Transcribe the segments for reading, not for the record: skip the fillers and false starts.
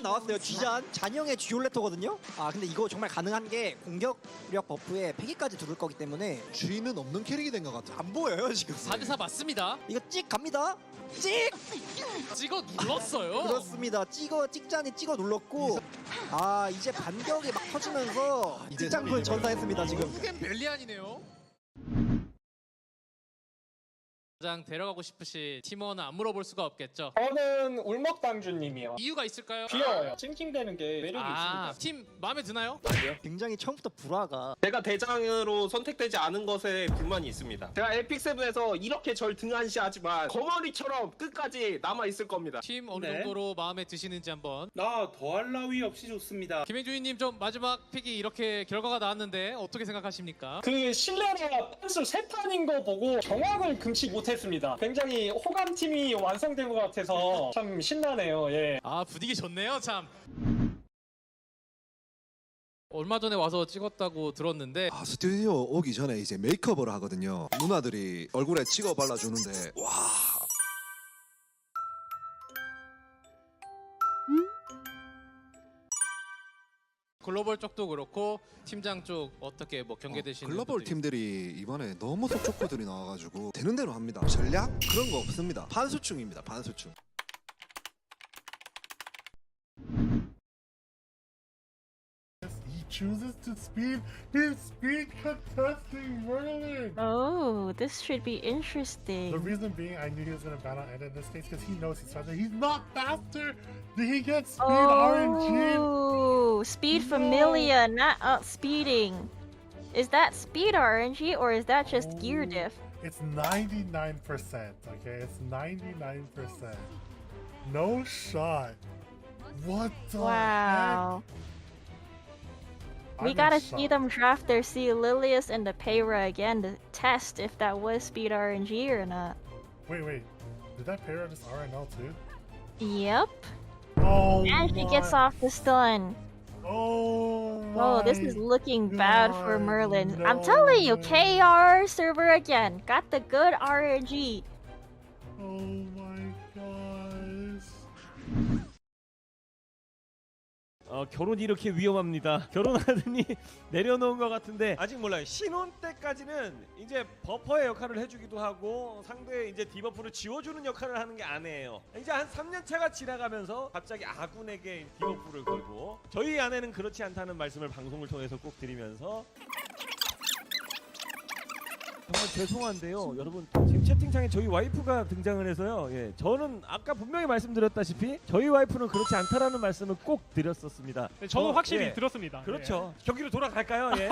나왔어요. 쥐잔 잔영의 쥐올레토거든요. 아 근데 이거 정말 가능한 게 공격력 버프에 패기까지 두를 거기 때문에 쥐는 없는 캐릭이 된 것 같아. 안 보여요 지금. 4대4 맞습니다. 이거 찍 갑니다. 찍. 찍어 눌렀어요. 그렇습니다. 찍잔이 찍어 눌렀고 아 이제 반격이 막 터지면서 이제 찍장굴 전사했습니다 지금. 후겐 벨리안이네요. 가장 데려가고 싶으신 팀원은 안 물어볼 수가 없겠죠. 저는 울먹당주님이요. 이유가 있을까요? 귀여워요. 찡찡대는 게 매력이 아, 있습니다. 팀 마음에 드나요? 굉장히 처음부터 불화가 제가 대장으로 선택되지 않은 것에 불만이 있습니다. 제가 에픽7에서 이렇게 절 등한시하지만 거머리처럼 끝까지 남아있을 겁니다. 팀 어느 네. 정도로 마음에 드시는지 한번. 나 더할 나위 없이 좋습니다. 김행주인님 좀 마지막 픽이 이렇게 결과가 나왔는데 어떻게 생각하십니까? 그 신뢰가 펜스 세 판인 거 보고 경악을 금치 못했습니다. 굉장히 호감팀이 완성된 것 같아서 참 신나네요. 예. 아 분위기 좋네요 참. 얼마 전에 와서 찍었다고 들었는데 아, 스튜디오 오기 전에 이제 메이크업을 하거든요. 누나들이 얼굴에 찍어 발라주는데 와. 글로벌 쪽도 그렇고 팀장 쪽 어떻게 뭐 경계되시는 글로벌 분들이 팀들이 이번에 너무 속초코들이 나와가지고 되는 대로 합니다. 전략 그런 거 없습니다. 판수충입니다. 판수충. He chooses to speed his speed contesting Merlin. Oh, this should be The interesting. reason being, I knew he was gonna ban out Ed in this case because he knows he's faster. He's not faster. Did he get speed RNG? Oh, speed familia, not outspeeding. Is that speed RNG or is that just gear Oh. diff? It's 99%. Okay, it's 99%. No shot. What the Wow. heck? We I'm gotta in see shock. them draft their C. Lilius and the Payra again to test if that was speed RNG or not. Wait. Did that Para just RNL too? Yep. Oh. And she gets off the stun. Oh. Oh, this is my looking bad for God, Merlin. no I'm telling you, way. KR server again. Got the good RNG. Oh my gosh. 결혼이 이렇게 위험합니다. 결혼하더니 내려놓은 것 같은데 아직 몰라요. 신혼 때까지는 이제 버퍼의 역할을 해주기도 하고 상대의 이제 디버프를 지워주는 역할을 하는 게 아내예요. 이제 한 3년 차가 지나가면서 갑자기 아군에게 디버프를 걸고 저희 아내는 그렇지 않다는 말씀을 방송을 통해서 꼭 드리면서 정말 죄송한데요, 여러분 지금 채팅창에 저희 와이프가 등장을 해서요. 예, 저는 아까 분명히 말씀드렸다시피 저희 와이프는 그렇지 않다라는 말씀을 꼭 드렸었습니다. 저는 확실히 예, 들었습니다. 그렇죠. 경기로 돌아갈까요? 예.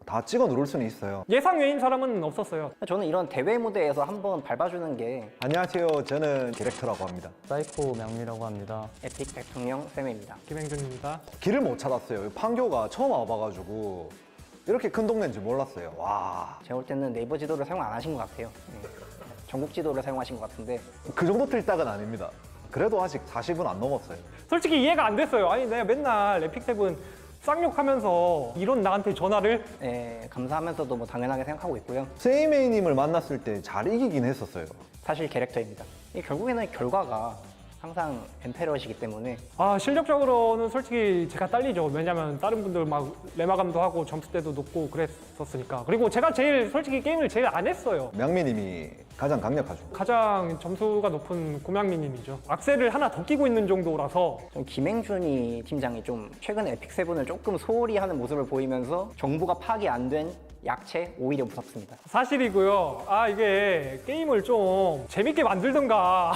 다 찍어 누를 수는 있어요. 예상 외인 사람은 없었어요. 저는 이런 대회 무대에서 한번 밟아주는 게 안녕하세요. 저는 디렉터라고 합니다. 사이코 명리라고 합니다. 에픽 대통령 쌤입니다. 김행준입니다. 길을 못 찾았어요. 판교가 처음 와봐가지고 이렇게 큰 동네인지 몰랐어요. 와, 제가 볼 때는 네이버 지도를 사용 안 하신 것 같아요. 전국 지도를 사용하신 것 같은데 그 정도 틀딱은 아닙니다. 그래도 아직 40은 안 넘었어요. 솔직히 이해가 안 됐어요. 아니 내가 맨날 에픽세븐 쌍욕하면서 이런 나한테 전화를 감사하면서도 뭐 당연하게 생각하고 있고요. 세이메이님을 만났을 때 잘 이기긴 했었어요. 사실 캐릭터입니다. 결국에는 결과가 항상 엠페러시기 때문에 실력적으로는 솔직히 제가 딸리죠. 왜냐면 다른 분들 막 레마감도 하고 점수대도 높고 그랬었으니까. 그리고 제가 제일 솔직히 게임을 제일 안 했어요. 명민님이 가장 강력하죠. 가장 점수가 높은 고명민님이죠. 악셀을 하나 더 끼고 있는 정도라서. 좀 김행준이 팀장이 좀 최근에 에픽세븐을 조금 소홀히 하는 모습을 보이면서 정보가 파악이 안 된 약체 오히려 무섭습니다. 사실이고요. 이게 게임을 좀 재밌게 만들던가.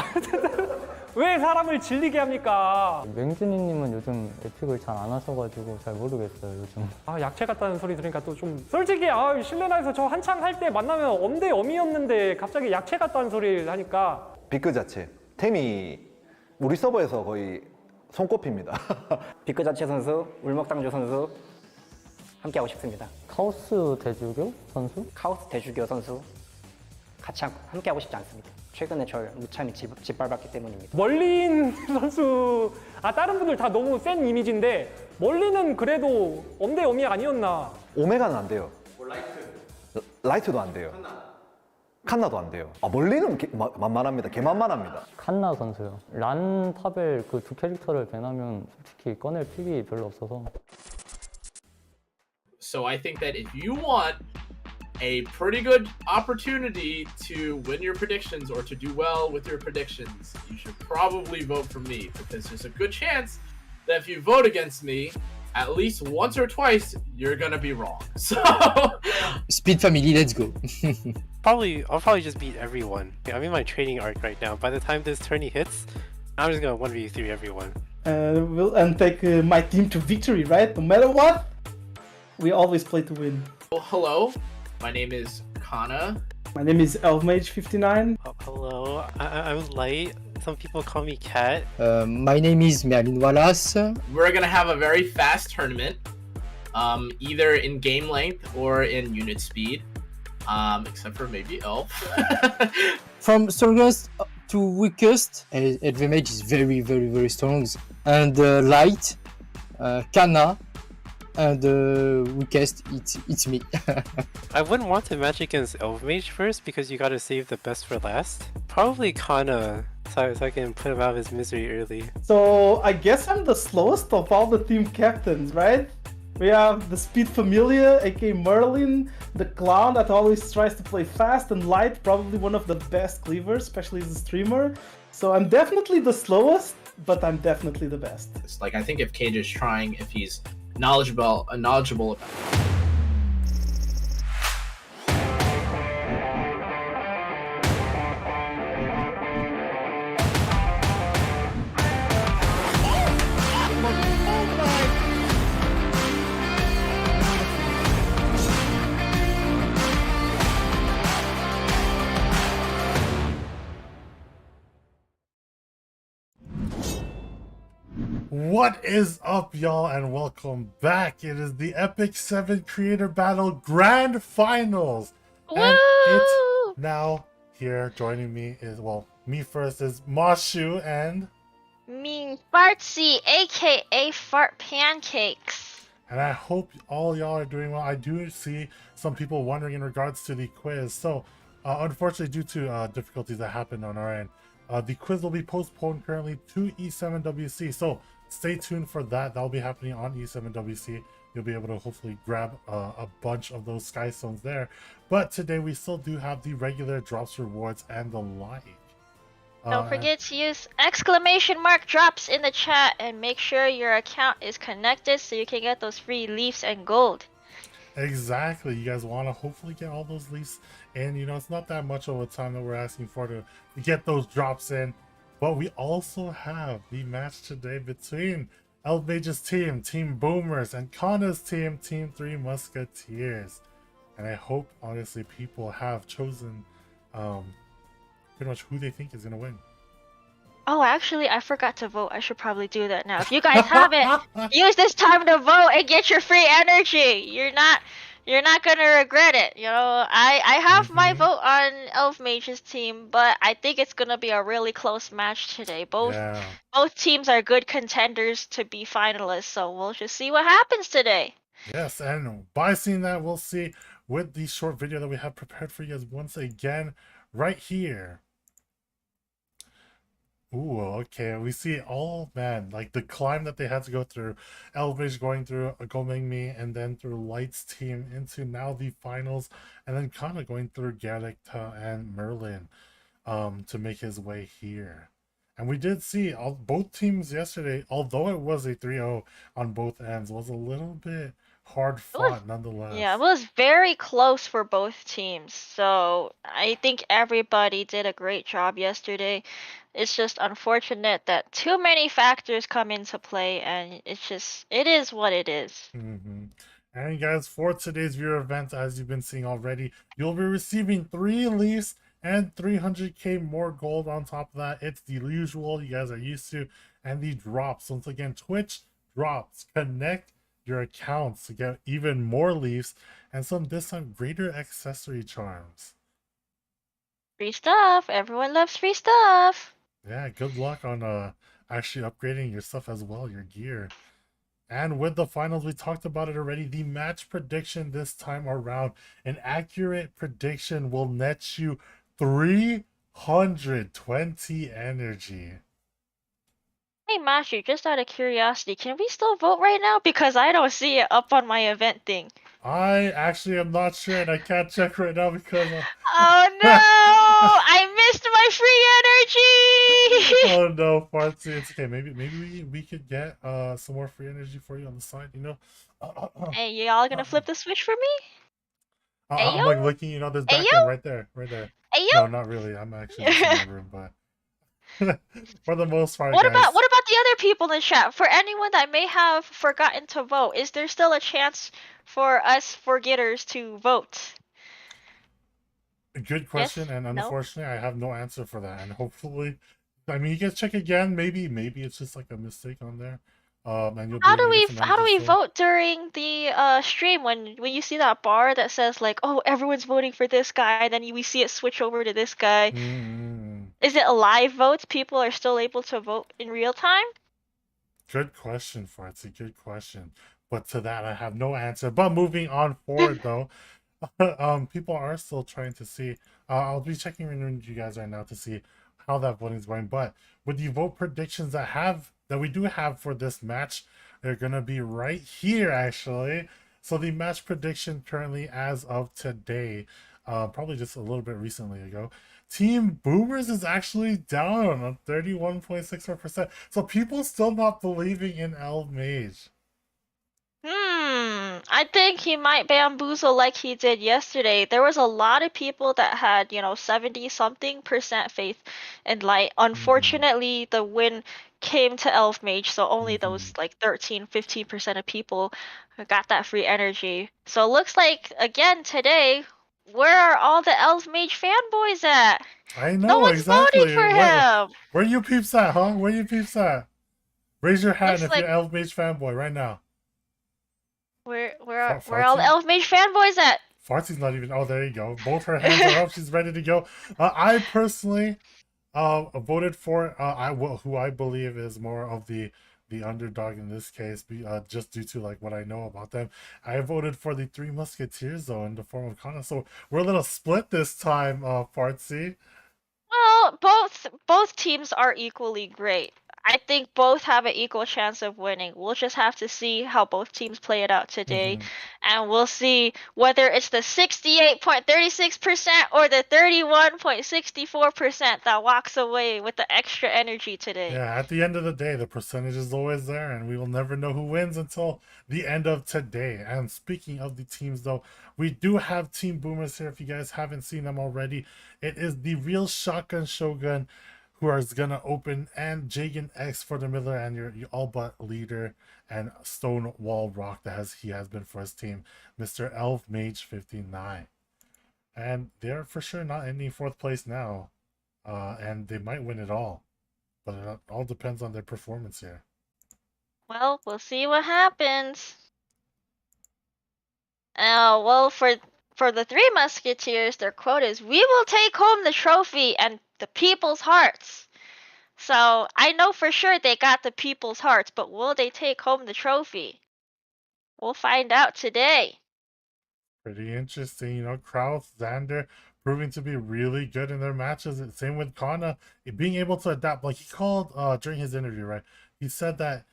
왜 사람을 질리게 합니까? 맹준이님은 요즘 에픽을 잘 안 하셔가지고 잘 모르겠어요 요즘. 약체 같다는 소리 들으니까 또 좀 솔직히 실내나에서 저 한창 할 때 만나면 엄대 엄이었는데 갑자기 약체 같다는 소리를 하니까 비크 자체 템이 우리 서버에서 거의 손꼽힙니다. 비크 자체 선수, 울먹당조 선수 함께하고 싶습니다. 카오스 대주교 선수? 카오스 대주교 선수 같이 함께하고 싶지 않습니다. 최근에 절 무참히 짓밟았기 때문입니다. 멀린 선수 다른 분들 다 너무 센 이미지인데 멀리는 그래도 엄대 엄이 아니었나. 오메가는 안 돼요. 라이트도 안 돼요. 칸나도 안 돼요. 멀리는 만만합니다. 개만만합니다. 칸나 선수요. 란 파벨 그 두 캐릭터를 밴하면 솔직히 꺼낼 픽이 별로 없어서. So I think that if you want a pretty good opportunity to win your predictions or to do well with your predictions, you should probably vote for me, because there's a good chance that if you vote against me, at least once or twice, you're gonna be wrong. So Speed Family, let's go. I'll probably just beat everyone. I'm in my training arc right now. By the time this tourney hits, I'm just gonna 1v3 everyone. And take my team to victory, right? No matter what, we always play to win. Well, hello, my name is Kana. My name is Elfmage59. Hello, I'm Light. Some people call me Cat. My name is Merlin Wallace. We're gonna have a very fast tournament, either in game length or in unit speed, except for maybe Elf. From strongest to weakest, Elfmage is very, very, very strong. And Light, Kana, and weakest, it's me. I wouldn't want to match against Elfmage first because you gotta save the best for last. Probably Kana, so I can put him out of his misery early. So I guess I'm the slowest of all the team captains, right? We have the Speed Familia, aka Merlin, the Clown that always tries to play fast, and Light, probably one of the best cleavers, especially as a streamer. So I'm definitely the slowest, but I'm definitely the best. It's like, I think if Cage is trying, if he's knowledgeable about What is up, y'all, and welcome back. It is the Epic 7 Creator Battle Grand Finals. And it's now here joining me is, well, me first is Moshu and... Mean Fartsy, aka Fart Pancakes. And I hope all y'all are doing well. I do see some people wondering in regards to the quiz. So, unfortunately, due to difficulties that happened on our end, the quiz will be postponed currently to E7WC. So, stay tuned for that. That'll be happening on E7WC. You'll be able to hopefully grab a bunch of those Sky Stones there. But today we still do have the regular drops, rewards, and the like. Don't forget to use exclamation mark drops in the chat and make sure your account is connected so you can get those free leaves and gold. Exactly. You guys want to hopefully get all those leaves. And, you know, it's not that much of a time that we're asking for to get those drops in. But we also have the match today between Elvage's team, Team Boomers, and Kana's team, Team Three Musketeers. And I hope, honestly, people have chosen pretty much who they think is gonna win. Oh, actually, I forgot to vote. I should probably do that now. If you guys haven't, use this time to vote and get your free energy. You're not gonna regret it. You know, I have my vote on Elf Mage's team, but I think it's gonna be a really close match today. Both teams are good contenders to be finalists, so we'll just see what happens today. Yes, and by seeing that, we'll see with the short video that we have prepared for you guys once again right here. Ooh, okay, we see like the climb that they had to go through. Elvish going through Gomengmi and then through Light's team into now the finals, and then Kana going through Galacta and Merlin to make his way here. And we did see both teams yesterday, although it was a 3-0 on both ends, was a little bit hard fought nonetheless. Yeah, it was very close for both teams. So I think everybody did a great job yesterday. It's just unfortunate that too many factors come into play, and it is what it is. And guys, for today's viewer event, as you've been seeing already, you'll be receiving 3 leaves and 300k more gold on top of that. It's the usual you guys are used to, and the drops. Once again, Twitch drops. Connect your accounts to get even more leaves and some this time greater accessory charms. Free stuff. Everyone loves free stuff. Yeah, good luck on actually upgrading your stuff as well, your gear. And with the finals, we talked about it already. The match prediction this time around, an accurate prediction will net you 320 energy. Hey Mashi, just out of curiosity, can we still vote right now? Because I don't see it up on my event thing. I actually am not sure, and I can't check right now because oh no! I missed my free energy! oh no, Fartsy, it's okay. Maybe we could get some more free energy for you on the side, you know. Hey, y'all gonna flip the switch for me? I'm like looking, you know, there's back end right there. No, not really. I'm actually in the room, but for the most part, what guys. about the other people in the chat? For anyone that may have forgotten to vote, is there still a chance for us forgetters to vote? Good question, and unfortunately, I have no answer for that. And hopefully, I mean, you can check again. Maybe it's just like a mistake on there. And you'll how do we vote during the stream when you see that bar that says like, oh, everyone's voting for this guy, and then we see it switch over to this guy? Is it a live vote? People are still able to vote in real time? Good question, Fartsy. Good question. But to that, I have no answer. But moving on forward, though, people are still trying to see. I'll be checking in with you guys right now to see how that voting is going. But with the vote predictions that we do have for this match, they're gonna be right here actually. So the match prediction currently as of today, probably just a little bit recently ago, Team Boomers is actually down on 31.64%. So people still not believing in Elf Mage. I think he might bamboozle like he did yesterday. There was a lot of people that had, 70-something% faith in Light. Unfortunately, the win came to Elf Mage, so only those like 13-15% of people got that free energy. So it looks like, again, today, where are all the Elf Mage fanboys at? I know, no one's exactly. voting for him. Where you peeps at, huh? Where you peeps at? Raise your hand if you're Elf Mage fanboy right now. Where are all the Elf Mage fanboys at? Fartsy's not even. Oh, there you go. Both her hands are up. She's ready to go. I personally voted for who I believe is more of the underdog in this case, just due to like what I know about them. I voted for the Three Musketeers though in the form of Kana. So we're a little split this time, Fartsy. Well, both teams are equally great. I think both have an equal chance of winning. We'll just have to see how both teams play it out today. And we'll see whether it's the 68.36% or the 31.64% that walks away with the extra energy today. Yeah, at the end of the day, the percentage is always there, and we will never know who wins until the end of today. And speaking of the teams, though, we do have Team Boomers here. If you guys haven't seen them already, it is the real Shotgun Shogun, who is gonna open, and Jagan X for the middle, and your all but leader and Stonewall Rock he has been for his team, Mr. Elf Mage 59. And they're for sure not in the 4th place now. And they might win it all. But it all depends on their performance here. Well, we'll see what happens. Well, for the Three Musketeers, their quote is, "We will take home the trophy and the people's hearts." So I know for sure they got the people's hearts, but will they take home the trophy? We'll find out today. Pretty interesting, you know. Kraus, Xander proving to be really good in their matches. Same with Kana, being able to adapt. Like he called during his interview, right? He said that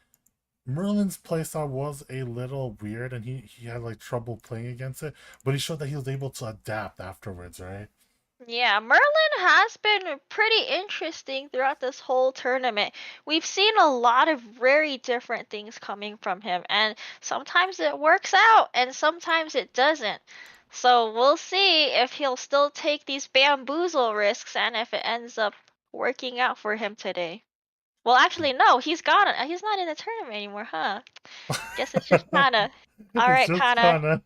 Merlin's playstyle was a little weird and he had like trouble playing against it, but he showed that he was able to adapt afterwards, right? Yeah, Merlin has been pretty interesting throughout this whole tournament. We've seen a lot of very different things coming from him, and sometimes it works out and sometimes it doesn't. So we'll see if he'll still take these bamboozle risks and if it ends up working out for him today. Well, actually, no, he's not in the tournament anymore, huh? Guess it's just Kana. All right, Kana.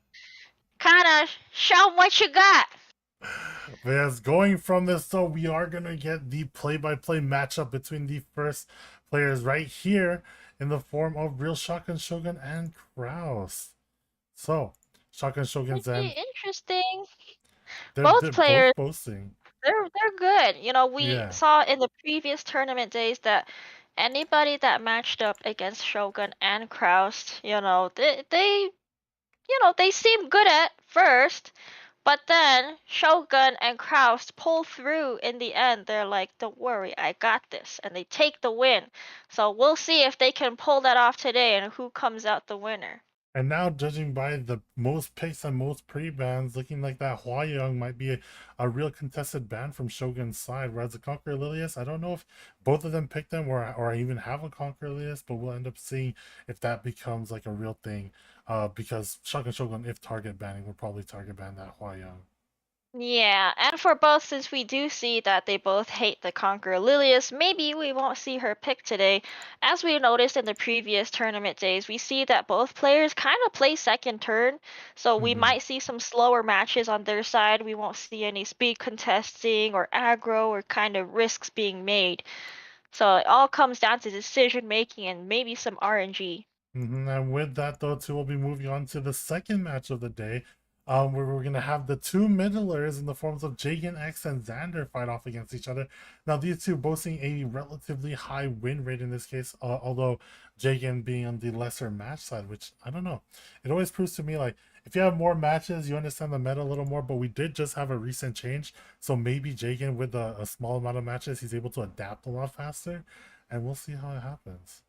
Kana, show 'em what you got. But yes, going from this though, we are gonna get the play-by-play matchup between the first players right here in the form of Real Shotgun Shogun and Kraus. So, Shotgun Shogun's Pretty interesting. they're Both players, both boasting. they're good. You know, we Yeah. saw in the previous tournament days that anybody that matched up against Shogun and Kraus, you know, they seem good at first, but then Shogun and Kraus pull through in the end. They're like, "Don't worry, I got this," and they take the win. So we'll see if they can pull that off today and who comes out the winner. And now, judging by the most picks and most pre-bans, looking like that Hwayoung might be a real contested ban from Shogun's side. Whereas the Conqueror Lilius, I don't know if both of them picked them or even have a Conqueror Lilius, but we'll end up seeing if that becomes like a real thing. Because Shotgun Shogun, if target banning, will probably target ban that Hwayoung. Yeah, and for both, since we do see that they both hate the Conqueror Lilius, maybe we won't see her pick today. As we noticed in the previous tournament days, we see that both players kind of play second turn, so we might see some slower matches on their side. We won't see any speed contesting or aggro or kind of risks being made. So it all comes down to decision making and maybe some RNG. And with that, though, too, we'll be moving on to the second match of the day, where we're going to have the two middlers in the forms of Jagan X and Xander fight off against each other. Now, these two boasting a relatively high win rate in this case, although Jagan being on the lesser match side, which, I don't know. It always proves to me, like, if you have more matches, you understand the meta a little more, but we did just have a recent change, so maybe Jagan, with a small amount of matches, he's able to adapt a lot faster, and we'll see how it happens.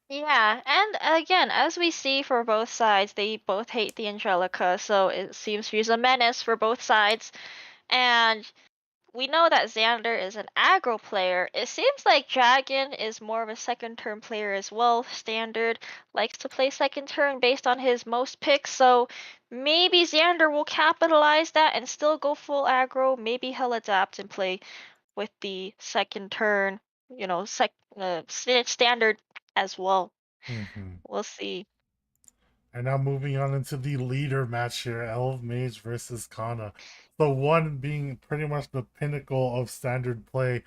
Yeah, and again, as we see for both sides, they both hate the Angelica, so it seems she's a menace for both sides. And we know that Xander is an aggro player. It seems like Dragon is more of a second turn player as well. Standard likes to play second turn based on his most picks, so maybe Xander will capitalize that and still go full aggro. Maybe he'll adapt and play with the second turn, you know, standard as well. We'll see. And now moving on into the leader match here, Elf Mage versus Kana. The one being pretty much the pinnacle of standard play,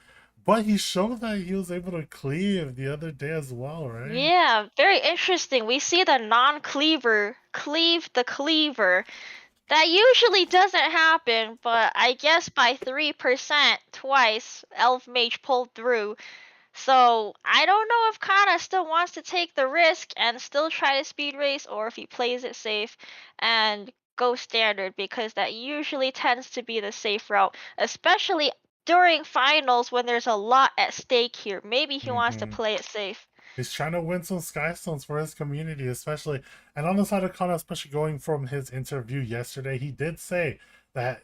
but he showed that he was able to cleave the other day as well, right? Yeah, very interesting. We see the non-cleaver cleave the cleaver. That usually doesn't happen, but I guess by 3% twice, Elf Mage pulled through. So I don't know if Kana still wants to take the risk and still try to speed race, or if he plays it safe and go standard, because that usually tends to be the safe route, especially during finals when there's a lot at stake here. Maybe he wants to play it safe. He's trying to win some Skystones for his community, especially. And on the side of Kana, especially going from his interview yesterday, he did say that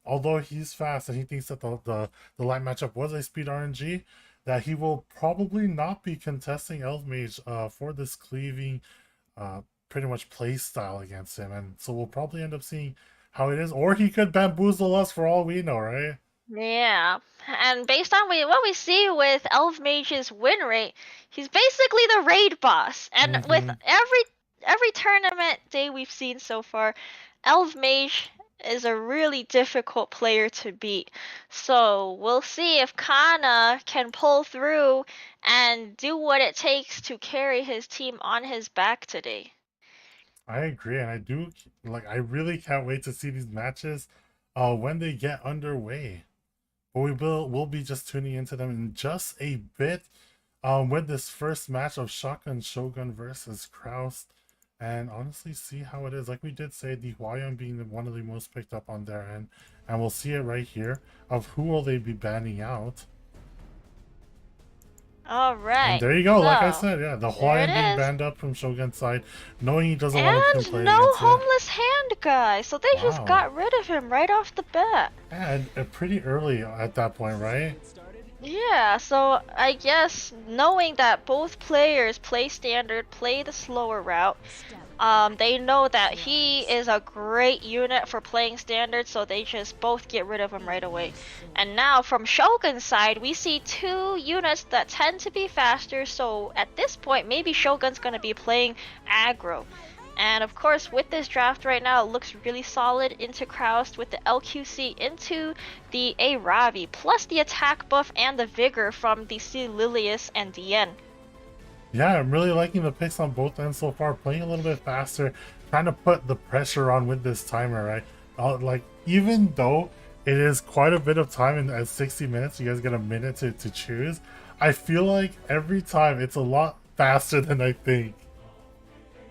although he's fast and he thinks that the light matchup was a speed RNG, that he will probably not be contesting Elf Mage for this cleaving pretty much play style against him. And so we'll probably end up seeing how it is. Or he could bamboozle us for all we know, right? Yeah, and based on what we see with Elf Mage's win rate, he's basically the raid boss. And with every tournament day we've seen so far, Elf Mage is a really difficult player to beat. So we'll see if Kana can pull through and do what it takes to carry his team on his back today. I agree, and I do like. I really can't wait to see these matches, when they get underway. But we'll be just tuning into them in just a bit, with this first match of Shotgun Shogun versus Kraus, and honestly see how it is. Like we did say, the Hwayong being one of the most picked up on their end, and we'll see it right here of who will they be banning out. All right. And there you go. Like I so, said, yeah, the there Hwayong it being is. banned up from Shogun's side, knowing he doesn't want to And play no against it. homeless hand guy, so they just Wow. got rid of him right off the bat. And pretty early at that point, right? Yeah, so I guess knowing that both players play standard, play the slower route, they know that he is a great unit for playing standard, so they just both get rid of him right away. And now from Shogun's side, we see two units that tend to be faster, so at this point, maybe Shogun's gonna be playing aggro. And of course, with this draft right now, it looks really solid into Kraus with the LQC into the A Ravi, plus the attack buff and the vigor from the C Lilius and DN. Yeah, I'm really liking the picks on both ends so far. Playing a little bit faster, trying to put the pressure on with this timer, right? Like, even though it is quite a bit of time in at 60 minutes, you guys get a minute to choose. I feel like every time it's a lot faster than I think.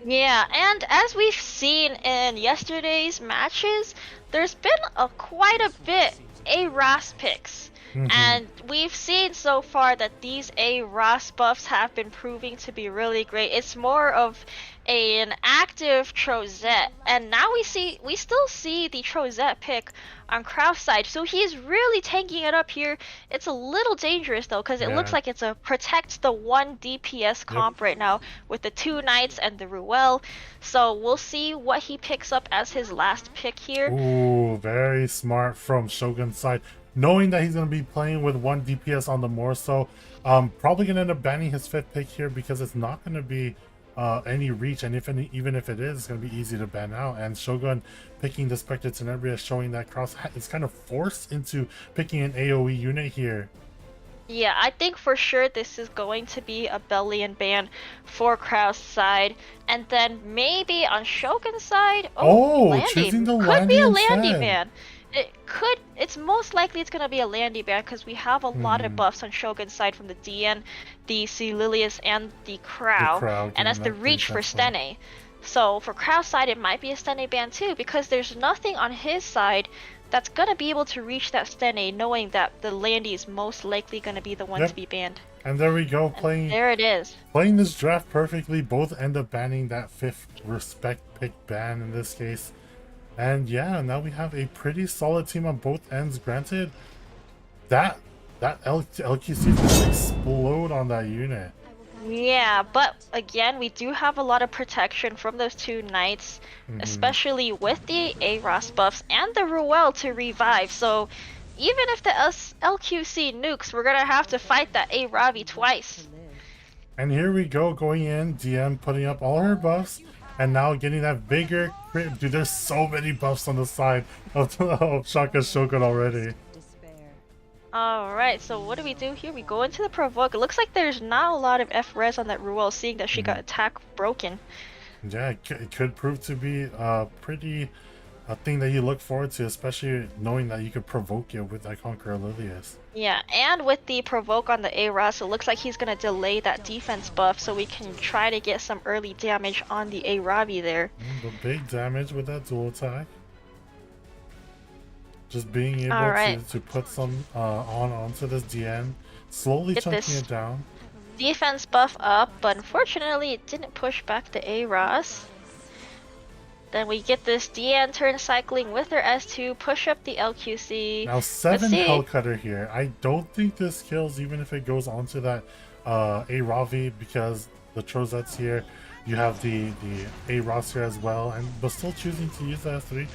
Yeah, and as we've seen in yesterday's matches, there's been quite a bit A-Ras picks. And we've seen so far that these A-Ras buffs have been proving to be really great. It's more of an active Trozette, and now we still see the Trozette pick on Kraus' side, so he's really tanking it up here. It's a little dangerous though, because it looks like it's a protect the 1 DPS comp right now with the 2 Knights and the Ruel. So we'll see what he picks up as his last pick here. Ooh, very smart from Shogun's side. Knowing that he's going to be playing with 1 DPS on the more so, probably going to end up banning his 5th pick here because it's not going to be any reach, and even if it is, it's going to be easy to ban out. And Shogun picking the Spectre Tenebria, showing that Kraus is kind of forced into picking an AoE unit here. Yeah, I think for sure this is going to be a Bellion ban for Kraus' side. And then maybe on Shogun's side, choosing the could be a Landy Landy instead. ban. It's most likely it's gonna be a Landy ban because we have a lot of buffs on Shogun's side from the DN, the C Lilius, and the Crow, and that's the reach for Stene. So for Kraus' side, it might be a Stene ban too, because there's nothing on his side that's gonna be able to reach that Stene, knowing that the Landy is most likely gonna be the one to be banned. And there we go, There it is. Playing this draft perfectly. Both end up banning that 5th respect pick ban in this case. And yeah, now we have a pretty solid team on both ends. Granted, that LQC just explode on that unit. Yeah, but again, we do have a lot of protection from those 2 Knights, especially with the A-Ras buffs and the Ruel to revive. So even if the LQC nukes, we're gonna have to fight that A-Ravi twice. And here we go, going in, DM putting up all her buffs, and now getting that vigor crit. Dude, there's so many buffs on the side of Shaka Shogun already. Alright, so what do we do here? We go into the provoke. It looks like there's not a lot of F-res on that Ruel, seeing that she got attack broken. Yeah, it could prove to be a thing that you look forward to, especially knowing that you could provoke it with that Conqueror Lilius. Yeah, and with the provoke on the A-Ras, it looks like he's gonna delay that defense buff so we can try to get some early damage on the A-Ravi there. The big damage with that dual attack. Just being able to put some onto this DN, slowly chunking it down. Defense buff up, but unfortunately it didn't push back the A-Ras. Then we get this DN turn cycling with her S2, push up the LQC. Now 7 Hellcutter here. I don't think this kills even if it goes onto that A-Ravi, because the Trozette's here. You have the A-Ras here as well, but still choosing to use the S3.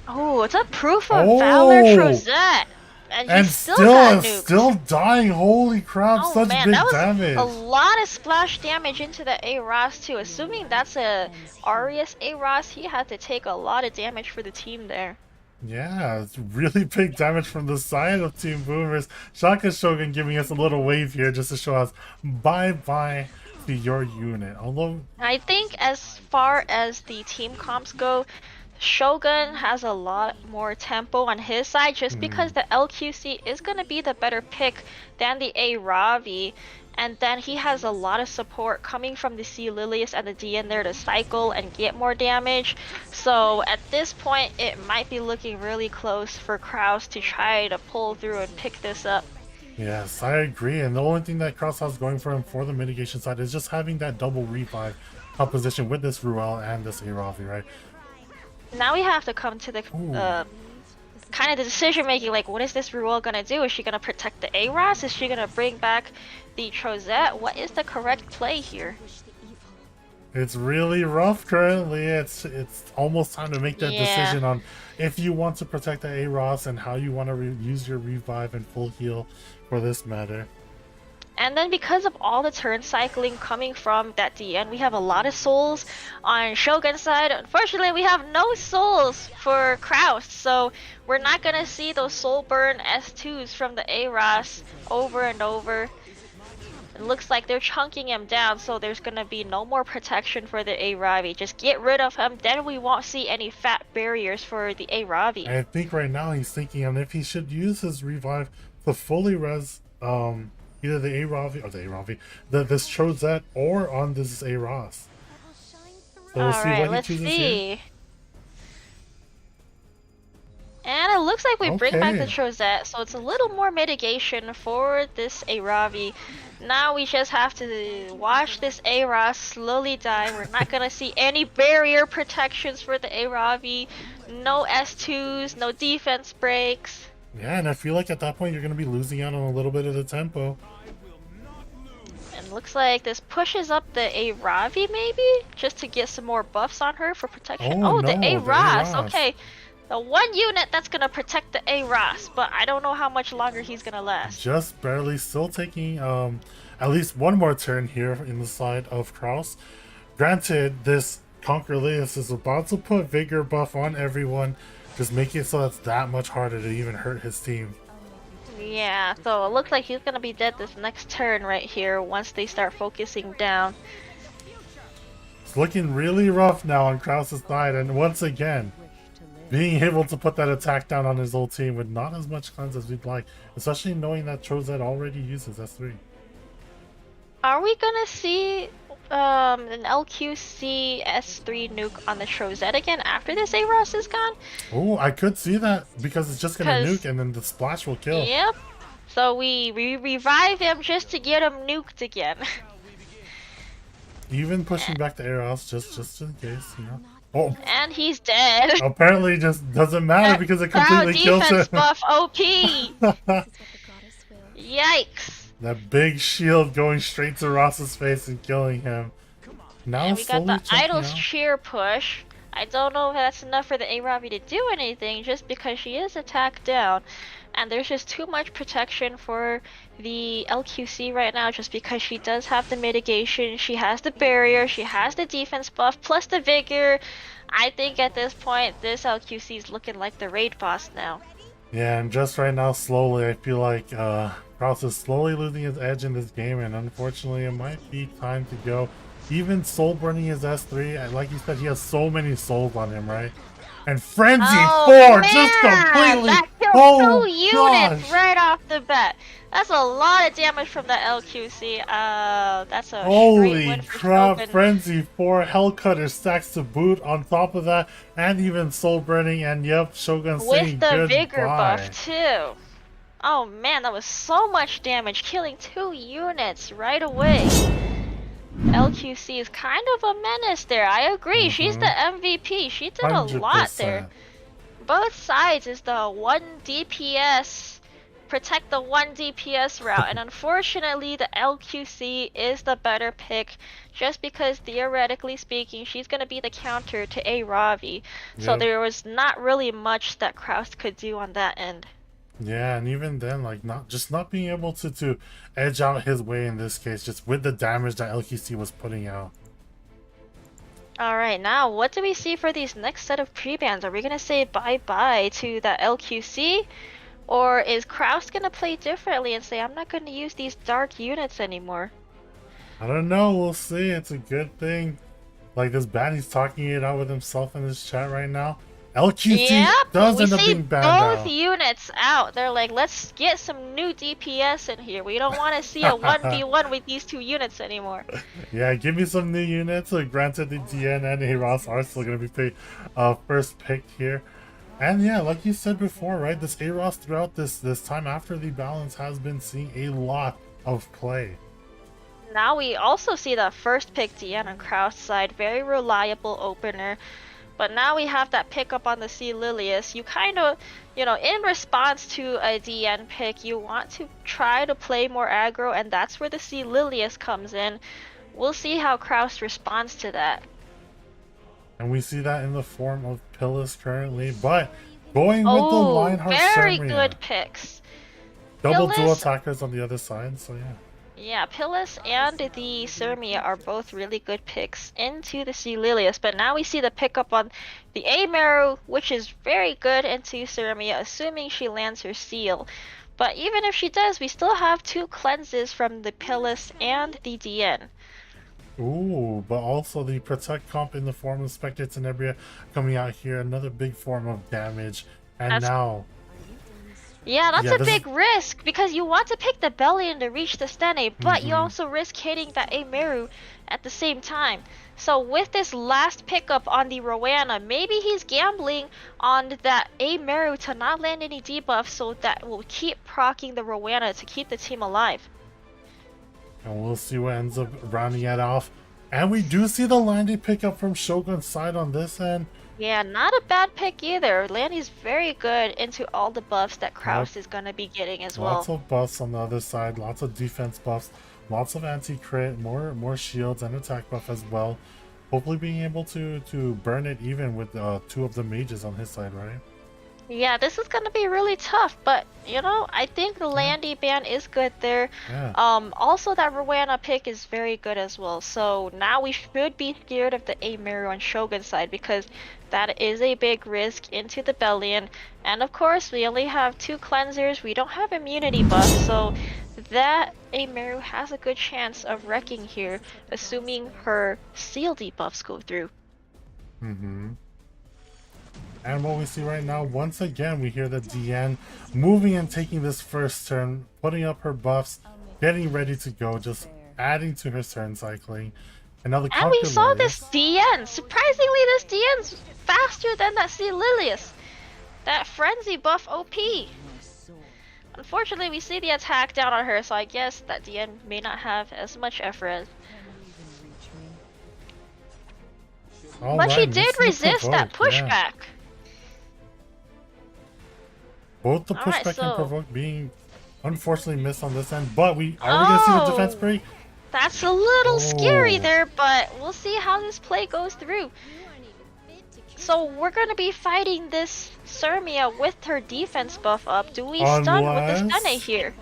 Oh, it's a proof of valor Trozette. And, And he still got nuked. still dying. Holy crap, Oh such man, big that was damage. a lot of splash damage into the A-Ross too. Assuming that's a Arius A-Ross, he had to take a lot of damage for the team there. Yeah, it's really big damage from the side of Team Boomers. Shaka Shogun giving us a little wave here just to show us bye-bye to your unit. Although, I think as far as the team comps go, Shogun has a lot more tempo on his side just because the LQC is going to be the better pick than the A-Ravi. And then he has a lot of support coming from the C Lilius and the DN there to cycle and get more damage. So at this point, it might be looking really close for Kraus to try to pull through and pick this up. yes, I agree. And the only thing that Kraus has going for him for the mitigation side is just having that double revive composition with this Ruel and this A-Ravi, right? Now we have to come to the kind of the decision making, like what is this Ruel gonna do? Is she gonna protect the A-Ross? Is she gonna bring back the Trozette? What is the correct play here? It's really rough currently. It's almost time to make that decision on if you want to protect the A-Ross and how you want to use your revive and full heal for this matter. And then because of all the turn cycling coming from that DN, we have a lot of souls on Shogun's side. Unfortunately, we have no souls for Kraus, so we're not gonna see those soul burn S2s from the A-Ross over and over. It looks like they're chunking him down, so there's gonna be no more protection for the A-Ravi. Just get rid of him, then we won't see any fat barriers for the A-Ravi. I think right now he's thinking on if he should use his revive to fully res either the A-Ravi or this Trozette or on this A-Ross. So we'll see what he chooses here. And it looks like we bring back the Okay. Trozette, so it's a little more mitigation for this A-Ravi. Now we just have to watch this A-Ross slowly die. We're not gonna see any barrier protections for the A-Ravi. No S2s, no defense breaks. Yeah, and I feel like at that point you're going to be losing out on a little bit of the tempo. And looks like this pushes up the A-Ravi maybe? Just to get some more buffs on her for protection. Oh, The no, the A-Ross, A-Ross. okay. The one unit that's gonna protect the A-Ross, but I don't know how much longer he's gonna last. Just barely, still taking at least one more turn here in the side of Kraus. Granted, this Conquer Lilius is about to put Vigor buff on everyone, just making it so it's that much harder to even hurt his team. Yeah, so it looks like he's gonna be dead this next turn right here once they start focusing down. It's looking really rough now on Kraus's side, and once again, being able to put that attack down on his whole team with not as much cleanse as we'd like, especially knowing that Trozette already uses S3. Are we gonna see an LQC S3 nuke on the Trozette again after this A-Ross is gone? Oh, I could see that because it's just gonna 'Cause- nuke and then the splash will kill. Yep. So we revive him just to get him nuked again. Even pushing back the arrows just in case, you know. Oh, And he's dead. apparently it just doesn't matter because it completely kills defense him. buff OP. Yikes. That big shield going straight to Ross's face and killing him. Now And we got slowly the checking Idol's out. cheer push. I don't know if that's enough for the A-Ravi to do anything just because she is attacked down. And there's just too much protection for the LQC right now just because she does have the mitigation, she has the barrier, she has the defense buff, plus the vigor. I think at this point, this LQC is looking like the raid boss now. Yeah, and just right now, slowly, I feel like Kraus is slowly losing his edge in this game, and unfortunately, it might be time to go. Even soul burning his S3, like you said, he has so many souls on him, right? And Frenzy 4 just completely. That killed Oh, two units gosh. right off the bat. That's a lot of damage from the LQC. That's a straight Holy win for crap, Shogun. Frenzy 4, Hellcutter stacks to boot on top of that, and even soul burning, and yep, Shogun saying With the goodbye. vigor buff too. Oh man, that was so much damage, killing 2 units right away. LQC is kind of a menace there. I agree. She's the MVP. She did a lot there. 100%. Both sides is the 1 DPS, protect the 1 DPS route, and unfortunately the LQC is the better pick just because theoretically speaking she's going to be the counter to A-Ravi. So Yep. there was not really much that Kraus could do on that end. Yeah, and even then, like not being able to edge out his way in this case, just with the damage that LQC was putting out. Alright, now what do we see for these next set of pre-bans? Are we gonna say bye-bye to that LQC? Or is Kraus gonna play differently and say, I'm not gonna use these dark units anymore? I don't know, we'll see. It's a good thing. Like this ban, he's talking it out with himself in his chat right now. LQC does end up being banned both out. units out. They're like, let's get some new DPS in here. We don't want to see a 1v1 with these two units anymore. Yeah, give me some new units. Granted, the DN and Aros are still going to be first picked here. And yeah, like you said before, right? This Aros throughout this time after the balance has been seeing a lot of play. Now we also see the first pick DN on Kraus' side. Very reliable opener. But now we have that pickup on the C Lilius. You kind of, you know, in response to a DN pick, you want to try to play more aggro, and that's where the C Lilius comes in. We'll see how Kraus responds to that. And we see that in the form of Pillis currently, but going with the Lionheart very Ceremia. good picks. Double Pillis- dual attackers on the other side, so yeah. Yeah, Pillis and the Ceremia are both really good picks into the C Lilius, but now we see the pickup on the Amaru, which is very good into Ceremia, assuming she lands her seal. But even if she does, we still have two cleanses from the Pillis and the DN. Ooh, but also the Protect comp in the form of Spectre Tenebria coming out here, another big form of damage. And That's- now... Yeah, that's Yeah, a this big risk because you want to pick the Bellion to reach the Stene, but you Mhm. also risk hitting that Amaru at the same time. So with this last pickup on the Rowena, maybe he's gambling on that Amaru to not land any debuffs, so that will keep proccing the Rowena to keep the team alive. And we'll see what ends up rounding it off. And we do see the Landy pickup from Shogun's side on this end. Yeah, not a bad pick either. Landy's very good into all the buffs that Kraus is going to be getting as well. Lots of buffs on the other side, lots of defense buffs, lots of anti-crit, more shields and attack buff as well. Hopefully being able to burn it even with two of the mages on his side, right? Yeah, this is gonna be really tough, but you know, I think the Landy ban is good there. Yeah. Also that Rowena pick is very good as well. So now we should be scared of the Amaru on Shogun's side because that is a big risk into the Bellion. And of course, we only have two cleansers. We don't have immunity buff, so that Amaru has a good chance of wrecking here, assuming her seal debuffs go through. Mm-hmm. And what we see right now, once again, we hear the DN moving and taking this first turn, putting up her buffs, getting ready to go, just adding to her turn cycling. And now the And we saw Conqueror this DN. Surprisingly, this DN's faster than that C Lilius. That frenzy buff OP. Unfortunately, we see the attack down on her, so I guess that DN may not have as much effort. But she did resist that pushback. Yeah. Both the Alright, pushback so- and provoke being unfortunately missed on this end, but are we gonna see the defense break? That's a little scary Oh. there, but we'll see how this play goes through. So we're gonna be fighting this Ceremia with her defense buff up. Do we stun with the Unless- Stene here?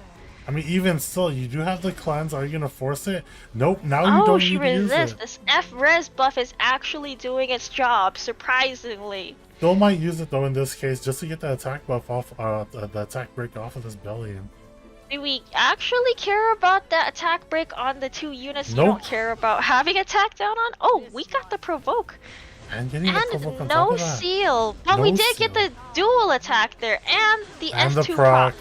I mean, even still, you do have the cleanse. Are you gonna force it? Nope. Now you Oh, don't she need to use resists. it. This F-Res buff is actually doing its job, surprisingly. Still might use it though in this case, just to get the attack buff off, the attack break off of this Bellion. Do we actually care about that attack break on the two units you Nope. don't care about having attack down on? Oh, we got the provoke. And getting the provoke on top No of that. seal. But we No did get the dual attack there and the And the S2 proc.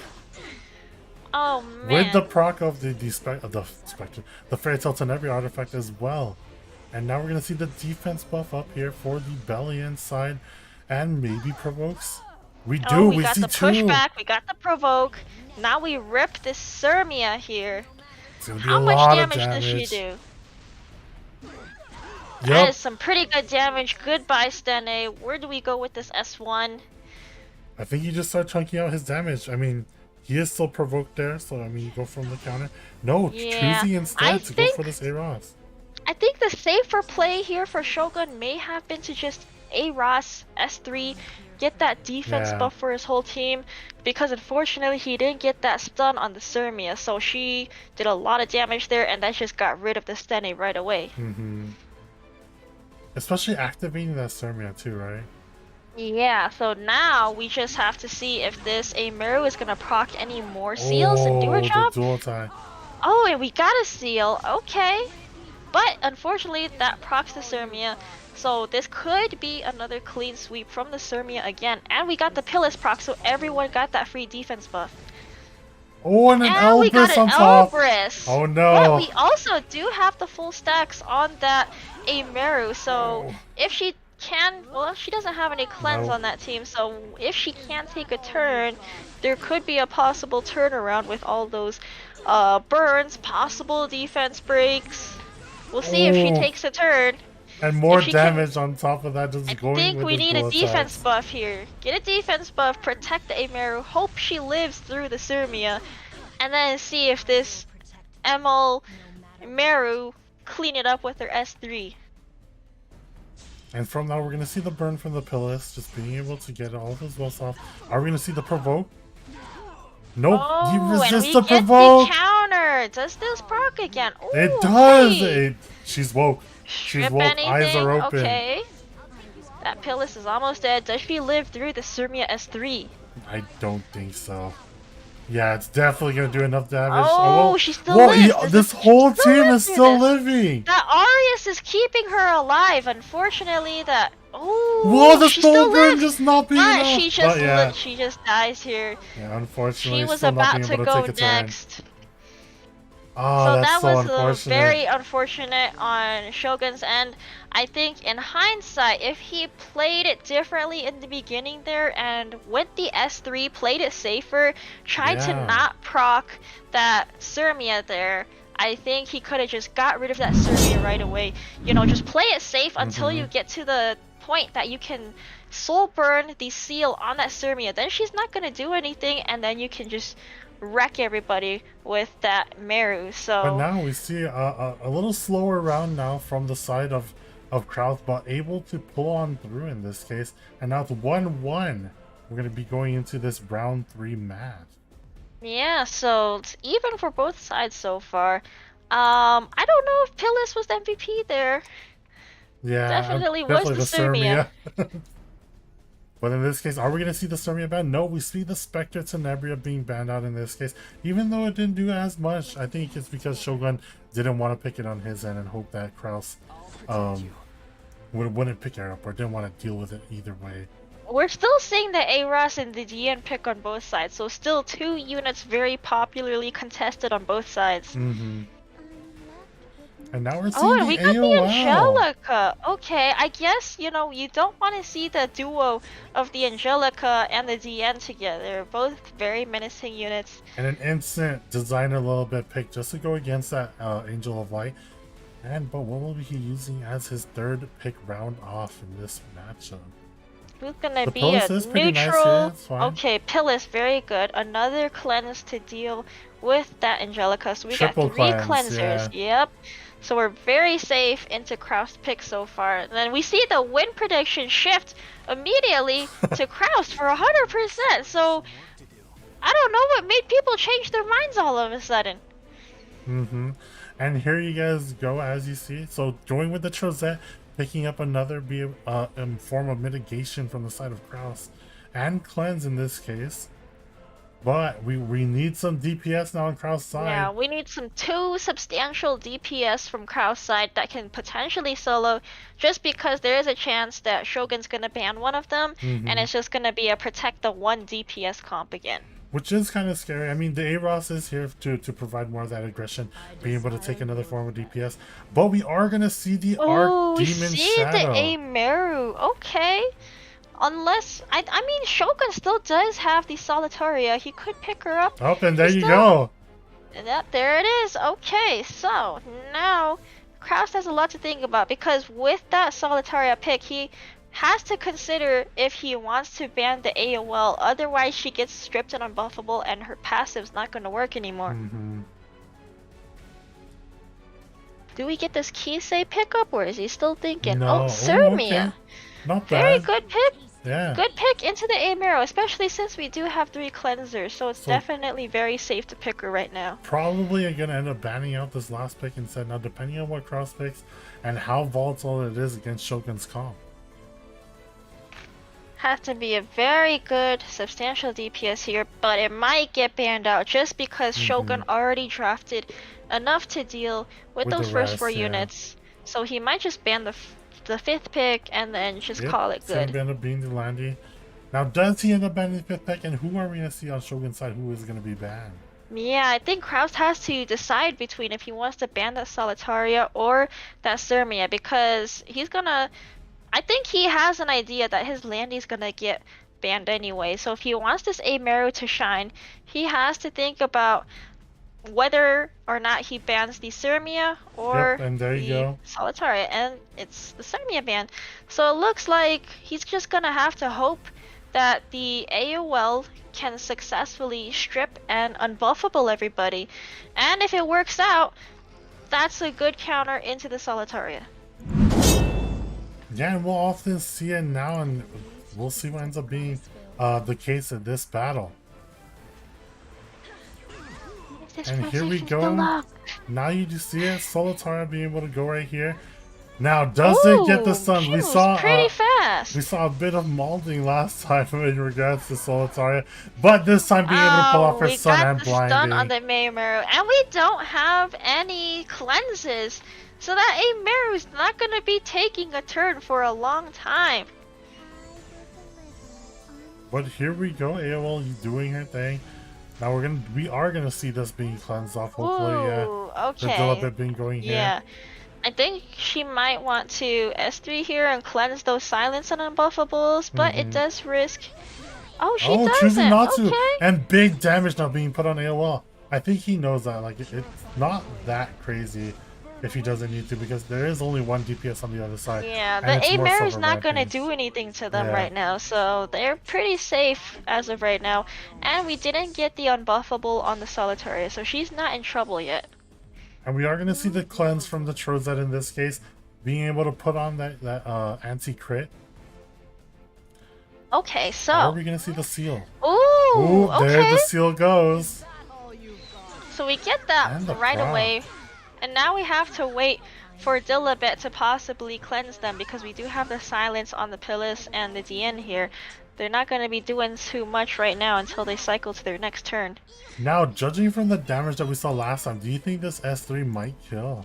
Oh man. With the proc of the Spectre, the Fairy Tale Tenebria artifact as well. And now we're gonna see the defense buff up here for the Bellion side, and maybe provokes. We do. Oh, we we got see the two. pushback, we got the provoke. Now we rip this Ceremia here. It's gonna be How a much lot of damage does she do? That Yep. is some pretty good damage. Goodbye, Stene. Where do we go with this S1? I think you just start chunking out his damage. I mean, he is still provoked there, so I mean, you go from the counter. No, Yeah, choosing instead I to think- go for this Aros. I think the safer play here for Shogun may have been to just A-Ross, S3, get that defense Yeah. buff for his whole team, because unfortunately he didn't get that stun on the Surmia, so she did a lot of damage there, and that just got rid of the Stene right away. Especially activating that Surmia too, right? Yeah, so now we just have to see if this Ameru is gonna proc any more seals and do her the job. dual tie. Oh, and we got a seal, okay. But unfortunately, that procs the Surmia, so this could be another clean sweep from the Surmia again. And we got the Pillis proc, so everyone got that free defense buff. Oh, and an And we got Elbrus an on top. Elbrus. Oh But no. we also do have the full stacks on that Ameru, so if she can, well, she doesn't have any cleanse Nope. on that team, so if she can take a turn, there could be a possible turnaround with all those burns, possible defense breaks. We'll see if she Oh. takes a turn. And more If she can- damage on top of that, just I going think with we the need a dual defense attacks. buff here. Get a defense buff, protect the Ameru, hope she lives through the Surmia, and then see if this Meru clean it up with her S3. And from now, we're gonna see the burn from the Pillis, just being able to get all of his buffs off. Are we gonna see the provoke? Nope, he Oh, and resists we the get provoke. the counter. Does this proc again? Ooh, It does. hey. She's woke. She's Strip woke. anything? Eyes are open. Okay. That Pillis is almost dead. Does she live through the Surmia S3? I don't think so. Yeah, it's definitely gonna do enough damage. Oh, well, she still well, lives. this She whole still team lives is through still this. living. That Arius is keeping her alive. Unfortunately, that. Oh, Whoa, the she still stone burn lives. just not being But enough. she just yeah. she just dies here. Yeah, unfortunately, She was still not about being to able go take a turn. next. Oh, So that's that so was unfortunate. very unfortunate on Shogun's end. I think in hindsight, if he played it differently in the beginning there and with the S3 played it safer, tried to Yeah. not proc that Surmia there, I think he could have just got rid of that Surmia right away. You know, just play it safe until you get to the point that you can soul burn the seal on that Surmia. Then she's not gonna do anything, and then you can just wreck everybody with that Meru. So But now we see a little slower round now from the side of Kraus, but able to pull on through in this case. And now it's 1-1. We're going to be going into this round 3 match. yeah, so it's even for both sides so far. I don't know if Pillis was the MVP there. Yeah, Definitely was the Surmia. But in this case, are we going to see the Surmia banned? No, we see the Spectre Tenebria being banned out in this case. Even though it didn't do as much, I think it's because Shogun didn't want to pick it on his end and hope that Kraus wouldn't pick it up or didn't want to deal with it either way. We're still seeing the A-Ross and the DN pick on both sides, so still 2 units very popularly contested on both sides. And now we're seeing Oh, and the we got AOL. the Angelica. Okay, I guess, you know, you don't want to see the duo of the Angelica and the DN together. Both very menacing units. And an instant designer little bit pick just to go against that Angel of Light. But what will he be using as his 3rd pick round off in this matchup? Who's gonna The be Pillis a is pretty nice neutral? here, it's fine. Okay, Pillis, very good. Another cleanse to deal with that Angelica. So we Triple got 3 cleanse, cleansers. Yep. So we're very safe into Kraus pick so far. And then we see the win prediction shift immediately to Kraus for 100%. So I don't know what made people change their minds all of a sudden. And here you guys go, as you see. So going with the Trozette, picking up another form of mitigation from the side of Kraus. And cleanse in this case. But we need some DPS now on Kraus' side. Yeah, we need some 2 substantial DPS from Kraus' side that can potentially solo, just because there is a chance that Shogun's gonna ban one of them, and it's just gonna be a protect the 1 DPS comp again. Which is kind of scary. I mean, the A-Ross is here to provide more of that aggression, being able to take another form of DPS. But we are going to see the Oh, we Archdemon see Shadow. the Ameru. Okay. Unless, I mean, Shogun still does have the Solitaria. He could pick her up. Oh, and there you go. Yep, there it is. Okay, so now Kraus has a lot to think about, because with that Solitaria pick, he has to consider if he wants to ban the AOL. Otherwise, she gets stripped and unbuffable, and her passive's not going to work anymore. Do we get this Kisei pickup, or is he still thinking? No. Oh, Surmia. Okay. Not Very bad. good pick. Yeah. Good pick into the Amaro, especially since we do have 3 cleansers, so it's definitely very safe to pick her right now. Probably I'm gonna end up banning out this last pick instead. Now, depending on what Kraus picks and how volatile it is against Shogun's comp. Have to be a very good, substantial DPS here, but it might get banned out just because Shogun already drafted enough to deal with those the first rest, 4 yeah. units. So he might just ban the 5th pick and then just Yep, call it it's gonna good. end up being the Landy. Now, does he end up banning the 5th pick? And who are we gonna see on Shogun's side who is gonna be banned? Yeah, I think Kraus has to decide between if he wants to ban that Solitaria or that Sermia, because he's gonna... I think he has an idea that his Landy's gonna get banned anyway, so if he wants this Amaro to shine, he has to think about whether or not he bans the Sermia or Yep, and there you the go. Solitaria, and it's the Sermia ban. So it looks like he's just gonna have to hope that the AOL can successfully strip and unbuffable everybody, and if it works out, that's a good counter into the Solitaria. Yeah, and we'll often see it now, and we'll see what ends up being the case in this battle. And here we go. Now you just see it, Solitaria being able to go right here. Now, does it get the stun? We saw pretty fast. we saw a bit of molding last time in regards to Solitaria, but this time being able to pull off her stun and we got the stun on blinding. the Meimaru, and we don't have any cleanses, so that Meimaru is not gonna be taking a turn for a long time. But here we go, AOL doing her thing. Now we are gonna see this being cleansed off. Hopefully, Ooh, the okay. Dilibit being going here. Yeah. I think she might want to S3 here and cleanse those silence and unbuffables, but it does risk... Oh, she doesn't! Choosing not to, Okay. and big damage now being put on AOL. I think he knows that. Like it's not that crazy if he doesn't need to, because there is only 1 DPS on the other side. Yeah, and the it's more Amaro is silver not gonna rampage. do anything to them Yeah. right now, so they're pretty safe as of right now. And we didn't get the unbuffable on the Solitaria, so she's not in trouble yet. And we are going to see the cleanse from the Trozet in this case, being able to put on that anti-crit. Okay, Or are so... we going to see the seal? Ooh, there okay. the seal goes. So we get that And the right proc. away. And now we have to wait for Dilibet to possibly cleanse them, because we do have the silence on the Pilis and the DN here. They're not going to be doing too much right now until they cycle to their next turn. Now, judging from the damage that we saw last time, do you think this S3 might kill?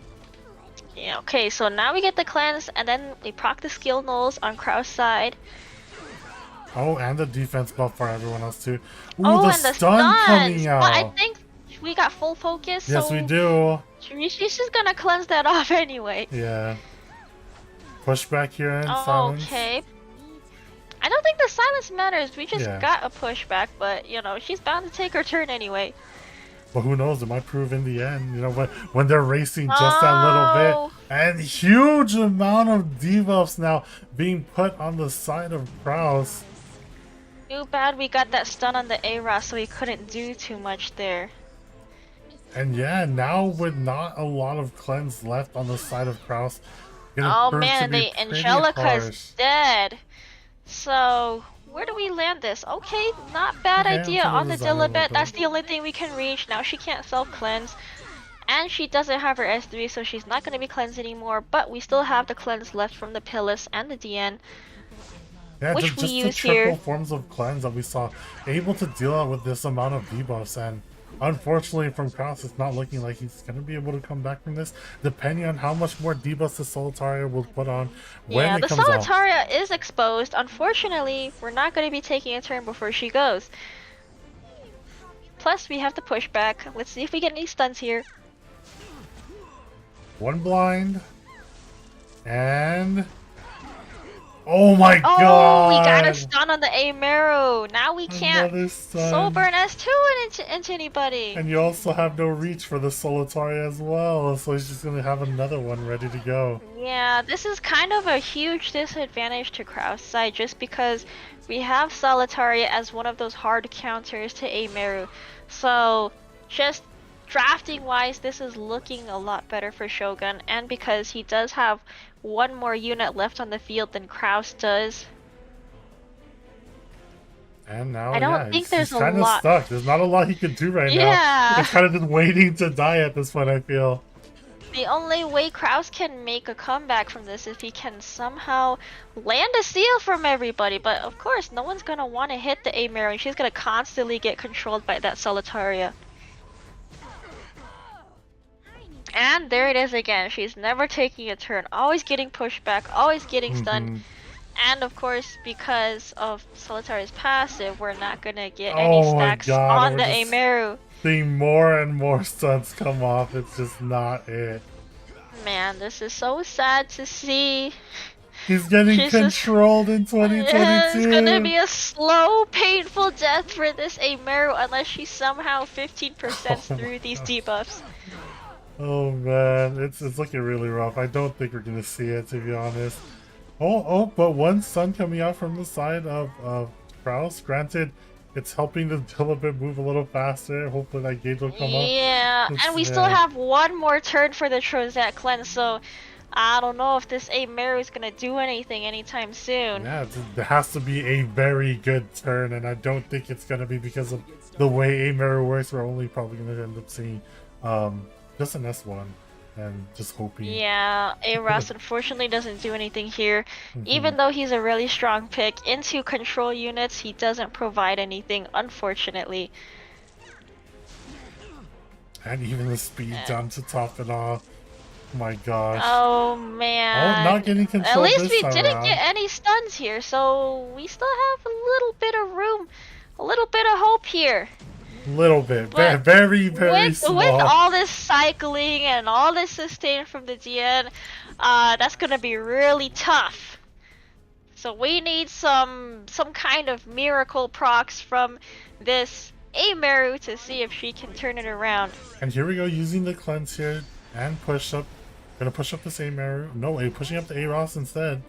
Yeah, okay, so now we get the cleanse, and then we proc the skill nulls on Kraus' side. Oh, and the defense buff for everyone else too. Ooh, Oh, the and the stun stuns! coming out. But I think we got full focus, Yes, so we do. she's just gonna cleanse that off anyway. Yeah. Push back here and silence. Okay. I don't think the silence matters. We just Yeah. got a pushback, but you know, she's bound to take her turn anyway. But who knows? It might prove in the end. You know, when they're racing just that little Oh. bit, and huge amount of debuffs now being put on the side of Kraus. Too bad we got that stun on the A-Ras, so he couldn't do too much there. And yeah, now with not a lot of cleanse left on the side of Kraus, gonna Oh prove to man, be the pretty Angelica's harsh. dead. So where do we land this? Okay, not bad Okay, idea onto on the the Xylo Dilibet. weapon. That's the only thing we can reach. Now she can't self-cleanse. And she doesn't have her S3, so she's not going to be cleansed anymore. But we still have the cleanse left from the Pilis and the DN. Yeah, which just we the use triple here. forms of cleanse that we saw able to deal out with this amount of debuffs, and unfortunately from Kraus, it's not looking like he's gonna be able to come back from this, depending on how much more debuffs the Solitaria will put on when Yeah, it the comes out. Solitaria is exposed. Unfortunately, we're not going to be taking a turn before she goes. Plus, we have the pushback. Let's see if we get any stuns here. One blind, and oh my Oh, god! we got a stun on the Amaro. Now we can't Another stun. soul burn S2 into anybody. And you also have no reach for the Solitaria as well, so he's just gonna have another one ready to go. Yeah, this is kind of a huge disadvantage to Kraus' side, just because we have Solitaria as one of those hard counters to Amaro. So just drafting wise, this is looking a lot better for Shogun, and because he does have one more unit left on the field than Kraus does. And now, I don't yeah, think he's there's a kind of lot. stuck. There's not a lot he can do right now. Yeah. He's kind of just waiting to die at this point, I feel. The only way Kraus can make a comeback from this is if he can somehow land a seal from everybody. But of course, no one's gonna want to hit the Amaro, and she's gonna constantly get controlled by that Solitaria. And there it is again. She's never taking a turn, always getting pushed back, always getting stunned. And of course, because of Solitaria's passive, we're not gonna get any Oh my stacks God, on we're the just Amaru. Seeing more and more stuns come off. It's just not it. Man, this is so sad to see. He's getting She's just- controlled in 2022. It's gonna be a slow, painful death for this Amaru unless she somehow 15% through these debuffs. Oh man, it's looking really rough. I don't think we're gonna see it, to be honest. Oh, but one stun coming out from the side of Kraus. Granted, it's helping the Dilibit move a little faster. Hopefully that gauge will come up. Yeah, and we still have one more turn for the Trozat cleanse, so I don't know if this Amaru is gonna do anything anytime soon. Yeah, it has to be a very good turn, and I don't think it's gonna be because of the way Amaru works. We're only probably gonna end up seeing just an S1 and just hoping. Yeah, Aras unfortunately doesn't do anything here. Even though he's a really strong pick into control units, he doesn't provide anything, unfortunately. And even the speed down to top it off. My gosh. Oh man. Oh, not getting control At least this we time didn't around. get any stuns here, so we still have a little bit of room, a little bit of hope here. Little bit. But Very, very with small. all this cycling and all this sustain from the DN, that's gonna be really tough. So we need some kind of miracle procs from this Amaru to see if she can turn it around. And here we go, using the cleanse here and push up. Gonna push up the same arrow. No way, pushing up the Aros instead.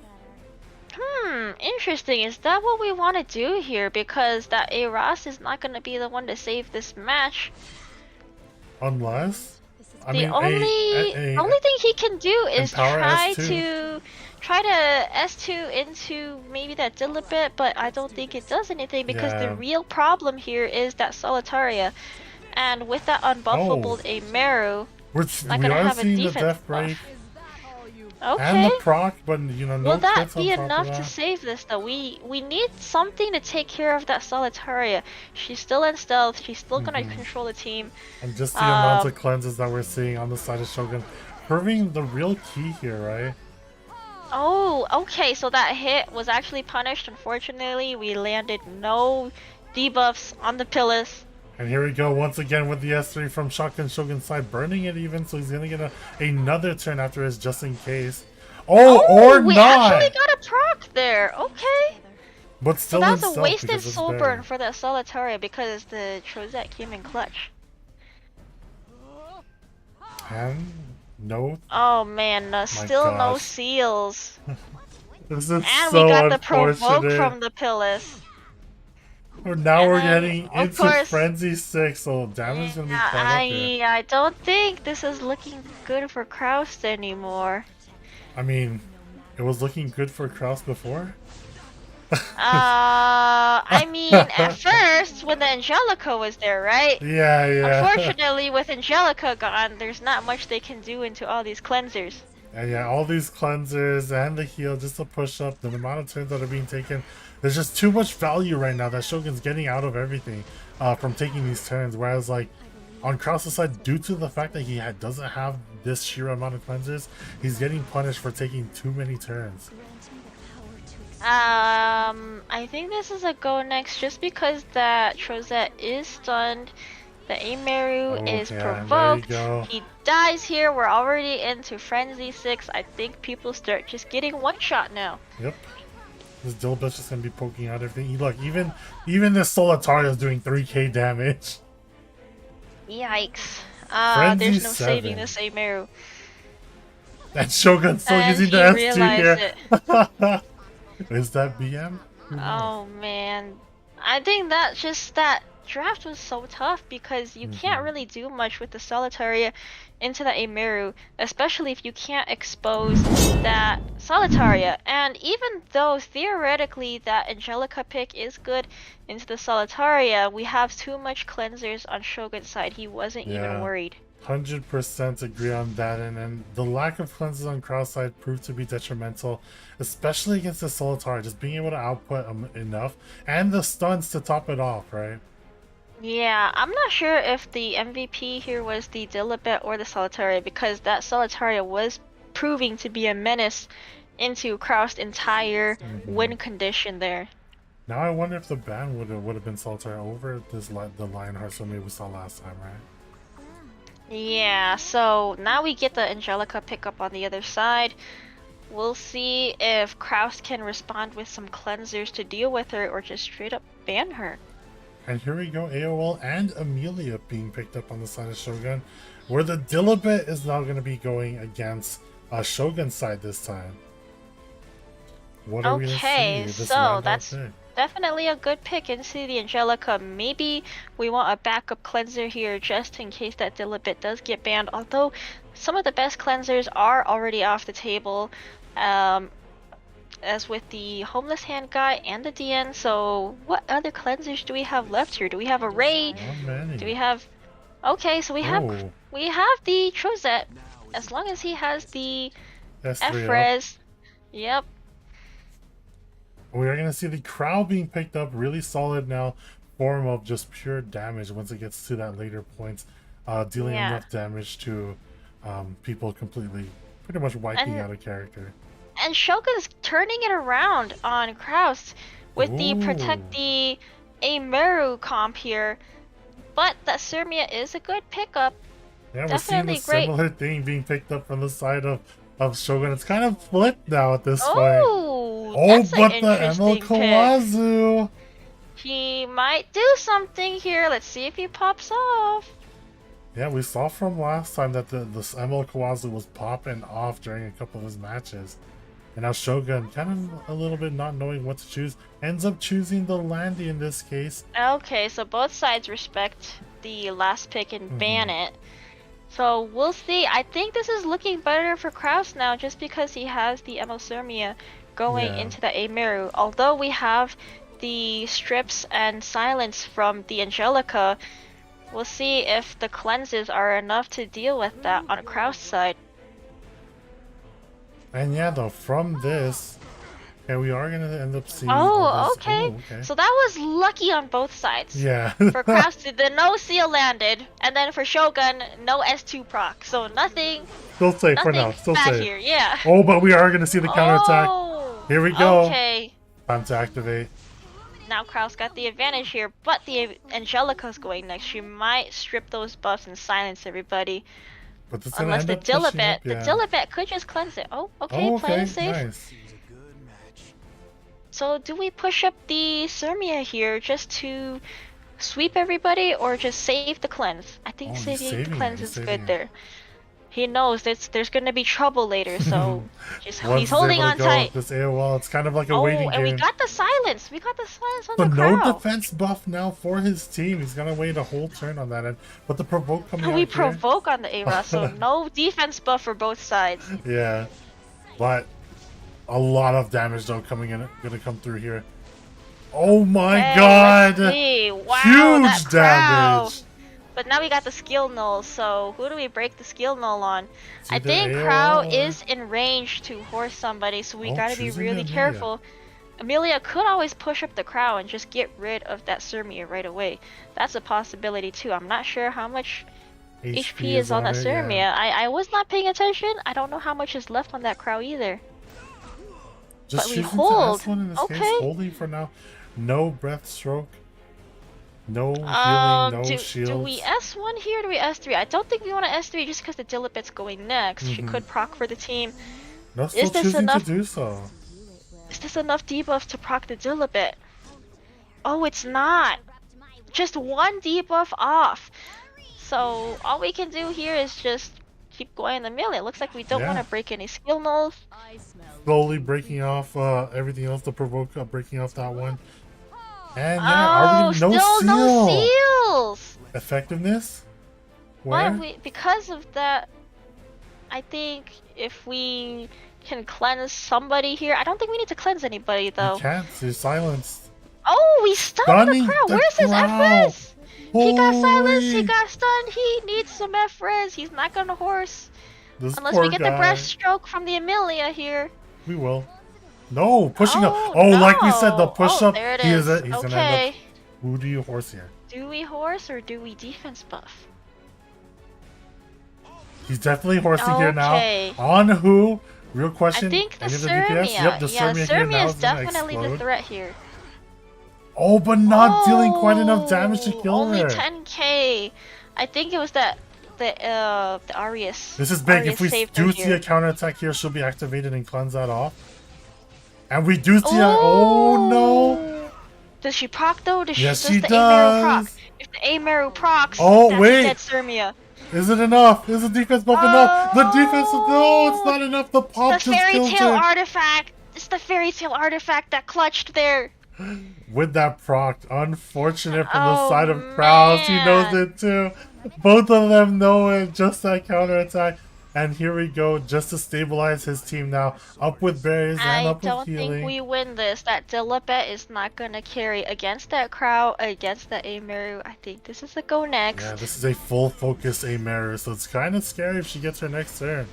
Interesting. Is that what we want to do here? Because that Aras is not going to be the one to save this match. Unless The only thing he can do is Empower try S2. to S2 into maybe that Dilibit, but I don't think it does anything because Yeah. the real problem here is that Solitaria, and with that unbuffable Amaru, we not gonna are have a seeing the defense death break and okay. the proc, but you know, no Will that crits on be top of enough to that. save this though? We need something to take care of that Solitaria. She's still in stealth, she's still gonna control the team. And just the amount of cleanses that we're seeing on the side of Shogun, proving the real key here, right? Oh, okay, so that hit was actually punished. Unfortunately, we landed no debuffs on the Pillars. And here we go once again with the S3 from Shotgun Shogun's side, burning it even, so he's gonna get another turn after his just in case. Oh, or we not! actually got a proc there. Okay. But So still that in was a stealth wasted because it's soul buried. burn for that Solitaria because the Trozet came in clutch. And no. Oh man, still no gosh. seals. This is And so we got the provoke unfortunate. from the Pillars. Now we're And getting of into course- Frenzy 6, so damage is gonna be quite up here. I don't think this is looking good for Kraus anymore. I mean, it was looking good for Kraus before. I mean, at first, when the Angelica was there, right? Yeah, yeah. Unfortunately, with Angelica gone, there's not much they can do into all these cleansers. And yeah, all these cleansers and the heal just to push up the amount of turns that are being taken. There's just too much value right now that Shogun's getting out of everything from taking these turns. Whereas like on Kraus' side, due to the fact that he doesn't have this sheer amount of cleansers, he's getting punished for taking too many turns. I think this is a go next just because that Trozet is stunned. The Amaru is yeah, there you provoked. go. He dies here. We're already into Frenzy 6. I think people start just getting one shot now. Yep. This Dilbit's just gonna be poking out everything. Look, even this Solitaria is doing 3k damage. Yikes. Frenzy There's no 7. saving this Amaru. That Shogun's still And using the he S2 here. realized Is that BM? Oh man. I think that just that draft was so tough because you can't really do much with the Solitaria into the Emeru, especially if you can't expose that Solitaria. And even though theoretically that Angelica pick is good into the Solitaria, we have too much cleansers on Shogun's side. He wasn't even worried. 100% agree on that, and the lack of cleanses on Kraus side proved to be detrimental, especially against the Solitaria, just being able to output enough, and the stuns to top it off, right? Yeah, I'm not sure if the MVP here was the Dilibet or the Solitaria, because that Solitaria was proving to be a menace into Kraus' entire win condition there. Now I wonder if the ban would have been Solitaria over the Lionheart Somi we saw last time, right? Yeah, so now we get the Angelica pickup on the other side. We'll see if Kraus can respond with some cleansers to deal with her or just straight up ban her. And here we go, AOL and Amelia being picked up on the side of Shogun, where the Dilibet is now going to be going against Shogun's side this time. What are we going to see? This so that's pick? definitely a good pick into the Angelica. Maybe we want a backup cleanser here just in case that Dilibet does get banned, although some of the best cleansers are already off the table, as with the Homeless Hand guy and the DN. So what other cleansers do we have left here? Do we have a Ray? Do we have... Okay, so we have the Trozet, as long as he has the F-Res. Yep. We are going to see the Crow being picked up, really solid now, form of just pure damage once it gets to that later points, dealing enough damage to people completely, pretty much wiping out a character. And Shogun's turning it around on Kraus with the Protect the Emeru comp here, but that Surmia is a good pickup. Yeah, we're Definitely seeing a similar thing being picked up from the side of Shogun. It's kind of flipped now at this point. Oh, but the Emil Kawazu! He might do something here. Let's see if he pops off. Yeah, we saw from last time that the Emil Kawazu was popping off during a couple of his matches. And now Shogun, kind of a little bit not knowing what to choose, ends up choosing the Landy in this case. Okay, so both sides respect the last pick and ban it. So we'll see. I think this is looking better for Kraus now just because he has the Emosyrmia going into the Emeru. Although we have the strips and silence from the Angelica, we'll see if the cleanses are enough to deal with that on Kraus' side. And yeah, though, from this, we are going to end up seeing... Okay. So that was lucky on both sides. Yeah. For Kraus, the no seal landed, and then for Shogun, no S2 proc. So nothing... Still safe for now. Still safe. Here. Yeah. Oh, but we are going to see the counterattack. Here we go. Okay. Time to activate. Now Kraus got the advantage here, but the Angelica's going next. She might strip those buffs and silence everybody. But this unless the Dilibet, the Dilibet could just cleanse it. Oh, okay, playing safe. Nice. So do we push up the Surmia here just to sweep everybody, or just save the cleanse? I think saving the cleanse is good there. He knows there's gonna be trouble later, so he's holding on tight. This AOL, it's kind of like a waiting game. And we got the silence. We got the silence on but the Crow. no defense buff now for his team. He's gonna wait a whole turn on that end. But the provoke coming out we provoke on the Era, so no defense buff for both sides. Yeah, but a lot of damage though gonna come through here. Oh my god! Wow, huge damage. But now we got the skill null, so who do we break the skill null on? I think Crow is in range to horse somebody, so we gotta be really careful. Amelia could always push up the Crow and just get rid of that Surmia right away. That's a possibility too. I'm not sure how much HP is on that Surmia. I was not paying attention. I don't know how much is left on that Crow either. Just but we hold. Holding for now. No breath stroke. No healing, no shields. Do we S1 here or do we S3? I don't think we want to S3 just because the Dilibet's going next. She could proc for the team. No, still choosing to do so. Is this enough debuff to proc the Dilibet? Oh, it's not. Just one debuff off. So all we can do here is just keep going the melee. It looks like we don't want to break any skill nulls. Slowly breaking off everything else to provoke, breaking off that one. And yeah, are we still no seal? no seals. Effectiveness? Why Where? because of that, I think if we can cleanse somebody here, I don't think we need to cleanse anybody though. You can't. You're silenced. Oh, we stunned Stunning the crowd. the Where's his crowd. F-res? He got silenced. He Holy. got stunned. He needs some F-res. He's not gonna horse This unless poor we get guy. the breaststroke from the Amelia here. We will. No, pushing up. Oh, Oh, like we said, the no. push Oh, up. there it He's is. gonna end Okay. up. Who do you horse here? Do we horse or do we defense buff? He's definitely horsing here now. Okay. On who? Real question. I think the Any of Sirmia. DPS? Yep, the Yeah, Sirmia here now Sirmia is is gonna definitely the explode. threat here. Oh, but not dealing quite enough damage to kill Only her. 10k. I think it was the Arius. This is big. Arius If we saved her do see here. a counterattack here, she'll be activated and cleanse that off. And we do see a. Oh no! Does she proc though? Yes, does she the Amaru proc? does. If the Amaru procs, Oh, that's wait. dead Sirmia. Is it enough? Is the defense buff enough? The defense. No, it's not enough. The pop The just fairy killed tale her. artifact. It's the fairy tale artifact that clutched there. With that proc, unfortunate from the Oh, side of Kraus. He knows man. it too. Both of them know it. Just that counterattack. And here we go, just to stabilize his team now. Up with berries and I up with don't healing. think we win this. That Dilibet is not gonna carry against that crowd, against the Amaru. I think this is a go next. Yeah, this is a full focus Amaru, so it's kind of scary if she gets her next turn.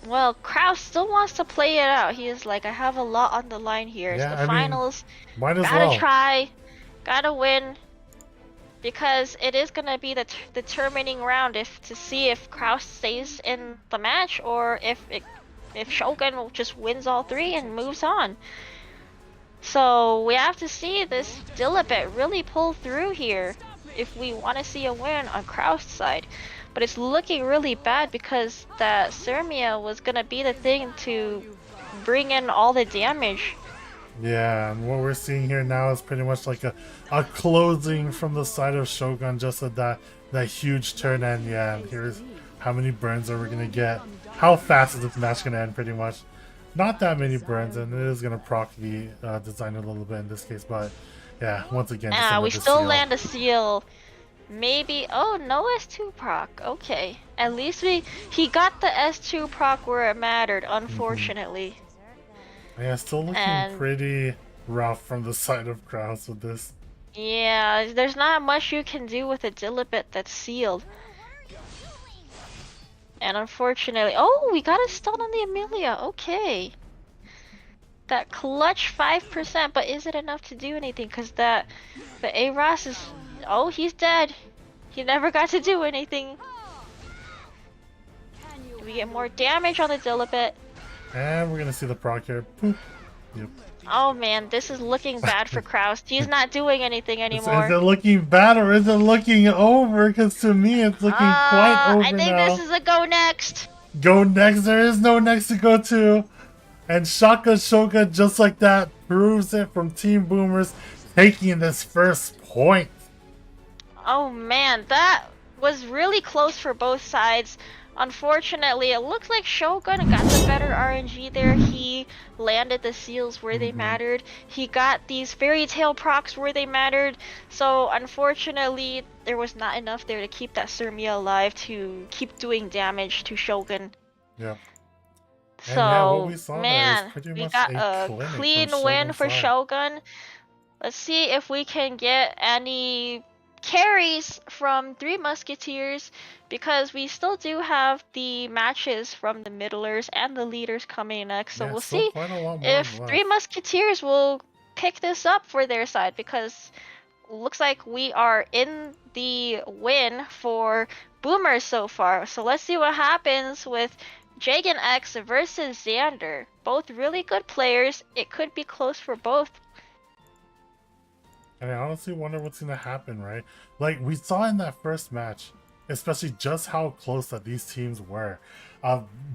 Well, Kraus still wants to play it out. He is like, I have a lot on the line here. It's Yeah, the I mean, finals. might as Gotta well. try. Gotta win. Because it is gonna be the determining round to see if Kraus stays in the match or if Shogun just wins all three and moves on. So we have to see this Dilibet really pull through here if we want to see a win on Kraus' side. But it's looking really bad because that Sirmia was gonna be the thing to bring in all the damage. Yeah, and what we're seeing here now is pretty much like a closing from the side of Shogun just at that huge turn end. Yeah, and here's how many burns are we gonna get. How fast is this match gonna end pretty much? Not that many burns, and it is gonna proc the design a little bit in this case, but yeah, once again, just We another still seal. land a seal. Maybe. Oh, no S2 proc. Okay. At least he got the S2 proc where it mattered, unfortunately. Yeah, still looking And- pretty rough from the side of Kraus with this. Yeah, there's not much you can do with a Dilibet that's sealed. And unfortunately, oh, we got a stun on the Amelia. Okay. That clutch 5%, but is it enough to do anything? Because the Aras is, oh, he's dead. He never got to do anything. Do we get more damage on the Dilibet? And we're gonna see the proc here. Boop. Yep. Oh man, this is looking bad for Kraus. He's not doing anything Is anymore. it looking bad or is it looking over? Because to me, it's looking quite over I think now. this is a go next. Go next. There is no next to go to. And Shaka Shoka, just like that, proves it from Team Boomers, taking this first point. Oh man, that was really close for both sides. Unfortunately, it looks like Shogun got the better RNG there. He landed the seals where they mattered. He got these fairy tale procs where they mattered. So unfortunately, there was not enough there to keep that Sirmia alive to keep doing damage to Shogun. Yeah. And So, yeah, what we saw there is man, pretty we much got a a clinic from clean win Shogun's for side. Shogun. Let's see if we can get any carries from Three Musketeers, because we still do have the matches from the middlers and the leaders coming next. So Yeah, we'll still see quite a lot more if left. Three Musketeers will pick this up for their side, because looks like we are in the win for Boomers so far. So let's see what happens with Jagan X versus Xander. Both really good players. It could be close for both. And I honestly wonder what's going to happen, right? Like, we saw in that first match, especially just how close that these teams were.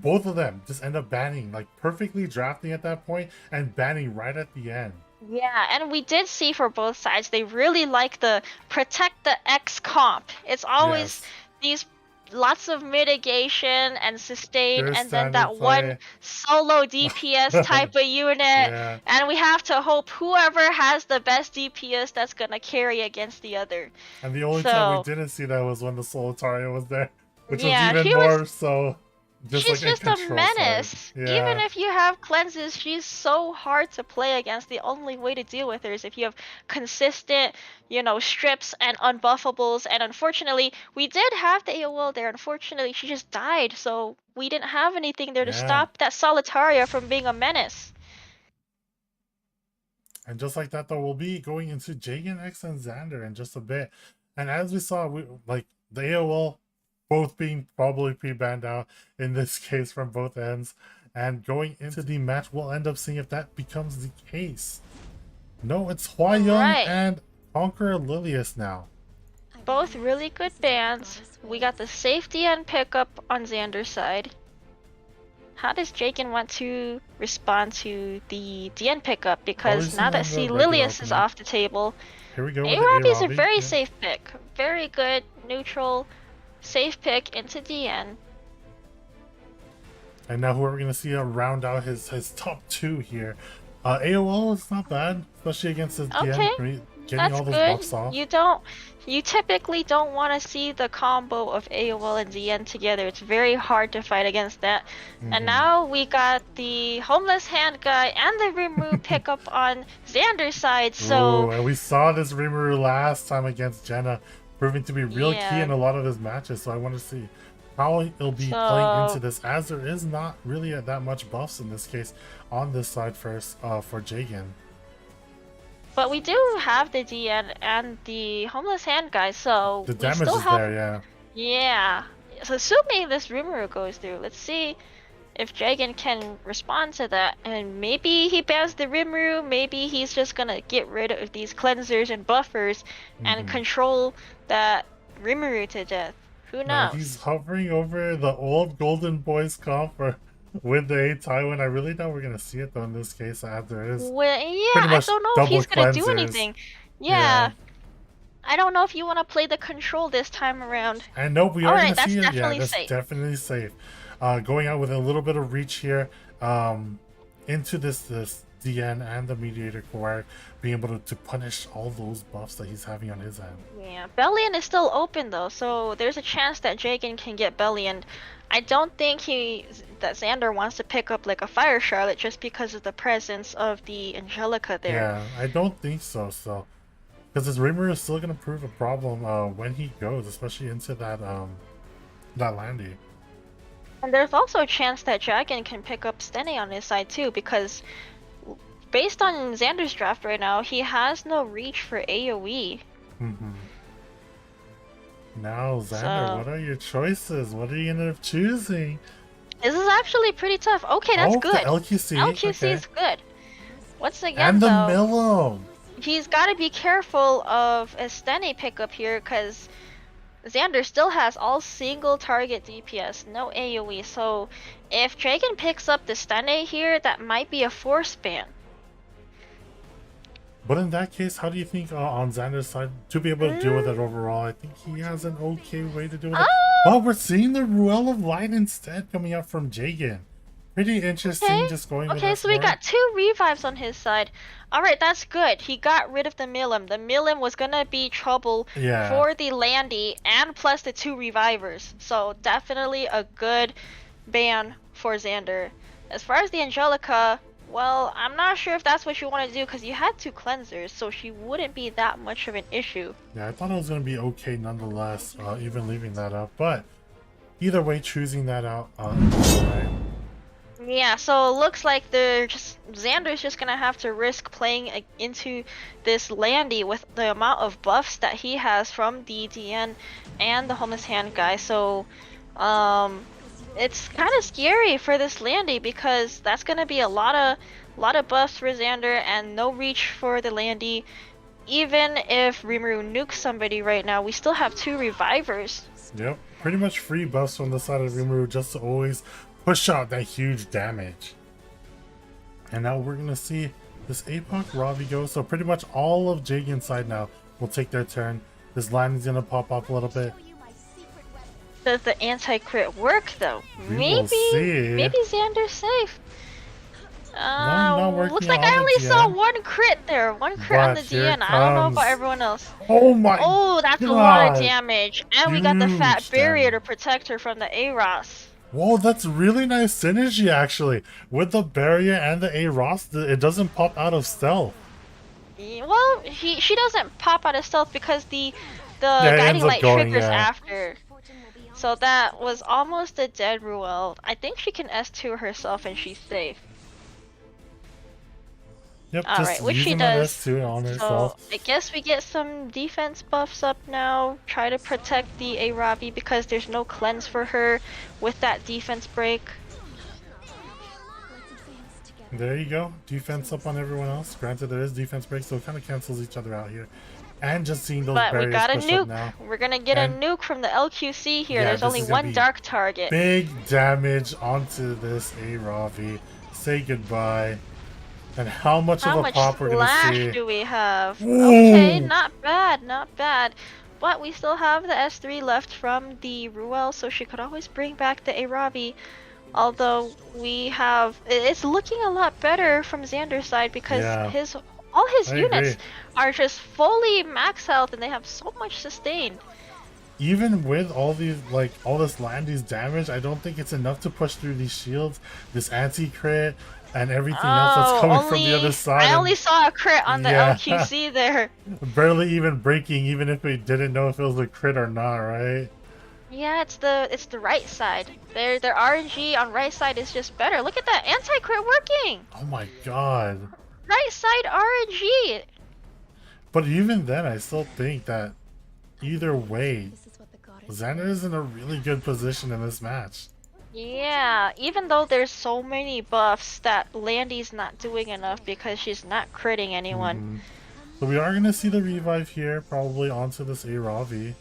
Both of them just end up banning, like perfectly drafting at that point and banning right at the end. Yeah, and we did see for both sides, they really like the protect the X comp. It's always Yes. these lots of mitigation and sustain, There's and then standard that one play. solo DPS type of unit. Yeah. And we have to hope whoever has the best DPS that's gonna carry against the other. And the only time we So- didn't see that was when the Solitaria was there, which Yeah, was she even was- more so. Just She's like just a a control side. menace. Yeah. Even if you have cleanses, she's so hard to play against. The only way to deal with her is if you have consistent, strips and unbuffables. And unfortunately, we did have the AOL there. Unfortunately, she just died, so we didn't have anything there to Yeah. stop that Solitaria from being a menace. And just like that, though, we'll be going into Jagan X and Xander in just a bit. And as we saw, the AOL both being probably pre-banned out in this case from both ends. And going into the match, we'll end up seeing if that becomes the case. No, it's Hwa Young Right. and Conqueror Lilius now. Both really good bands. We got the safety and pickup on Xander's side. How does Jagan want to respond to the DN pickup? Because Probably now that some C. of the regular Lilius is opening. off the table, Here we go with the Arabi is a Arabi, very yeah. safe pick. Very good, neutral, safe pick into DN. And now who are we going to see round out his top two here? AOL is not bad, especially against his Okay, DN, getting That's all those good. buffs off. You typically don't want to see the combo of AOL and DN together. It's very hard to fight against that. Mhm. And now we got the Homeless Hand guy and the Rimuru pickup on Xander's side. So Ooh, and we saw this Rimuru last time against Jenna, proving to be real key Yeah. in a lot of his matches. So I want to see how he'll be playing into this, as there is not really that much buffs in this case on this side first for Jagan. But we do have the DN and the Homeless Hand guy, so The we damage still is have... there, yeah. Yeah. So assuming this Rimuru goes through, let's see if Jagan can respond to that. And maybe he bans the Rimuru, maybe he's just gonna get rid of these cleansers and buffers and Mhm. control that Rimuru to death. Who Now, knows? he's hovering over the old Golden Boys comp with the A Taiwan. I really doubt we're going to see it though in this case, as there is. Well, yeah, pretty I much don't know if he's double gonna do cleansers. anything. Yeah. Yeah. I don't know if you want to play the control this time around. And nope, we are Alright, going to see it. that's Yeah, definitely that's safe. definitely safe. Going out with a little bit of reach here into this DN and the Mediator core, being able to punish all those buffs that he's having on his end. Yeah, Bellion is still open though, so there's a chance that Jagan can get Bellion. I don't think that Xander wants to pick up like a Fire Charlotte just because of the presence of the Angelica there. Yeah, I don't think so. Because his Rimuru is still going to prove a problem when he goes, especially into that Landy. And there's also a chance that Jagan can pick up Stene on his side too, because based on Xander's draft right now, he has no reach for AoE. Now, Xander, So- what are your choices? What are you going to end up choosing? This is actually pretty tough. Okay, that's Oh, good. the LQC, LQC okay. is good. Once again, And the though, Millum. he's got to be careful of a Stene pickup here because Xander still has all single target DPS, no AoE. So if Dragon picks up the Stene here, that might be a force ban. But in that case, how do you think on Xander's side to be able to deal Mm. with it overall? I think he has an okay way to deal with it. But we're seeing the Ruel of Light instead coming out from Jagan. Pretty interesting, just going with Okay, that so we for got 2 revives on his side. Alright, that's good. He got rid of the Milim. The Milim was gonna be trouble Yeah. for the Landy and plus the 2 revivers. So definitely a good ban for Xander. As far as the Angelica, well, I'm not sure if that's what you want to do because you had 2 cleansers, so she wouldn't be that much of an issue. Yeah, I thought it was going to be okay nonetheless, even leaving that up. But either way, choosing that out. Right. Yeah, so it looks like Xander's just gonna have to risk playing into this Landy with the amount of buffs that he has from the DN and the Homeless Hand guy. So, it's kind of scary for this Landy because that's gonna be a lot of buffs for Xander and no reach for the Landy. Even if Rimuru nukes somebody right now, we still have 2 revivers. Yep, pretty much free buffs from the side of Rimuru just to always push out that huge damage. And now we're going to see this APOC Ravi go. So pretty much all of Jagan's side now will take their turn. This line is going to pop up a little bit. Does the anti-crit work though? We will Maybe see. maybe Xander's safe. not working Looks like on I the only saw DN. one crit there. One crit on the But here DN. I don't know comes- about everyone else. Oh my Oh, that's a lot of God. damage. And we got the fat Huge barrier damage. to protect her from the A-Ross. Whoa, that's really nice synergy actually. With the barrier and the A-Ross, it doesn't pop out of stealth. Well, she doesn't pop out of stealth because the it guiding ends up light going, triggers yeah. after. So that was almost a dead Ruel. I think she can S2 herself and she's safe. Yep, Alright, just which she using that does. S2 on So herself. I guess we get some defense buffs up now. Try to protect the Arabi because there's no cleanse for her with that defense break. There you go. Defense up on everyone else. Granted, there is defense break, so it kind of cancels each other out here. And just seeing those But we barriers got a push up nuke. now. We're gonna get And- a nuke from the LQC here. Yeah, There's this only is gonna one be dark target. Big damage onto this A-Ravi. Say goodbye. And how much How of a much pop we're gonna slash see. do we have? Ooh. Okay, not bad, not bad. But we still have the S3 left from the Ruel, so she could always bring back the Arabi. Although we have, it's looking a lot better from Xander's side because Yeah. all his I units agree. are just fully max health and they have so much sustain. Even with all these, like, all this Landy's damage, I don't think it's enough to push through these shields, this anti-crit, and everything else that's coming from the other side. I and only saw a crit on the Yeah. LQC there. barely even breaking, even if we didn't know if it was a crit or not, right? Yeah, it's the right side. Their RNG on right side is just better. Look at that anti-crit working. Oh my god. Right side RNG. But even then, I still think that either way, Xander is in a really good position in this match. Yeah, even though there's so many buffs that Landy's not doing enough because she's not critting anyone. Mhm. So we are going to see the revive here, probably onto this A-Ravi.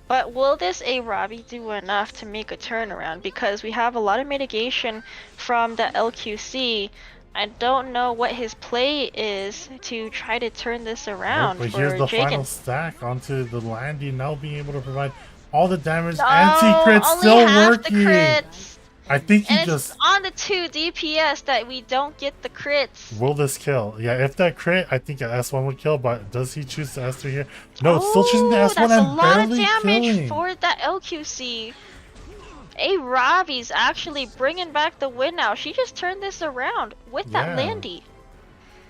But will this Arabi do enough to make a turnaround? Because we have a lot of mitigation from the LQC. I don't know what his play is to try to turn this around But for here's the final Jagan. stack onto the Landy, now being able to provide all the damage. Oh, Anti-crit only still half working! the crits. I think he And just... it's on the 2 DPS that we don't get the crits. Will this kill? Yeah, if that crit, I think an S1 would kill, but does he choose the S3 here? No, it's still choosing the S1 That's a and lot of barely damage killing. for that LQC. Ravi's actually bringing back the win now. She just turned this around with that Yeah. Landy.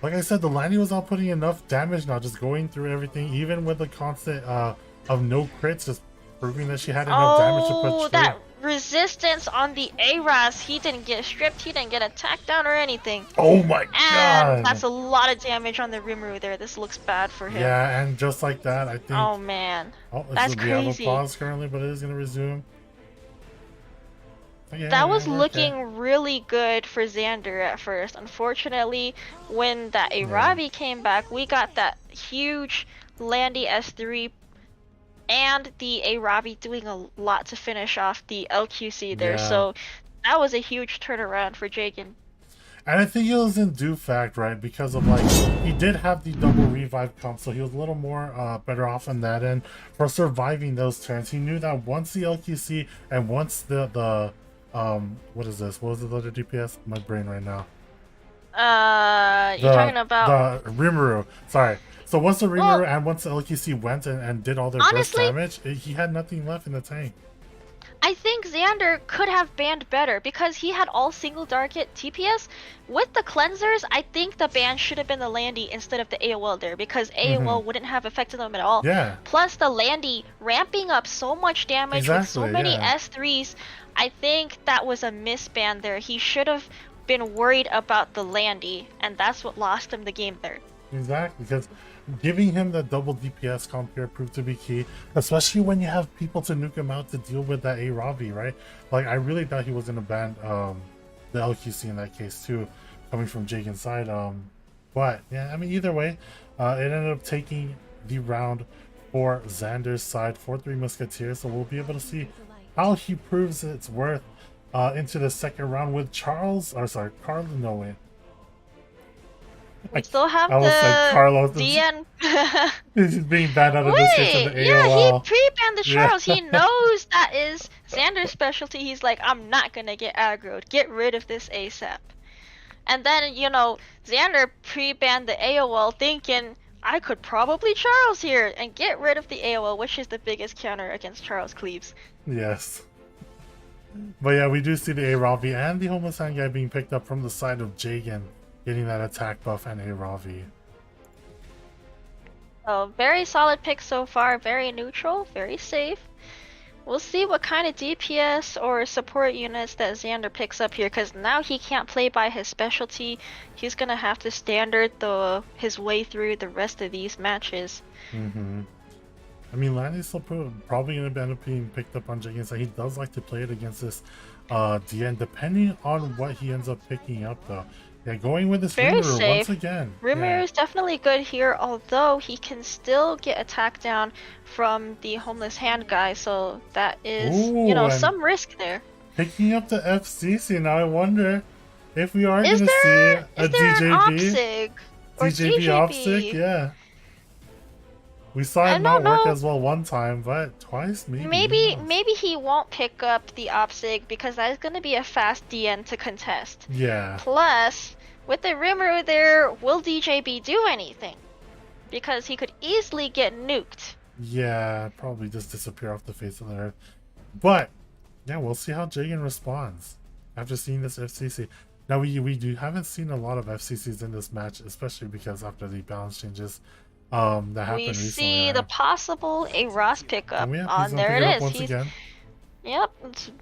Like I said, the Landy was not putting enough damage now, just going through everything, even with the constant of no crits, just proving that she had enough damage to Oh, push through. that resistance on the Aras. He didn't get stripped. He didn't get attacked down or anything. Oh my And god! that's a lot of damage on the Rimuru there. This looks bad for him. Yeah, and just like that, I think... Oh man. Oh, That's we have a crazy. pause currently, but it is going to resume. Yeah, That was okay. looking really good for Xander at first. Unfortunately, when that Arabi came back, we got that huge Landy S3 and the Arabi doing a lot to finish off the LQC there. Yeah. So that was a huge turnaround for Jagan. And I think it was in due fact, right? Because of like, he did have the double revive comp, so he was a little more better off on that end for surviving those turns. He knew that once the LQC and once the what is this? What was the other DPS? My brain right now. You're talking about the Rimuru. Sorry. So once the Rimuru and once the LQC went and did all their honestly, burst damage, he had nothing left in the tank. I think Xander could have banned better because he had all single target TPS. With the cleansers, I think the ban should have been the Landy instead of the AOL there because AOL wouldn't have affected them at all. Yeah. Plus the Landy ramping up so much damage with so Exactly, many yeah. S3s. I think that was a misban there. He should have been worried about the Landy, and that's what lost him the game there. Exactly, because giving him the double DPS comp here proved to be key, especially when you have people to nuke him out to deal with that A-Ravi, right? Like, I really thought he was going to ban the LQC in that case too, coming from Jagan's side. But, yeah, I mean, either way, it ended up taking the round for Xander's side, 4-3 Musketeers, so we'll be able to see how he proves its worth into the second round with Carlos, no, wait. We still have I almost said the Carlos. DN He's just being banned out of this case in the Wait, yeah, he AOL. pre-banned the Yeah. Charles. He knows that is Xander's specialty. He's like, I'm not gonna get aggroed. Get rid of this ASAP. And then, you know, Xander pre-banned the AOL thinking, I could probably Charles here and get rid of the AOL, which is the biggest counter against Charles Cleaves. Yes. But yeah, we do see the A-Ravi and the Homeless Hand guy being picked up from the side of Jagan, getting that attack buff and A-Ravi. So, very solid pick so far. Very neutral, very safe. We'll see what kind of DPS or support units that Xander picks up here, because now he can't play by his specialty. He's gonna have to standard his way through the rest of these matches. I mean, Landy's still probably going to end up being picked up on Jagan, so he does like to play it against this DN, depending on what he ends up picking up, though. Yeah, going with this Very Rimuru safe. once again. Rimuru is definitely good here, although he can still get attacked down from the Homeless Hand guy, so that is, you know, Ooh, and some risk there. Picking up the FCC, now I wonder if we are Is going to see there, a is there an DJB. OPSIG or DJB OPSIC, yeah. We saw I it not don't work know. as well one time, but twice maybe. Maybe he won't pick up the OPSIG because that is going to be a fast DN to contest. Yeah. Plus, with the Rimuru there, will DJB do anything? Because he could easily get nuked. Yeah, probably just disappear off the face of the earth. But yeah, we'll see how Jagan responds after seeing this FCC. Now we haven't seen a lot of FCCs in this match, especially because after the balance changes that happened We recently. see the possible a Ross pickup. And yeah, Oh, he's gonna there pick it up is. once again. Yep,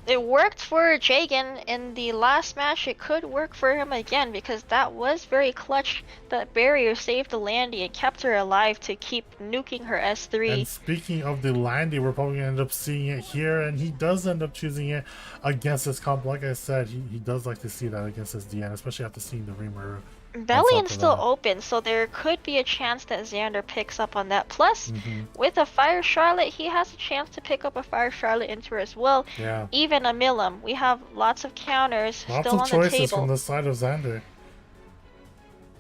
it worked for Jagan in the last match. It could work for him again because that was very clutch. That barrier saved the Landy and kept her alive to keep nuking her S3. And speaking of the Landy, we're probably gonna end up seeing it here, and he does end up choosing it against this comp. Like I said, he does like to see that against his DN, especially after seeing the Rimuru. Bellion's still open, so there could be a chance that Xander picks up on that. Plus, Mm-hmm. with a Fire Charlotte, he has a chance to pick up a Fire Charlotte into her as well. Yeah. Even a Milim. We have lots of counters Lots still of on the choices table. from the side of Xander.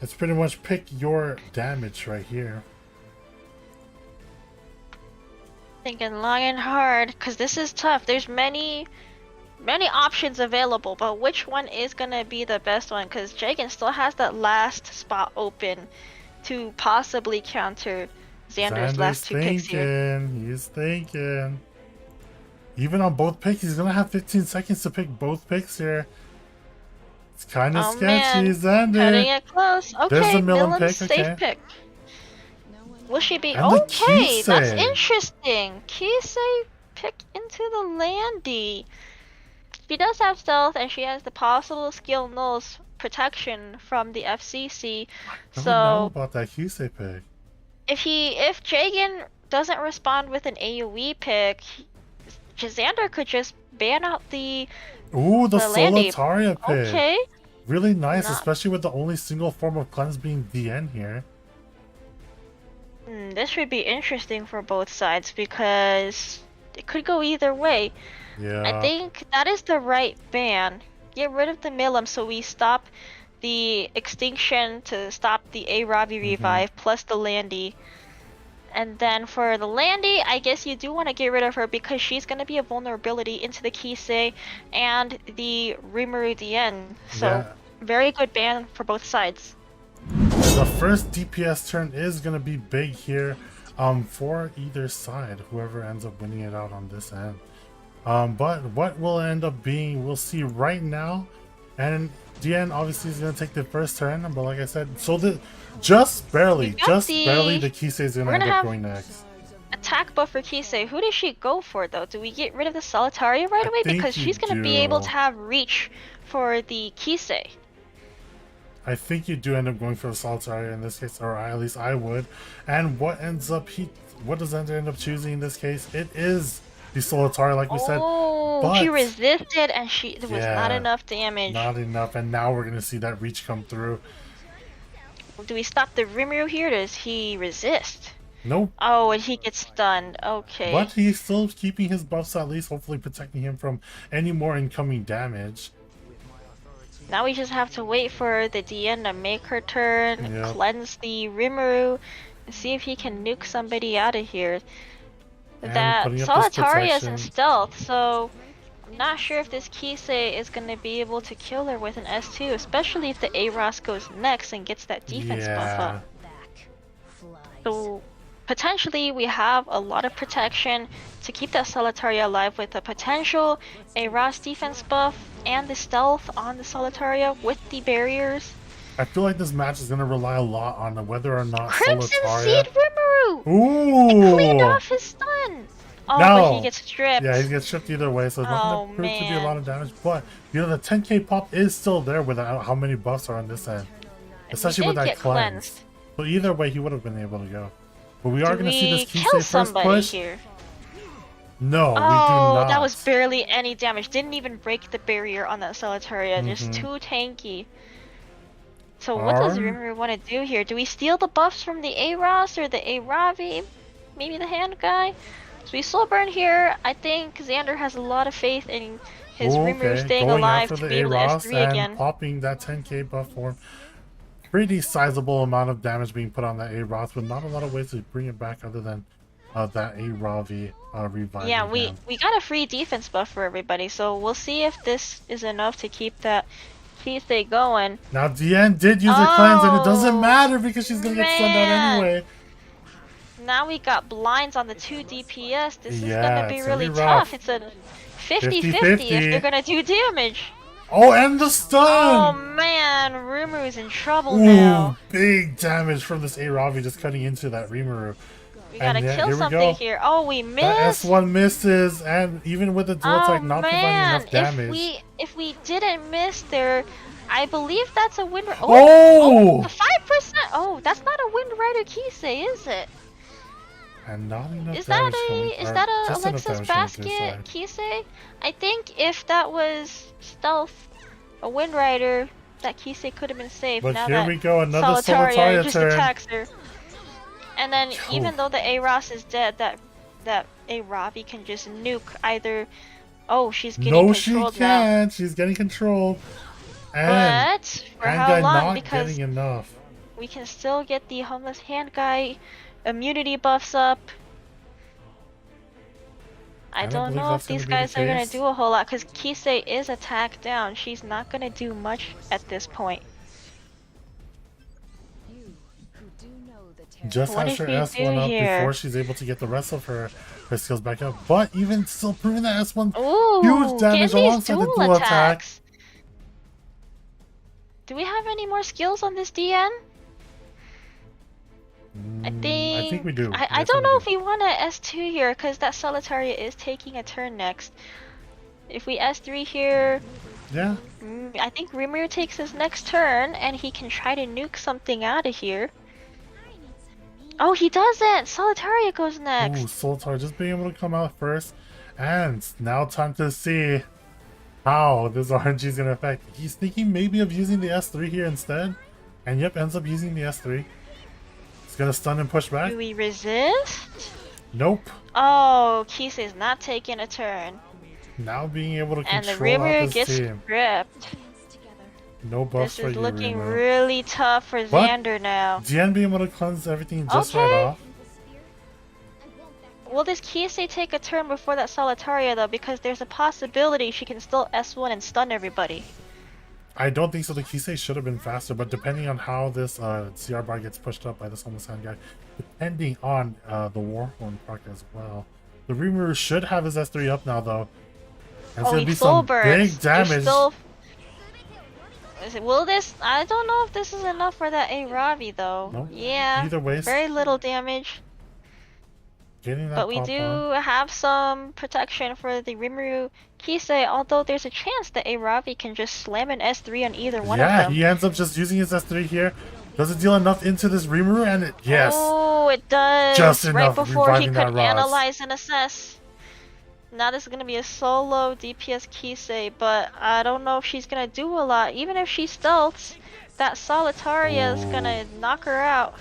It's pretty much pick your damage right here. Thinking long and hard, because this is tough. There's many options available, but which one is gonna be the best one? Because Jagan still has that last spot open to possibly counter Xander's last two picks here. He's thinking. Even on both picks, he's gonna have 15 seconds to pick both picks here. It's kind of Oh, sketchy, man. Xander. Cutting it close. There's Okay, the Milim Milim's pick, safe okay. pick. Will she be And the okay? That's Kisei. interesting. Kisei pick into the Landy. She does have stealth, and she has the possible skill nulls protection from the FCC. I don't know So about that Kisei pick. if Jagan doesn't respond with an AoE pick, Xander could just ban out the Ooh, the Landy. Solitaria pick. Okay. Really nice, Not- especially with the only single form of cleanse being DN here. This would be interesting for both sides because it could go either way. Yeah. I think that is the right ban. Get rid of the Milim so we stop the extinction to stop the A-Ravi revive plus the Landy. And then for the Landy, I guess you do want to get rid of her because she's going to be a vulnerability into the Kisei and the Rimuru DN. So Yeah. very good ban for both sides. The first DPS turn is going to be big here for either side, whoever ends up winning it out on this end. But what will end up being, we'll see right now. And DN obviously is going to take the first turn, but like I said, so just barely the Kisei is going to We're end gonna up have- going next. Attack buff for Kisei. Who does she go for though? Do we get rid of the Solitaria right away? think Because you she's going to be able do. to have reach for the Kisei. I think you do end up going for the Solitaria in this case, or at least I would. And what does Xander end up choosing in this case? It is the Solitaria, like we said. Oh, But she resisted and there was not Yeah, enough damage. Not enough, and now we're gonna see that reach come through. Do we stop the Rimuru here? Does he resist? Nope. Oh, and he gets stunned. Okay. But he's still keeping his buffs, at least hopefully protecting him from any more incoming damage. Now we just have to wait for the DN to make her turn, Yep. cleanse the Rimuru. See if he can nuke somebody out of here. And That putting up this Solitaria is in protection. stealth, so I'm not sure if this Kisei is gonna be able to kill her with an S2, especially if the A-Ross goes next and gets that defense buff Yeah. up. So potentially we have a lot of protection to keep that Solitaria alive with a potential A-Ross defense buff and the stealth on the Solitaria with the barriers. I feel like this match is gonna rely a lot on whether or not Crimson Solitaria. Seed Rimuru! Ooh! Cleaned off his stun! Oh, No. but he gets stripped. Yeah, he gets stripped either way, so it's not Oh, gonna prove to be a man. lot of damage. But you know, the 10k pop is still there with how many buffs are on this end, especially with did that get cleanse. cleansed. So either way, he would have been able to go. But we are Do gonna see we this Kisei kill first somebody push. here? No, we do Oh, not. that was barely any damage. Didn't even break the barrier on that Solitaria. Just Mhm. too tanky. So what does Are- Rimuru want to do here? Do we steal the buffs from the A-Ross or the A-Ravi? Maybe the hand guy? So we slow burn here. I think Xander has a lot of faith in his Rimuru staying going alive after to the be able to A-Ross S3 and again. popping that 10k buff form. Pretty sizable amount of damage being put on that A-Ross, but not a lot of ways to bring it back other than that A-Ravi reviving Yeah, him. we got a free defense buff for everybody, so we'll see if this is enough to keep that Kisei going. Now Diane did use her cleanse, and it doesn't Oh, matter because she's gonna get stunned out man. anyway. Now we got blinds on the 2 DPS. This is Yeah, gonna be it's really gonna be rough. tough. It's a 50-50 50-50. if they're gonna do damage. Oh, and the Oh stun! man, Rimuru's in trouble Ooh, now. big damage from this A-Ravi just cutting into that Rimuru. We gotta And yeah, kill here we something go. here. Oh, we That missed. S1 misses, and even with the dual Oh attack not providing man, enough damage. if we didn't miss there, I believe that's a Wind. Oh! 5%. Oh, that's not a Wind Rider Kisei, is it? And not enough Is that damage coming- is or that a just enough Alexis damage coming to his Basket side. Kisei? I think if that was stealth, a Wind Rider, that Kisei could have been saved. But now here that we go, another Solitaria just turn. attacks her. And then Phew. even though the A-Ross is dead, that A-Ravi can just nuke either. Oh, she's getting No, she controlled now. can't. She's getting controlled. And But for hand how guy long? not Because getting enough. we can still get the homeless hand guy immunity buffs up. I I don't don't believe know if that's gonna these be the guys are gonna case. do a whole lot because Kisei is attacked down. She's not gonna do much at this point. Just What has her did he S1 do up here? before she's able to get the rest of her skills back up. But even still proving that S1 Ooh, huge damage getting these alongside the dual dual attack. attacks. Do we have any more skills on this DN? I think we do. I Yes, don't we know do. if we want to S2 here because that Solitaria is taking a turn next. If we S3 here, Yeah. I think Rimuru takes his next turn and he can try to nuke something out of here. Oh, he doesn't! Solitaria goes next. Ooh, Solitaria just being able to come out first. And now time to see how this RNG is going to affect. He's thinking maybe of using the S3 here instead. And yep, ends up using the S3. He's going to stun and push back. Do we resist? Nope. Oh, Kisei's not taking a turn. Now being able to And the control out Rimuru this gets team. stripped. No buffs This for is you, looking Rimuru. really tough for But Xander now. Diane being able to cleanse everything just Okay. right off. Will this Kisei take a turn before that Solitaria though? Because there's a possibility she can still S1 and stun everybody. I don't think so. The Kisei should have been faster, but depending on how this CR bar gets pushed up by this homeless hand guy, depending on the Warhorn proc as well. The Rimuru should have his S3 up now though. And it's Oh, gonna he be soul some burns. big damage. Will this? I don't know if this is enough for that A-Ravi though. Nope. Yeah. Either way, Very little damage. Getting that But we pop do on. have some protection for the Rimuru Kisei, although there's a chance that A-Ravi can just slam an S3 on either one of Yeah, them. he ends up just using his S3 here. Does it deal enough into this Rimuru? And it, yes. Oh, it does. Just right enough before he reviving that could Ross. analyze and assess. Now this is gonna be a solo DPS Kisei, but I don't know if she's gonna do a lot. Even if she stealths, that Solitaria is gonna knock her out.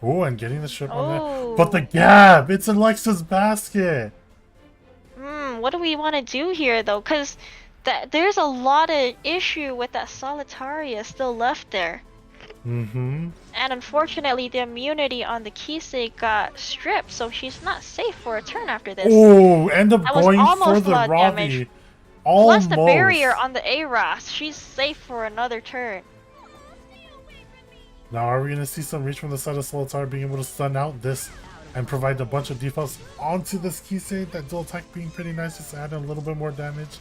Oh, and getting the strip on there. Oh. But the gap! It's Alexa's basket! What do we want to do here though? Cause there's a lot of issue with that Solitaria still left there. Mm-hmm. And unfortunately, the immunity on the Kisei got stripped, so she's not safe for a turn after this. Oh, end up That was going for almost the blood damage. Ravi. Plus the Almost. barrier on the A-Ras, she's safe for another turn. Now, are we going to see some reach from the side of Solitar being able to stun out this and provide a bunch of debuffs onto this Kisei? That dual attack being pretty nice, just to add a little bit more damage.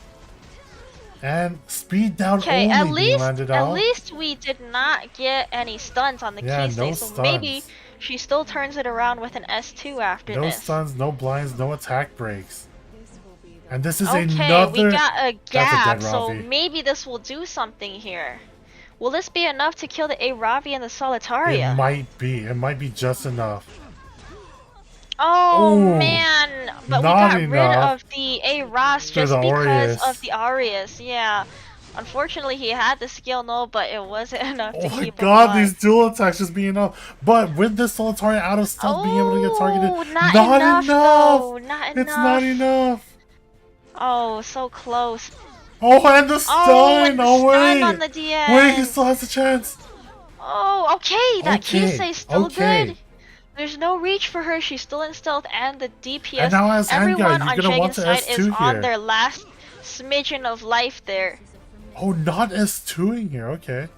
And speed down Okay, only being landed out. at least we did not get any stuns on the Yeah, Kisei, no so stuns. maybe she still turns it around with an S2 after No this. stuns, no blinds, no attack breaks. And this is Okay, another... we got a That's a dead gap, so Ravi. maybe this will do something here. Will this be enough to kill the A-Ravi and the It Solitaria? might be. It might be just enough. Oh Ooh, man, but we not got rid enough. of the A-Ras For just the because Aureus. of the Aureus, yeah. Unfortunately, he had the skill no, but it wasn't enough to Oh my keep him god, alive. these dual attacks just being enough. But with this Solitaria out of stealth being able to get targeted, not enough. though, not It's not enough. Oh, so close. Oh, and the stun. Oh, and the oh stun wait. on the DN. Wait, he still has a chance. Oh, okay, that Okay, Kisei's still okay. good. There's no reach for her. She's still in stealth, and the DPS. And now as Hanga, everyone you're on gonna want Jagen's to side is S2 on here. their last smidgen of life there. Oh, not S2 in here. Okay.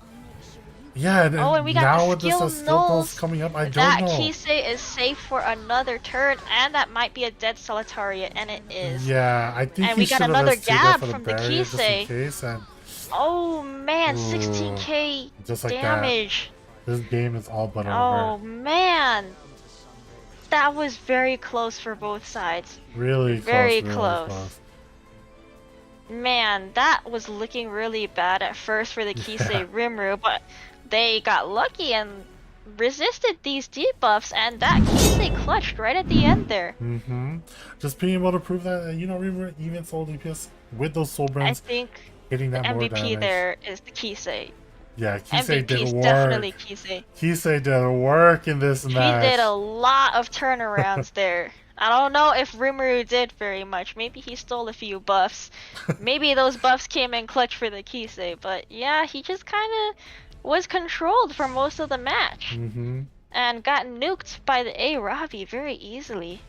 Yeah, and, Oh, and we got now the with this skill skill nulls. coming up, I don't That know. Kisei is safe for another turn, and that might be a dead Solitaria, and it is. Yeah, I think And he we got should have another S2'd that gap for the from the barrier just in Kisei. case, and Oh man, Ooh, 16k just like that. damage. This game is all but Oh over. man, that was very close for both sides. Really Very close. close. Really close. Man, that was looking really bad at first for the Kisei Rimuru, but they got lucky and resisted these debuffs, and that Kisei clutched right at the end there. Mm-hmm. Just being able to prove that, you know, Reaver even soul DPS with those soul I brands think hitting the that more MVP damage. there is the Kisei. Yeah, Kisei MVP did is work. definitely Kisei. Kisei did work in this She match. did a lot of turnarounds there. I don't know if Rimuru did very much. Maybe he stole a few buffs. Maybe those buffs came in clutch for the Kisei. But yeah, he just kind of was controlled for most of the match. Mm-hmm. And got nuked by the A-Ravi very easily.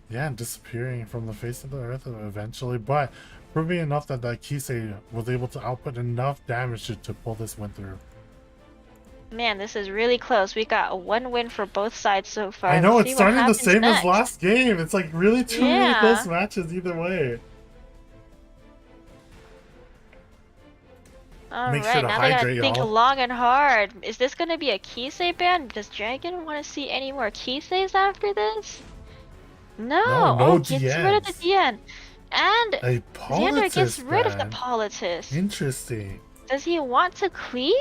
Yeah, and disappearing from the face of the earth eventually, but proving enough that Kisei was able to output enough damage to pull this win through. Man, this is really close. We got a 1 win for both sides so far. I know, Let's it's see what starting the happens same next. as last game. It's like really two really Yeah. close matches either way. Make sure Alright, to now they gotta hydrate, think y'all. long and hard. Is this gonna be a Kisei ban? Does Dragon want to see any more Kiseis after this? No, No oh, gets rid of the DNs. DN. And A Xander gets Politis rid of the ban. Politis. Interesting. Does he want to cleave?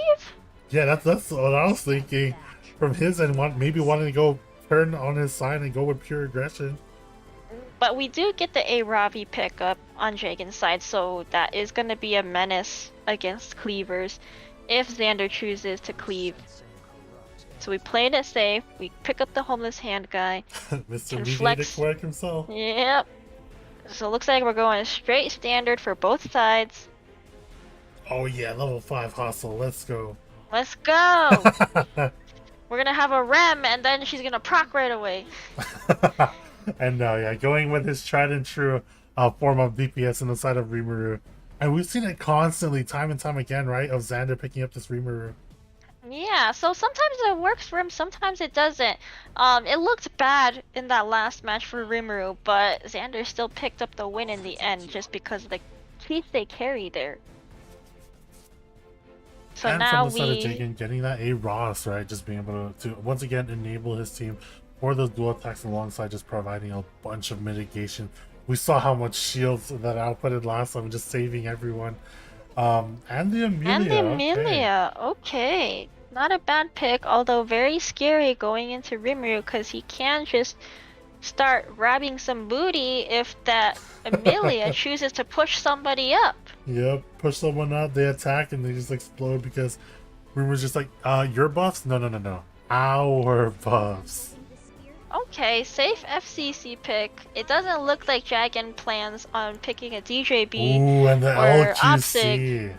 Yeah, that's what I was thinking from his end. Maybe wanting to go turn on his side and go with pure aggression. But we do get the A-Ravi pickup on Dragon's side, so that is going to be a menace against cleavers if Xander chooses to cleave. So we played it safe, we pick up the homeless hand guy. Mr. Can Mediator flex. Quirk himself. Yep. So it looks like we're going straight standard for both sides. Oh yeah, level 5 hostile. Let's go. Let's go! We're gonna have a Rem and then she's gonna proc right away. And yeah, going with his tried and true form of DPS in the side of Rimuru. And we've seen it constantly, time and time again, right? Of Xander picking up this Rimuru. Yeah, so sometimes it works for him, sometimes it doesn't. It looked bad in that last match for Rimuru, but Xander still picked up the win in the end just because of the Kisei carry there. So and now from the side of we... Jagen, getting that A-Ross, right? Just being able to once again enable his team for those dual attacks alongside just providing a bunch of mitigation. We saw how much shields that outputted last time, just saving everyone. And the Amelia. And the okay. Amelia, okay. Not a bad pick, although very scary going into Rimuru because he can just start grabbing some booty if that Amelia chooses to push somebody up. Yep, push someone up, they attack, and they just explode because Rumour's just like, your buffs? No. Our buffs. Okay, safe FCC pick. It doesn't look like Dragon plans on picking a DJB Ooh, and the or Opsig. LQC.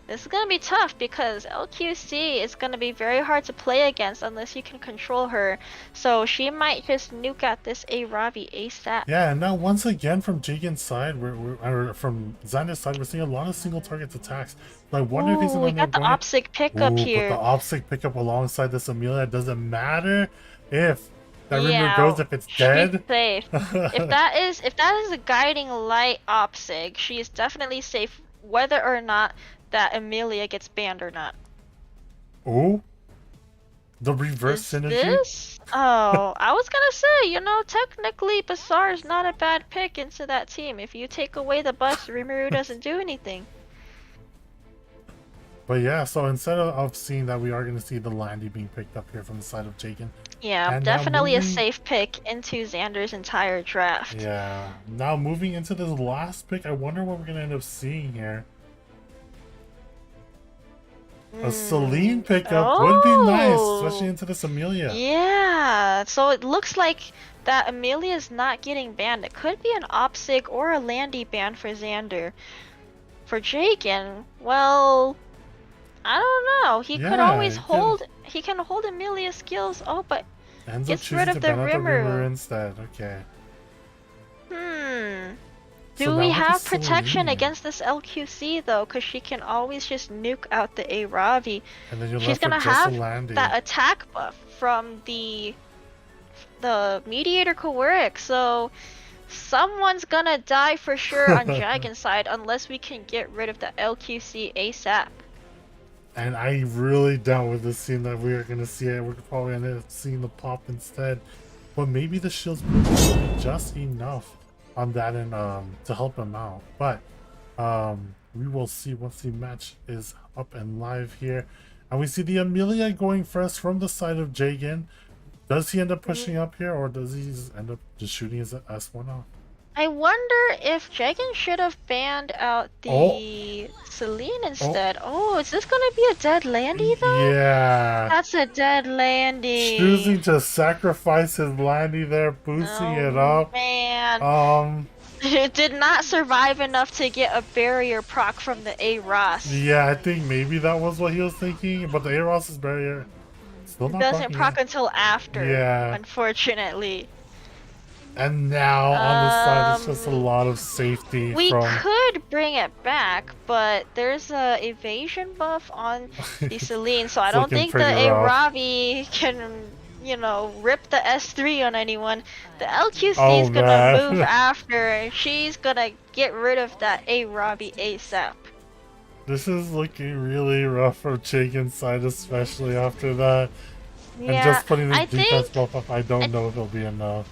This is gonna be tough because LQC is gonna be very hard to play against unless you can control her. So she might just nuke out this A-Ravi ASAP. Yeah, and now once again from Jagen's side, or from Xander's side, we're seeing a lot of single targets attacks. So I wonder if he's Ooh, gonna we got the OPSIC pickup Ooh, here. But the OPSIC pickup alongside this Amelia doesn't matter if that rumor Yeah, goes if it's she's dead. safe. if that is a guiding light OPSIC, she is definitely safe whether or not that Amelia gets banned or not. Oh, the reverse synergy. This? Oh, I was gonna say, you know, technically Bazaar is not a bad pick into that team. If you take away the buffs, Rimuru doesn't do anything. But yeah, so instead of seeing that, we are going to see the Landy being picked up here from the side of Jagen. Yeah, And now definitely a moving- safe pick into Xander's entire draft. Yeah. Now moving into this last pick, I wonder what we're going to end up seeing here. A Celine pickup would be nice, especially into this Amelia. Yeah, so it looks like that Amelia's not getting banned. It could be an OPSIC or a Landy ban for Xander. For Jagen, well, I don't know. He could Yeah, always he can- hold. He can hold Amelia's skills. Oh, but Ends up gets choosing rid of to the ban out the Rimmer Rimuru. instead. Okay. Do So now we with have the protection Celine, against this LQC though? Because she can always just nuke out the A-Ravi. And then you're She's left with gonna just a have Landy. that attack buff from the Mediator Kowarik, so someone's gonna die for sure on Jagen's side unless we can get rid of the LQC ASAP. And I really doubt with this scene that we are going to see it. We're probably going to end up seeing the pop instead. But maybe the shields will be just enough on that and to help him out. But we will see once the match is up and live here. And we see the Amelia going first from the side of Jagen. Does he end up pushing up here, or does he end up just shooting his S1 off? I wonder if Jagen should have banned out the Celine instead. Oh, is this gonna be a dead Landy though? Yeah. That's a dead Landy. Choosing to sacrifice his Landy there, boosting it up. Man. It did not survive enough to get a barrier proc from the A-Ross. Yeah, I think maybe that was what he was thinking, but the Aeros's barrier still It not doesn't procking proc it. until after, Yeah. unfortunately. And now on the side, it's just a lot of safety We from. could bring it back, but there's a evasion buff on the Celine, so I don't looking think the pretty rough. A-Ravi can, you know, rip the S3 on anyone. The LQC Oh, is gonna man. move after, and she's gonna get rid of that A-Ravi ASAP. This is looking really rough from Jagen's side, especially after that. And Yeah, just putting this I defense think buff up, I don't know if it'll be enough.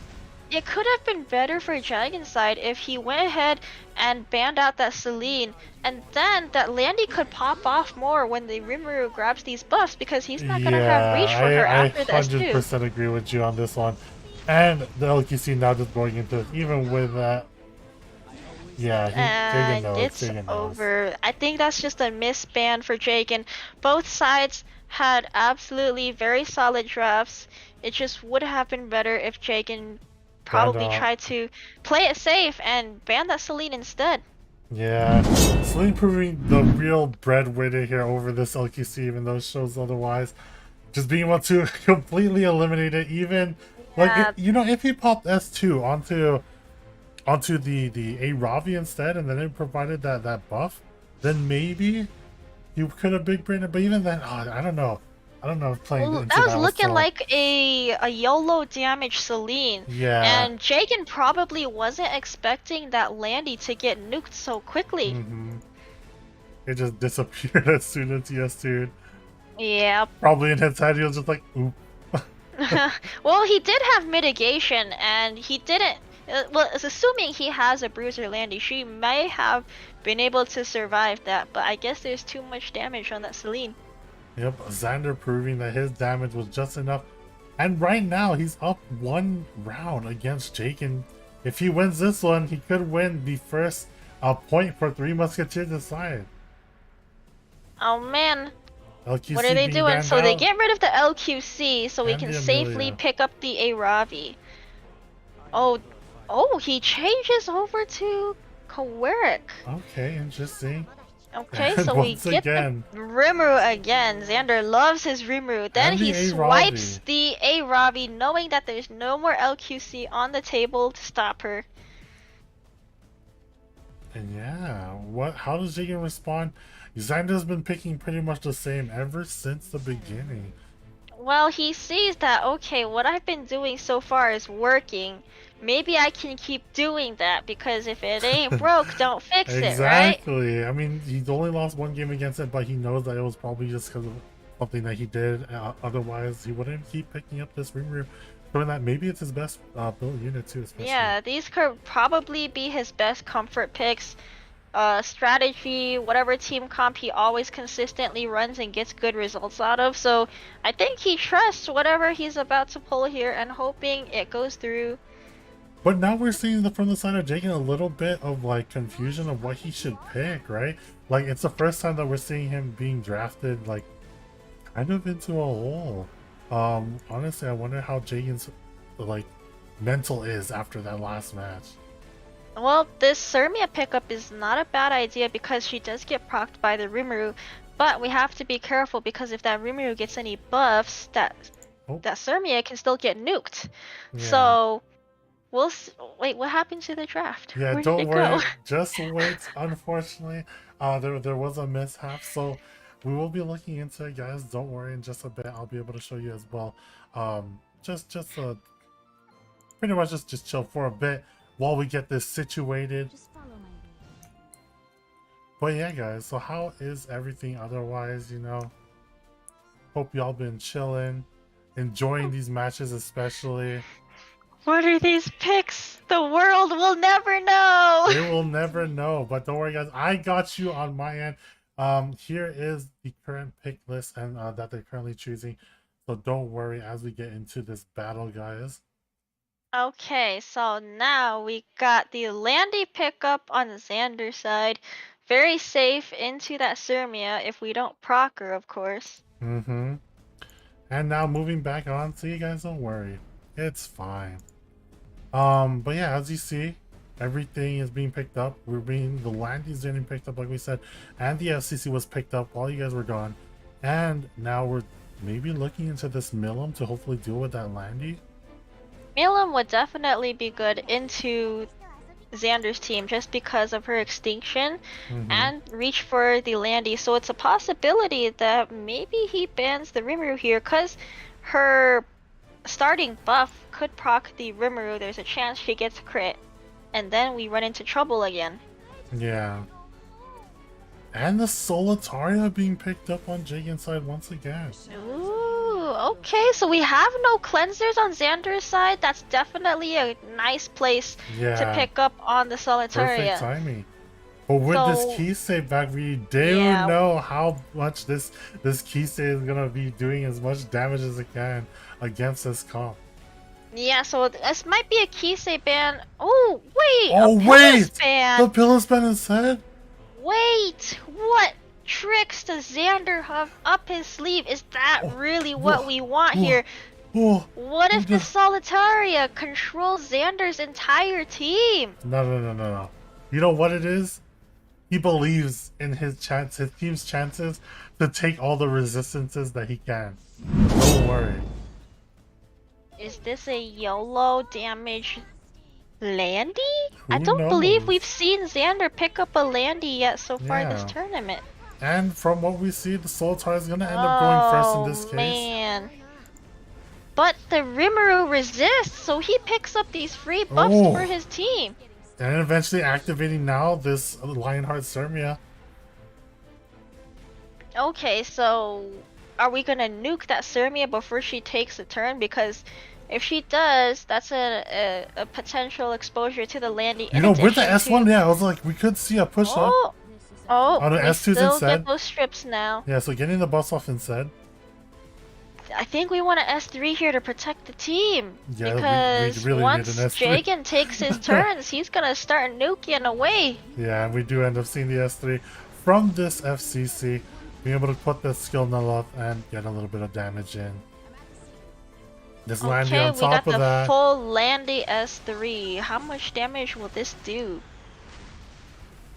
it could have been better for Jagen's side if he went ahead and banned out that Celine, and then that Landy could pop off more when the Rimuru grabs these buffs because he's not gonna have reach for her I after the S2. 100% agree with you on this one. And the LQC now just going into it, even with that. Yeah, Jagen And knows. it's Jagen knows. over. I think that's just a misban for Jagen. Both sides had absolutely very solid drafts. It just would have been better if Jagen probably out. tried to play it safe and ban that Celine instead. Yeah, Celine proving the real breadwinner here over this LQC, even though it shows otherwise. Just being able to completely eliminate it, even like you know, if he popped S2 onto the A-Ravi instead, and then it provided that buff, then maybe you could have big brained it. But even then, I don't know. I don't know if playing Well, into that was looking so- like a YOLO damage Celine. Yeah. And Jagen probably wasn't expecting that Landy to get nuked so quickly. Mhm. It just disappeared as soon as he S2'd. Yeah. Probably in his head, he was just like, oop. Well, he did have mitigation, and he didn't. Well, assuming he has a Bruiser Landy, she may have been able to survive that, but I guess there's too much damage on that Celine. Yep, Xander proving that his damage was just enough. And right now, he's up 1 round against Jagen. If he wins this one, he could win the first point for Three Musketeers aside. Oh man. LQC What are they being doing? banned So they out. get rid of the LQC so we And can the safely Amelia. pick up the A-Ravi. Oh, he changes over to Kowarik. Okay, interesting. Okay, And so we once get again- the Rimuru again. Xander loves his Rimuru. Then And he the swipes A-Ravi. the A-Ravi, knowing that there's no more LQC on the table to stop her. And yeah, how does Jagan respond? Xander's been picking pretty much the same ever since the beginning. Well, he sees that, okay, what I've been doing so far is working. Maybe I can keep doing that, because if it ain't broke, don't fix it, right? Exactly. I mean, he's only lost one game against it, but he knows that it was probably just because of something that he did. Otherwise, he wouldn't keep picking up this Rimuru, showing that maybe it's his best build unit too. Especially. Yeah, these could probably be his best comfort picks. Strategy, whatever team comp he always consistently runs and gets good results out of. So I think he trusts whatever he's about to pull here and hoping it goes through. But now we're seeing from the side of Jagan a little bit of like confusion of what he should pick, right? Like it's the first time that we're seeing him being drafted like kind of into a hole. Honestly, I wonder how Jagan's like mental is after that last match. Well, this Sermia pickup is not a bad idea because she does get procced by the Rimuru, but we have to be careful because if that Rimuru gets any buffs, that Sermia can still get nuked. Yeah. So wait, what happened to the draft? Yeah, Where did don't it worry. go? Just wait. Unfortunately, there was a mishap, so we will be looking into it, guys. Don't worry. In just a bit, I'll be able to show you as well. Pretty much just chill for a bit while we get this situated. But yeah, guys. So how is everything otherwise? You know, hope y'all been chilling, enjoying these matches, especially. What are these picks? The world will never know! They will never know, but don't worry, guys. I got you on my end. Here is the current pick list and that they're currently choosing. So don't worry as we get into this battle, guys. Okay, so now we got the Landy pickup on the Xander side. Very safe into that Sermia if we don't proc her, of course. And now moving back on, so you guys don't worry. It's fine. But yeah, as you see, everything is being picked up. The Landy's getting picked up, like we said, and the FCC was picked up while you guys were gone. And now we're maybe looking into this Milim to hopefully deal with that Landy. Milim would definitely be good into Xander's team just because of her extinction and reach for the Landy. So it's a possibility that maybe he bans the Rimuru here because her starting buff could proc the Rimuru. There's a chance she gets crit and then we run into trouble again. Yeah. And the Solitaria being picked up on Jagan's side once again. Ooh, okay, so we have no cleansers on Xander's side. That's definitely a nice place to pick up on the Solitaria. Perfect timing. But with this Kisei back, we do know how much this Kisei is gonna be doing as much damage as it can against this comp. Yeah, so this might be a Kisei ban. Oh wait! Oh a wait! ban. The Pillis ban instead? Wait! What tricks does Xander have up his sleeve? Is that really what we want here? What if the Solitaria controls Xander's entire team? No. You know what it is? He believes in his team's chances to take all the resistances that he can. Don't worry. Is this a YOLO damage Landy? I Who don't believe knows? we've seen Xander pick up a Landy yet so far in this Yeah. tournament. And from what we see, the Solitaire is gonna end up going first in this case. Man. But the Rimuru resists, so he picks up these free buffs Oh. for his team. And eventually activating now this Lionheart Sermia. Okay, so are we gonna nuke that Sermia before she takes a turn? Because if she does, that's a potential exposure to the Landy. You know, with the S1, yeah, I was like, we could see a push up. Oh, the we S2's still instead. get those strips now. Yeah, so getting the buffs off instead. I think we want an S3 here to protect the team. Yeah, because we really once need an S3. Jagan takes his turns, he's gonna start nuking away. Yeah, and we do end up seeing the S3 from this FCC, being able to put the skill null up and get a little bit of damage in. This Landy on we top got of the that. full Landy S3. How much damage will this do?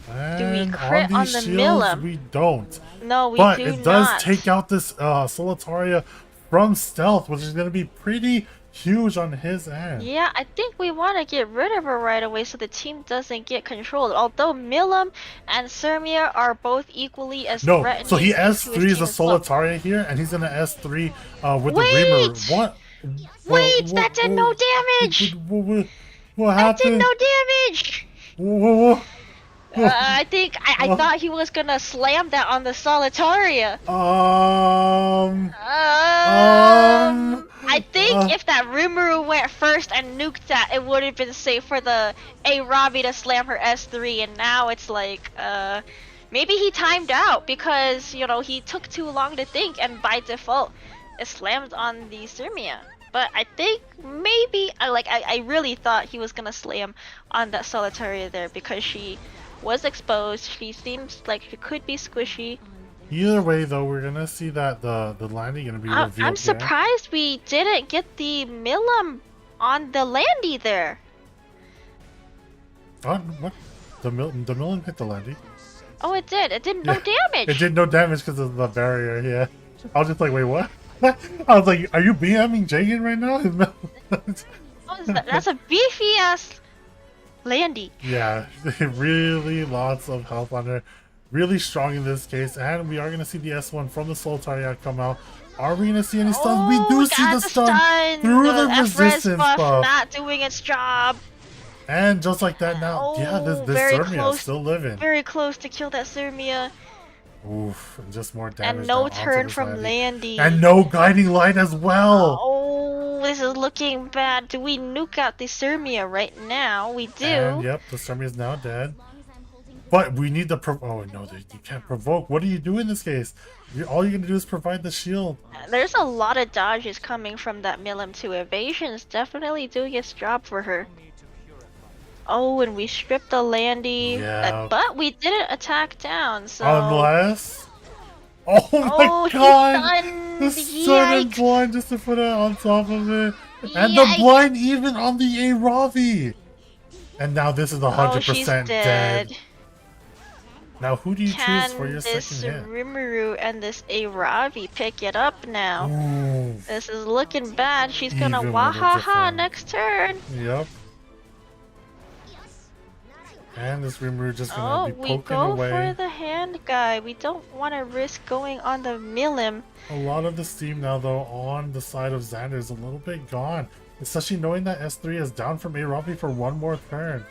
And crit on on these the shields, Milim? we don't. No, we But do it does not. take out this Solitaria from stealth, which is going to be pretty huge on his end. Yeah, I think we want to get rid of her right away so the team doesn't get controlled. Although Milim and Sirmia are both equally as No, threatening. so he to his S3s team a as well. Solitaria here, and he's going to S3 with Wait! the Reamer. What? Wait, that did no damage! What That happened? did no damage! Whoa. I think I thought he was gonna slam that on the Solitaria. I think if that Rimuru went first and nuked that, it would have been safe for the Arabi to slam her S3, and now it's like, maybe he timed out because, you know, he took too long to think, and by default, it slammed on the Sirmia. But I think maybe, I really thought he was gonna slam on that Solitaria there because she was exposed. She seems like she could be squishy. Either way, though, we're gonna see that the landing gonna be revealed. I'm surprised we didn't get the Milim on the Landy there. What? The Milim hit the landing. Oh, it did. It did no damage. It did no damage because of the barrier. Yeah. I was just like, wait, what? I was like, are you BMing Jagan right now? That's a beefy ass Landy. Yeah, really lots of health on her. Really strong in this case, and we are going to see the S1 from the Solitaria come out. Are we going to see any stuns? We do see the stun through the resistance buff. Not doing its job. And just like that now, yeah, this Sirmia is still living. Very close to kill that Sirmia. Oof, and just more damage. And no onto turn this from Landy. And no guiding light as well. Oh, this is looking bad. Do we nuke out the Sirmia right now? We do. And yep, the Sirmia is now dead. But we need the oh no, you can't provoke. What do you do in this case? All you're gonna do is provide the shield. There's a lot of dodges coming from that Milim 2. Evasion is definitely doing its job for her. Oh, and we stripped the Landy. Yeah. But we didn't attack down, so... Unless... Oh my god! The sudden blind just to put it on top of it. And the blind even on the Aravi! And now this is 100% dead. Now who do you choose for your second hit? Can this Rimuru and this Aravi pick it up now? Ooh. This is looking bad. She's gonna Even with a wahaha different- next turn. Yep. And this Rimuru just gonna be We poking go away. for the hand guy. We don't want to risk going on the Milim. A lot of the steam now, though, on the side of Xander is a little bit gone. Especially knowing that S3 is down from Arabi for one more turn.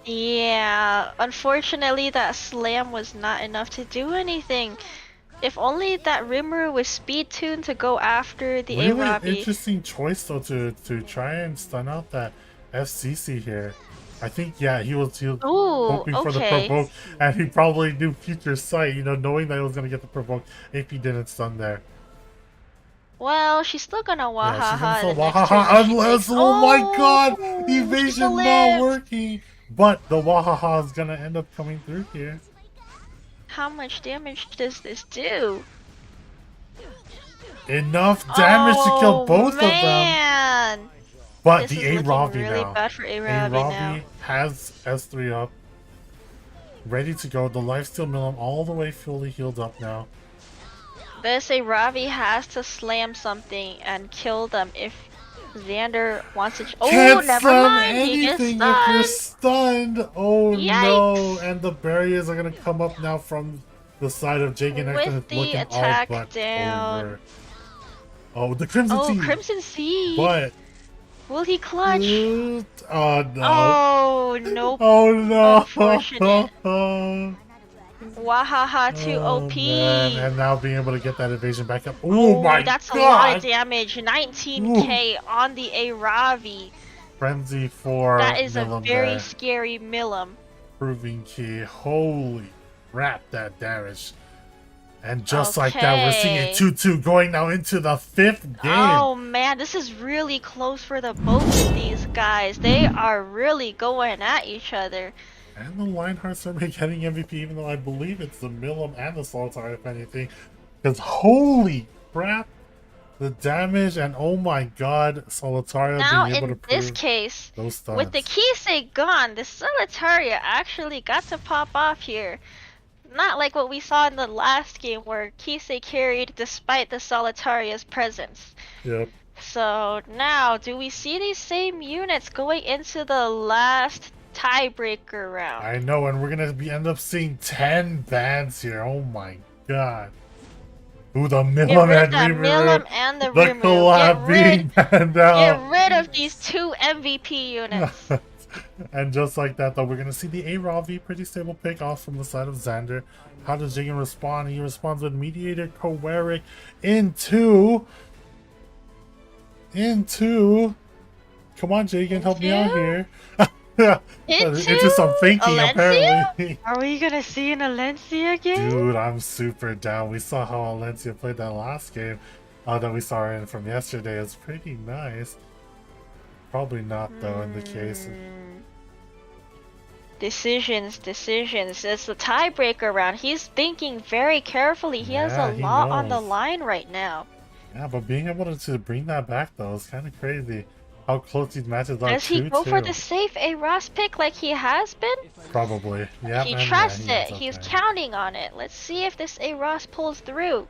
Yeah, unfortunately that slam was not enough to do anything. If only that Rimuru was speed tuned to go after the Really Arabi. interesting choice, though, to try and stun out that FCC here. I think, yeah, he was hoping for the provoke, and he probably knew future sight, you know, knowing that he was going to get the provoke if he didn't stun there. Well, she's still gonna wahaha. Yeah, she's gonna the still next wahaha turn. unless, oh my god, evasion not live. working. But the wahaha is gonna end up coming through here. How much damage does this do? Enough damage to kill both of them. Man. But This the is looking Aravi really now. bad for Arabi now. Has S3 up. Ready to go. The lifesteal Milim all the way fully healed up now. This Arabi has to slam something and kill them if Xander wants to. Oh, Can't never stun mind. He gets anything if you're stunned. stunned. Oh no! Yikes. And the barriers are gonna come up now from the side of Jake and With Hector the looking attack all but down. over. Oh, the Crimson Sea. Crimson Sea. But Will he clutch? oh no! Oh nope. Oh no! Unfortunate. Wahaha to Oh, OP. man. And now being able to get that evasion back up. Oh my That's god! a lot of damage. 19k on the Aravi. Frenzy for That is a Milim very there. scary Milim. Proving key. Holy crap, that damage. And just like that, we're seeing a 2-2 going now into the 5th game. Oh man, this is really close for the both of these guys. They are really going at each other. And the Lionhearts are getting MVP, even though I believe it's the Milim and the Solitaire, if anything. Because holy crap, The damage and oh my god, Solitaria Now being able to in this prove case, those stunts. with the Kisei gone, the Solitaria actually got to pop off here. Not like what we saw in the last game where Kisei carried despite the Solitaria's presence. Yep. So now, do we see these same units going into the last tiebreaker round? I know, and we're gonna end up seeing 10 bans here. Oh my god. Ooh, the Get rid Milam of and that Milam Rimu. and the The Rimu. collab being banned out. Get rid of these 2 MVP units. And just like that, though, we're going to see the A-Ravi pretty stable pick off from the side of Xander. How does Jagan respond? He responds with Mediator Kowerik into... Come on, Jagan, help me out here. Into some thinking, Alencia? apparently. Are we gonna see an Alencia again? Dude, I'm super down. We saw how Alencia played that last game that we saw in from yesterday. It's pretty nice. Probably not, though, in the case. Decisions. It's the tiebreaker round. He's thinking very carefully. He has a he lot on the knows. line right now. Yeah, but being able to bring that back, though, is kind of crazy. How close these matches are. Does he go for 2-2. the safe A-Ross pick like he has been? Probably. Yeah. He trusts it. He's counting on it. Let's see if this A-Ross pulls through.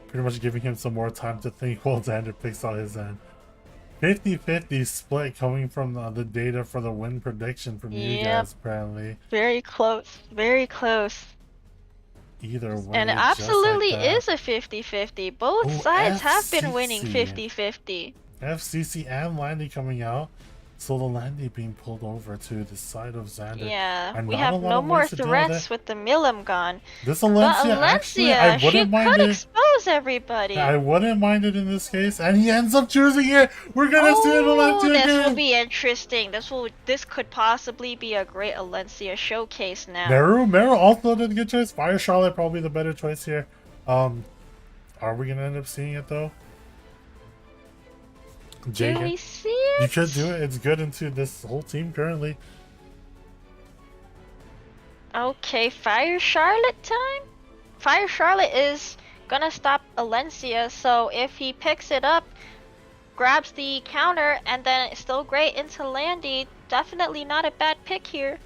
Pretty much giving him some more time to think while Xander picks out his end. 50-50 split coming from the data for the win prediction from you guys, apparently. Very close. Very close. Either way. And it just absolutely like that. is a 50-50. Both Ooh, sides have been winning FCC. 50-50. FCC and Landy coming out. So the Landy being pulled over to the side of Xander. Yeah, And we not a have lot no of more ways to deal with threats it. with the Milam gone. This But Alencia, actually, I Alencia, she wouldn't mind could it. expose everybody. I wouldn't mind it in this case, and he ends up choosing it. We're gonna see an Oh, Alencia this will again. be interesting. This could possibly be a great Alencia showcase now. Meru also did a good choice. Fire Charlotte probably the better choice here. Are we gonna end up seeing it though? Do Jagan, we see it? you could do it. It's good into this whole team currently. Okay, Fire Charlotte time? Fire Charlotte is gonna stop Alencia, so if he picks it up, grabs the counter, and then it's still great into Landy, definitely not a bad pick here.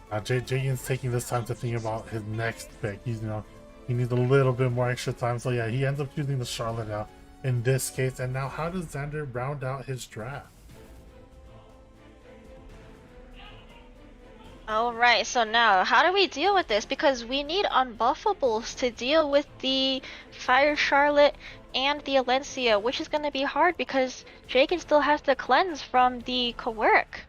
Jagan's taking this time to think about his next pick. He needs a little bit more extra time. So yeah, he ends up choosing the Charlotte out in this case. And now, how does Xander round out his draft? Alright, so now, how do we deal with this? Because we need unbuffables to deal with the Fire Charlotte and the Alencia, which is going to be hard because Jagan still has to cleanse from the Kowerik.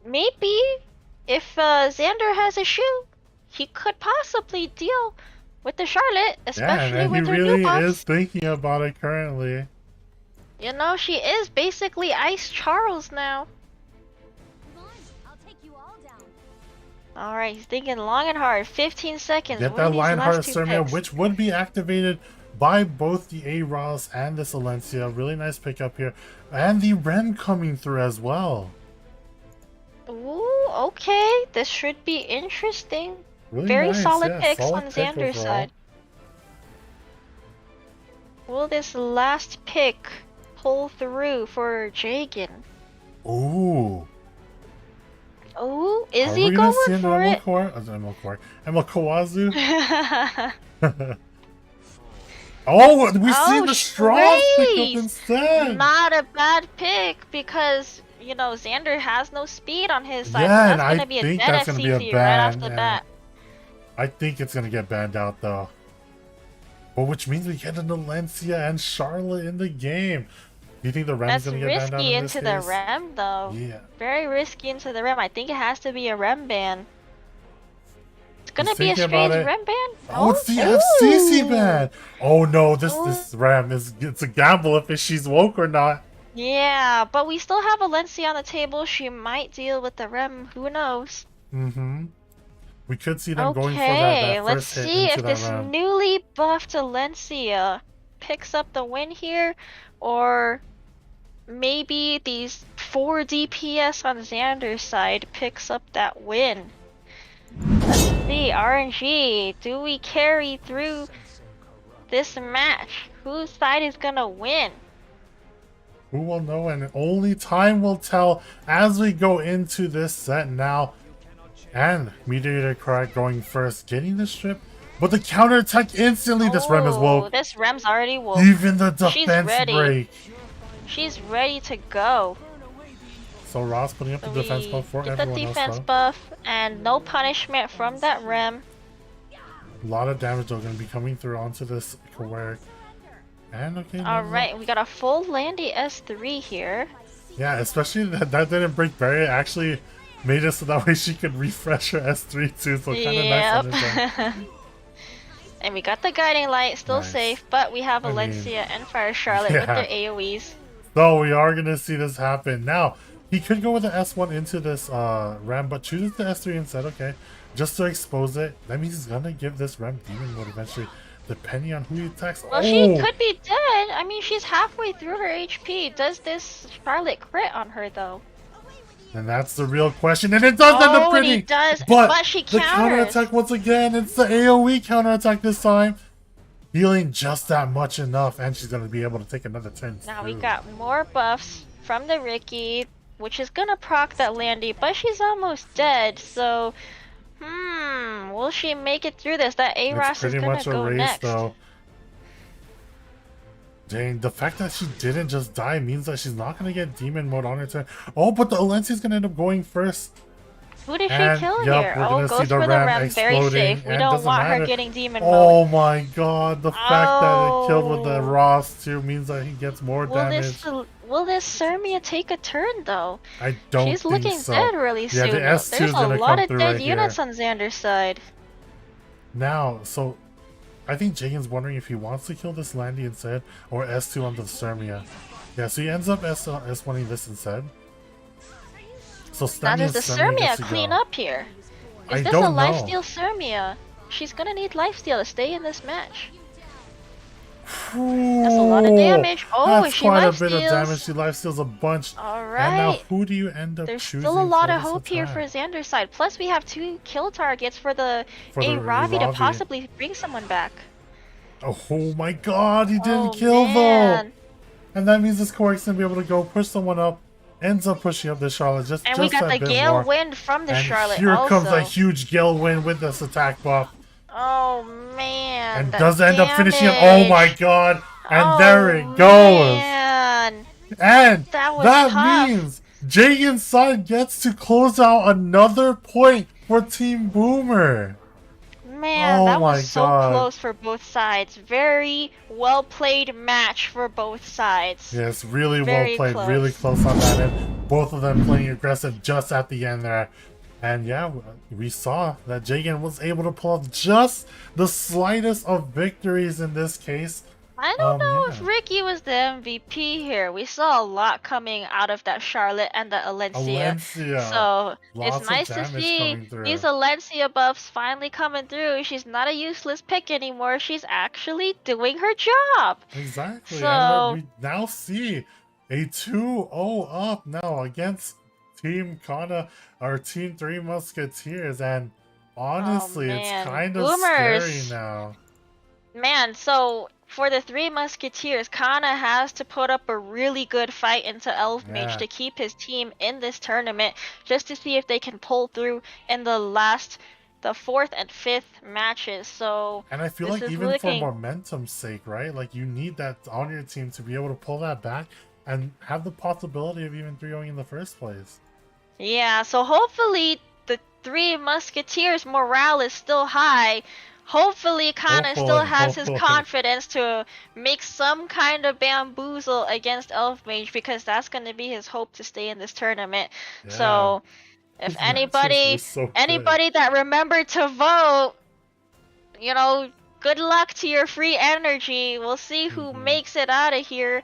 Maybe, if Xander has a shoe, he could possibly deal with the Charlotte, especially yeah, and with he her really new buffs. is thinking about it currently. You know, she is basically Ice Charles now. Alright, he's thinking long and hard. 15 seconds. Get What that are these Lionheart last two Sermia, picks? which would be activated by both the A-Ross and this Alencia. Really nice pickup here. And the Ren coming through as well. Ooh, okay. This should be interesting. Really Very nice, solid yeah, picks solid on pick Xander's overall. side. Will this last pick pull through for Jagan? Ooh. Ooh, is Are he we gonna going see an for it? Emma Kawazu? Oh, we see the straws pick up Trace! instead. Not a bad pick because, you know, Xander has no speed on his side. Yeah, so and that's I going to be a think dead that's gonna be a FCC right off ban, the yeah. bat. I think it's gonna get banned out though. Well, which means we get an Alencia and Charlotte in the game. Do you think the Rem's That's gonna get banned out risky in this into the case? Rem, though. Yeah. Very risky into the Rem. I think it has to be a Rem ban. It's gonna He's be a thinking about strange it. Rem ban? Oh, it's the FCC ban. Oh no, this Ram it's a gamble if she's woke or not. Yeah, but we still have Alencia on the table. She might deal with the Rem. Who knows? Mm-hmm. We could see them Okay, going for that let's first hit see into if that this Ram. newly buffed Alencia picks up the win here, or maybe these 4 DPS on Xander's side picks up that win. see. RNG. Do we carry through this match? Whose side is gonna win? Who will know? And only time will tell as we go into this set now. And Meteor Crack going first, getting the strip. But the counterattack instantly, this Rem is woke. This Rem's already woke. Even the She's defense ready. break. She's ready to go. So Ross putting up the defense buff for Get the everyone defense else. buff and no punishment from that Rem. A lot of damage though going to be coming through onto this Kawarik. And okay. Alright, we got a full Landy S3 here. Yeah, especially that didn't break barrier. Actually made it so that way she could refresh her S3 too. So kind of nice on his end. And we got the Guiding Light, still Nice. safe, but we have I mean, Alencia and Fire Charlotte with their AoEs. So we are gonna see this happen. Now, he could go with the S1 into this Ram, but chooses the S3 instead, okay. Just to expose it. That means he's gonna give this Ram Demon Mode eventually, depending on who he attacks. Well, she could be dead. I mean, she's halfway through her HP. Does this Charlotte crit on her, though? And that's the real question. And it does end up and he critting! does, But she the counters. counterattack once again, it's the AoE counterattack this time. Healing just that much enough, and she's gonna be able to take another turn. Now we got more buffs from the Ricky, which is gonna proc that Landy, but she's almost dead, so... will she make it through this? That A-Ross It's pretty is gonna much a go race, next. though. Dang, the fact that she didn't just die means that she's not gonna get demon mode on her turn. Oh, but the Alencia's gonna end up going first. Who did she And, kill yup, here? we're Oh, gonna see goes the for the Ram Rem. Very exploding, safe. We and don't doesn't want matter. her getting demon mode. Oh my god, the fact that it killed with the Ross too means that he gets more damage. Will this Sermia take a turn though? I don't She's think looking so. dead really Yeah, soon. the though. S2 There's is a gonna lot come of through dead right units here. on Xander's side. Now, so I think Jagan's wondering if he wants to kill this Landy instead or S2 on the Sermia. Yeah, so he ends up S1ing this instead. So Now Stanley does the Sermia Sermia gets to clean go. up here? Is I this a don't know. lifesteal Sermia? She's gonna need lifesteal to stay in this match. That's a lot of damage. Oh, That's she quite a bit of lifesteals. damage. She lifesteals a bunch. And now Alright. who do you end up There's choosing still a lot for of this hope here attack? for Xander's side. Plus, we have 2 kill targets for the For the Robbie to Robbie. possibly bring someone back. Oh my god, he didn't Oh, kill man. though! And that means this Cork's gonna be able to go push someone up. Ends up pushing up the Charlotte just And we got a the bit Gale more. Wind from the And Charlotte here also. comes a huge Gale Wind with this attack buff. Oh man. And the does end up finishing it. Oh damage. my god! And Oh, there it goes! Man. And That was that tough. means Jagan's side gets to close out another point for Team Boomer. Man, Oh that my was so God. close for both sides. Very well played match for both sides. Yes, really Very well played, close. really close on that end. Both of them playing aggressive just at the end there. And yeah, we saw that Jagan was able to pull off just the slightest of victories in this case. I don't know yeah. if Ricky was the MVP here. We saw a lot coming out of that Charlotte and the Alencia. Alencia. So Lots it's of nice to damage see coming through. these Alencia buffs finally coming through. She's not a useless pick anymore. She's actually doing her job. Exactly. So- And we now see a 2-0 up now against Team Kana, or Team Three Musketeers. And honestly, it's man. kind of Boomers. scary now. Man, so for the 3 Musketeers, Kana has to put up a really good fight into Elf Mage Yeah. to keep his team in this tournament, just to see if they can pull through in the 4th and 5th matches. So And I feel this like is even looking- for momentum's sake, right? Like you need that on your team to be able to pull that back and have the possibility of even 3-0 in the first place. Yeah, so hopefully the 3 Musketeers' morale is still high. Hopefully Kana still has his hopefully. confidence to make some kind of bamboozle against Elf Mage, because that's going to be his hope to stay in this tournament. So if These matches anybody were so good. anybody that remembered to vote, you know, good luck to your free energy. We'll see who Mm-hmm. makes it out of here.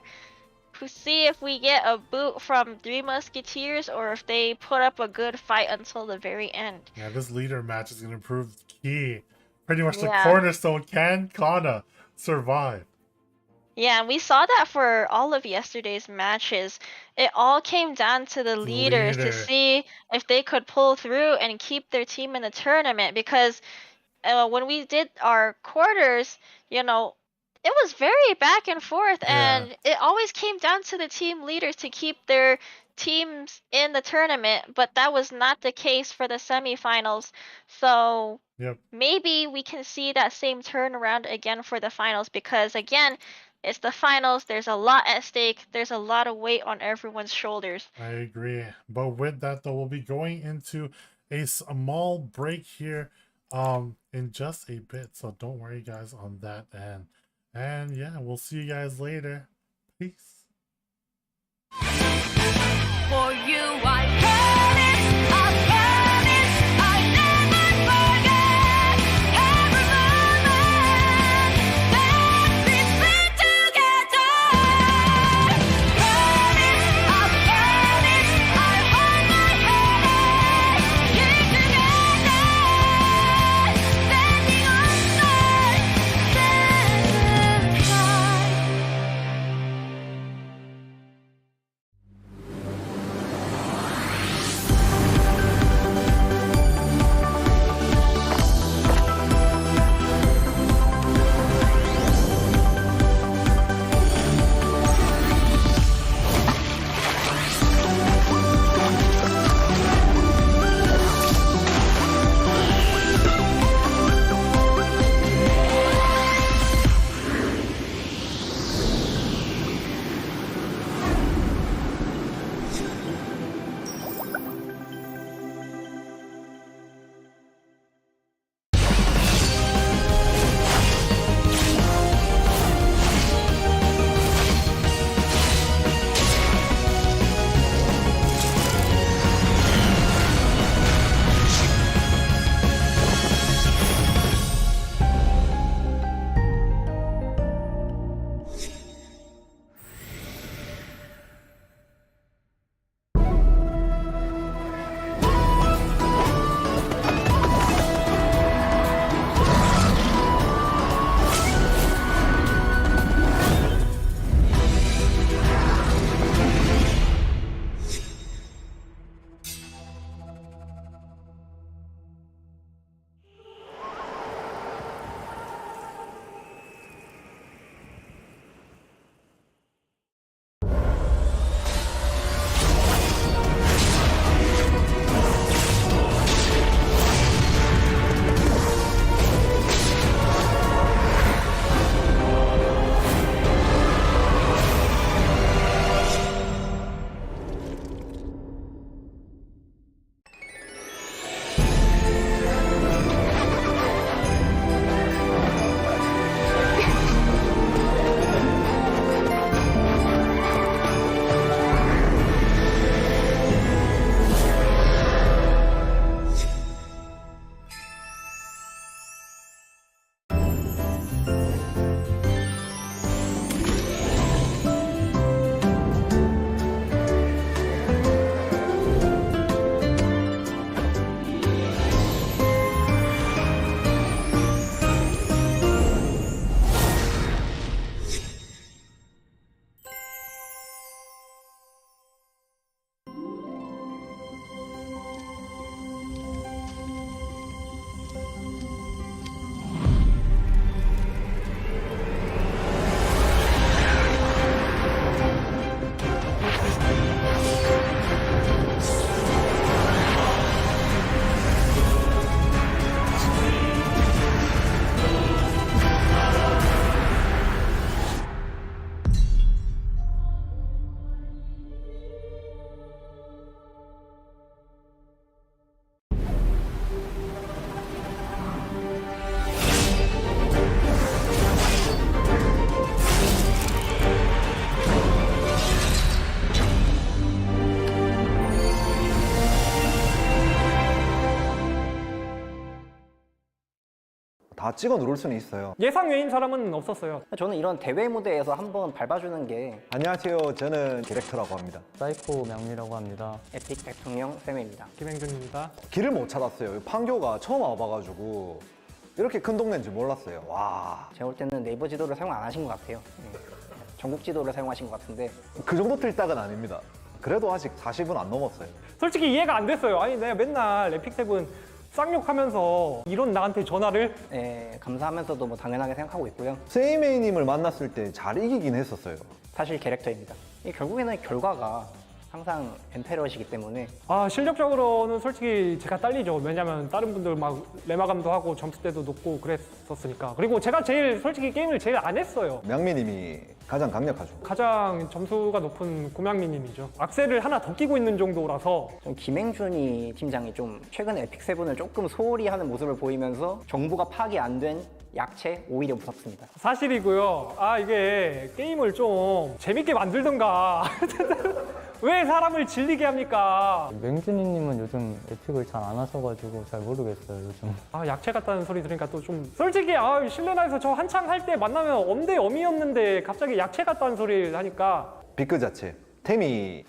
We'll see if we get a boot from 3 Musketeers or if they put up a good fight until the very end. Yeah, this leader match is going to prove key. Pretty much the Yeah. cornerstone. Can Kana survive? Yeah, we saw that for all of yesterday's matches. It all came down to the leaders to Leader. see if they could pull through and keep their team in the tournament because when we did our quarters, you know, it was very back and forth, and it always came down to the team leaders to keep their teams in the tournament, but that was not the case for the semifinals. So Yep. maybe we can see that same turnaround again for the finals because, again, it's the finals. There's a lot at stake. There's a lot of weight on everyone's shoulders. I agree. But with that, though, we'll be going into a small break here in just a bit. So don't worry, guys, on that end. And yeah, we'll see you guys later. Peace. For you, I promise, I never forget every moment that we spent together. Promise, I hold my hand, keep together, standing on side, stand side. 다 찍어 누를 수는 있어요. 예상 외인 사람은 없었어요. 저는 이런 대회 무대에서 한번 밟아주는 게 안녕하세요. 저는 디렉터라고 합니다. 사이코 명리라고 합니다. 에픽 대통령 세메입니다. 김행준입니다. 길을 못 찾았어요. 판교가 처음 와봐가지고 이렇게 큰 동네인지 몰랐어요. 와. 제가 볼 때는 네이버 지도를 사용 안 하신 것 같아요. 네. 전국 지도를 사용하신 것 같은데 그 정도 틀딱은 아닙니다. 그래도 아직 40은 안 넘었어요. 솔직히 이해가 안 됐어요. 아니 내가 맨날 에픽7 쌍욕하면서 이런 나한테 전화를 감사하면서도 뭐 당연하게 생각하고 있고요. 세이메이님을 만났을 때 잘 이기긴 했었어요. 사실 캐릭터입니다. 결국에는 결과가 항상 엠페러시기 때문에 실력적으로는 솔직히 제가 딸리죠. 왜냐면 다른 분들 막 레마감도 하고 점수대도 높고 그랬었으니까. 그리고 제가 제일 솔직히 게임을 제일 안 했어요. 명미님이 가장 강력하죠. 가장 점수가 높은 고명민님이죠. 악셀을 하나 더 끼고 있는 정도라서. 좀 김행준이 팀장이 좀 최근에 에픽7을 조금 소홀히 하는 모습을 보이면서 정보가 파악이 안 된 약체 오히려 무섭습니다. 사실이고요. 이게 게임을 좀 재밌게 만들던가. 왜 사람을 질리게 합니까? 맹준이님은 요즘 에픽을 잘 안 하셔가지고 잘 모르겠어요 요즘. 약체 같다는 소리 들으니까 또 좀 솔직히 실내나에서 저 한창 할 때 만나면 엄대 엄이었는데 갑자기 약체 같다는 소리를 하니까 비크 자체 템이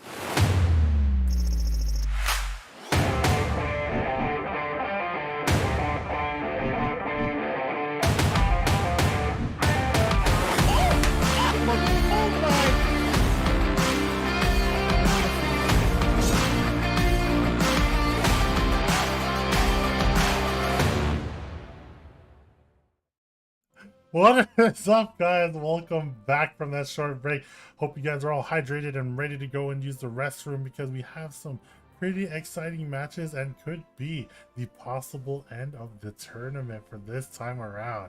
What is up, guys? Welcome back from that short break. Hope you guys are all hydrated and ready to go and use the restroom because we have some pretty exciting matches and could be the possible end of the tournament for this time around.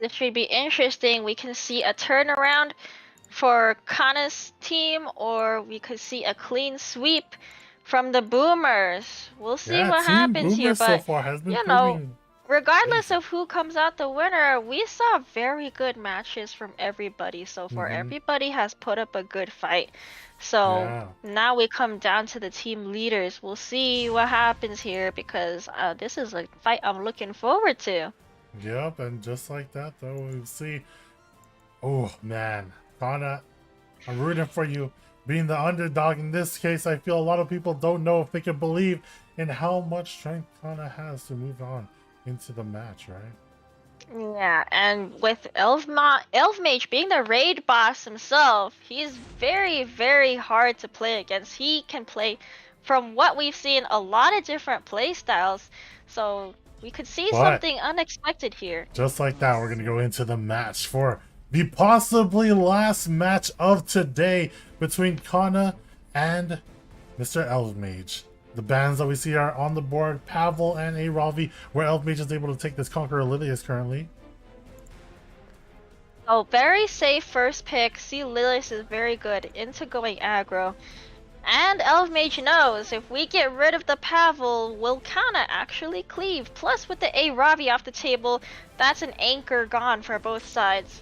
This should be interesting. We can see a turnaround for Kana's team, or we could see a clean sweep from the Boomers. We'll see what Team happens here, Boomer so but far has been you know, proving regardless of who comes out the winner, we saw very good matches from everybody so far. Everybody has put up a good fight. So now we come down to the team leaders. We'll see what happens here because this is a fight I'm looking forward to. Yep, and just like that, though, we'll see. Oh, man. Kana, I'm rooting for you. Being the underdog in this case, I feel a lot of people don't know if they can believe in how much strength Kana has to move on into the match, right? Yeah, and with Elfmage being the raid boss himself, he's very, very hard to play against. He can play, from what we've seen, a lot of different play styles. So we could see something unexpected here. Just like that, we're going to go into the match for the possibly last match of today between Kana and Mr. Elfmage. The bans that we see are on the board, Pavel and a Ravi, where Elfmage is able to take this Conqueror Lilius currently. Oh, very safe first pick. See, Lilius is very good into going aggro. And Elfmage knows if we get rid of the Pavel, will Kana actually cleave. Plus, with the A Ravi off the table, that's an anchor gone for both sides.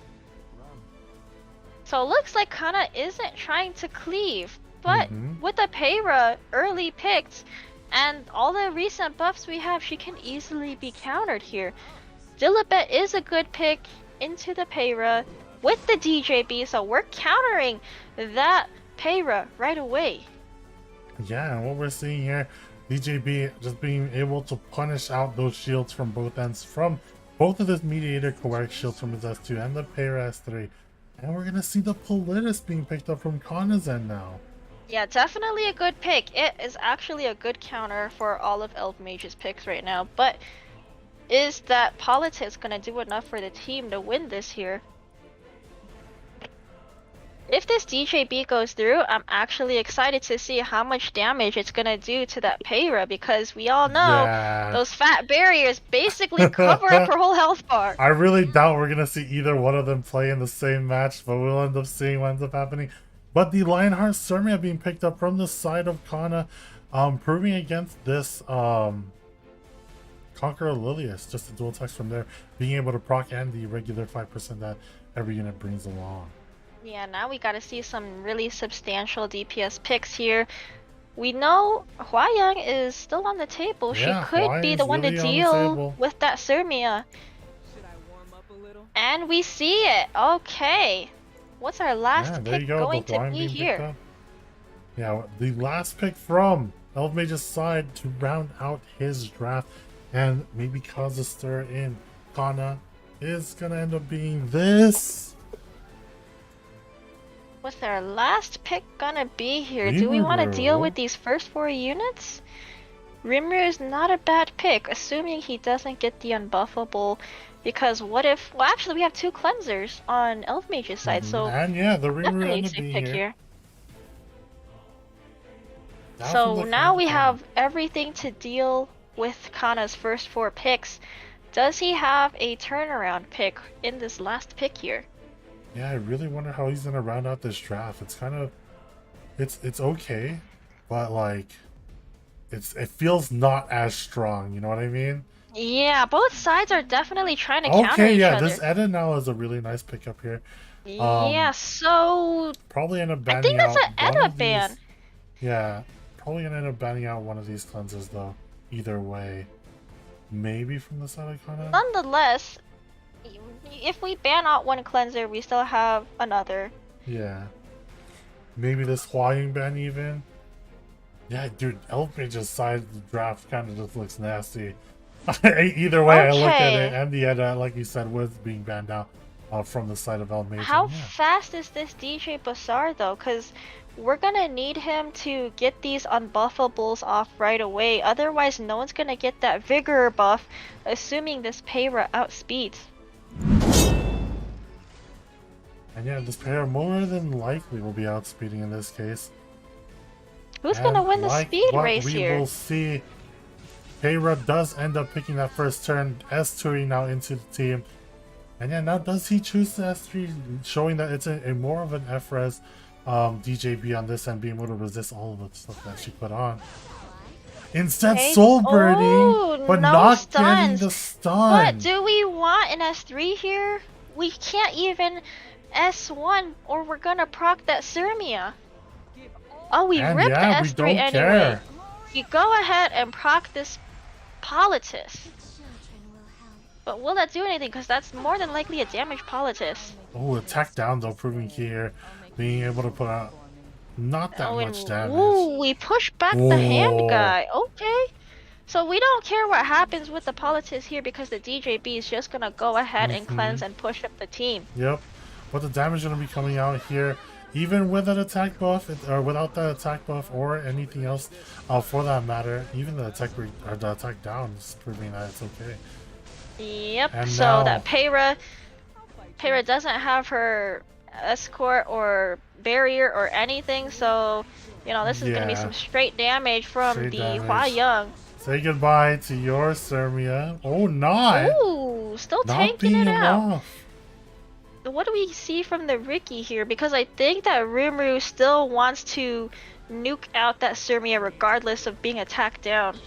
So it looks like Kana isn't trying to cleave. But with the Peyra early picked and all the recent buffs we have, she can easily be countered here. Dilibet is a good pick into the Peyra with the DJB, so we're countering that Peyra right away. Yeah, and what we're seeing here, DJB just being able to punish out those shields from both ends, from both of this Mediator Coax shields from his S2 and the Peyra S3. And we're going to see the Politis being picked up from Kana's end now. Yeah, definitely a good pick. It is actually a good counter for all of Elfmage's picks right now, but is that Politis gonna do enough for the team to win this here? If this DJB goes through, I'm actually excited to see how much damage it's gonna do to that Peyra, because we all know those fat barriers basically cover up her whole health bar. I really doubt we're gonna see either one of them play in the same match, but we'll end up seeing what ends up happening. But the Lionheart Surmia being picked up from the side of Kana, proving against this Conqueror Lilius, just a dual text from there, being able to proc and the regular 5% that every unit brings along. Yeah, now we gotta see some really substantial DPS picks here. We know Huayang is still on the table. Yeah, she could be the one to deal with that Surmia. And we see it. Okay. What's our last pick going to be here? Yeah, the last pick from Elfmage's side to round out his draft and maybe cause a stir in Kana is gonna end up being this What's our last pick gonna be here? Do we want to deal Rimuru. with these first 4 units? Rimuru is not a bad pick, assuming he doesn't get the unbuffable. Because what if? Well, actually, we have 2 cleansers on Elf Mage's side, so And yeah, the Rimuru definitely ended up safe being pick here. here. Down from So the now we front. have everything to deal with Kana's first 4 picks. Does he have a turnaround pick in this last pick here? Yeah, I really wonder how he's gonna round out this draft. It's kind of, it's okay, but like, it feels not as strong. You know what I mean? Yeah, both sides are definitely trying to counter Okay, each yeah, other. this Edda now is a really nice pickup here. Yeah, so Probably end up banning I think that's out an one Edda of ban. these. Yeah, probably gonna end up banning out one of these cleansers though. Either way, maybe from the side of Kana. Nonetheless, if we ban out one cleanser, we still have another. Yeah. Maybe this Hua-Ying ban even. Yeah, dude, Elf Mage's side of the draft kind of just looks nasty. Either way, I look at it, Okay. and the Edda, like you said, was being banned out from the side of Elf Mage. How and yeah. fast is this DJ Bazaar though? Because we're gonna need him to get these unbuffables off right away. Otherwise, no one's gonna get that Vigor buff, assuming this Payra outspeeds. And yeah, this pair more than likely will be outspeeding in this case. Who's gonna And win the like speed what race we here? will see. Payra does end up picking that first turn. S3 now into the team. And yeah, now does he choose the S3, showing that it's a more of an FRES DJB on this end, being able to resist all of the stuff that she put on. Instead, Okay. soul birding, Oh, but no not getting stuns. the stun. But do we want an S3 here? We can't even S1 or we're gonna proc that Sirmia. Oh, we And ripped yeah, the we S3 don't anyway. care. We go ahead and proc this Politis. But will that do anything? Because that's more than likely a damaged Politis. Oh, attack down though, proving key here. Being able to put out not that Oh, and much damage. ooh, we push back the hand Whoa. guy. Okay. So we don't care what happens with the Politis here because the DJB is just gonna go ahead and cleanse and push up the team. Yep. But the damage going to be coming out here, even with an attack buff, or without the attack buff, or anything else for that matter. Even the attack or the attack down is proving that it's okay. Yep. And So now- that Payra doesn't have her escort or barrier or anything. So you know this is gonna be Yeah. some straight damage from Straight the damage. Hua Young. Say goodbye to your Sirmia. Oh, not! Ooh, still Not tanking being it out. off. What do we see from the Ricky here? Because I think that Rimuru still wants to nuke out that Sirmia regardless of being attacked down.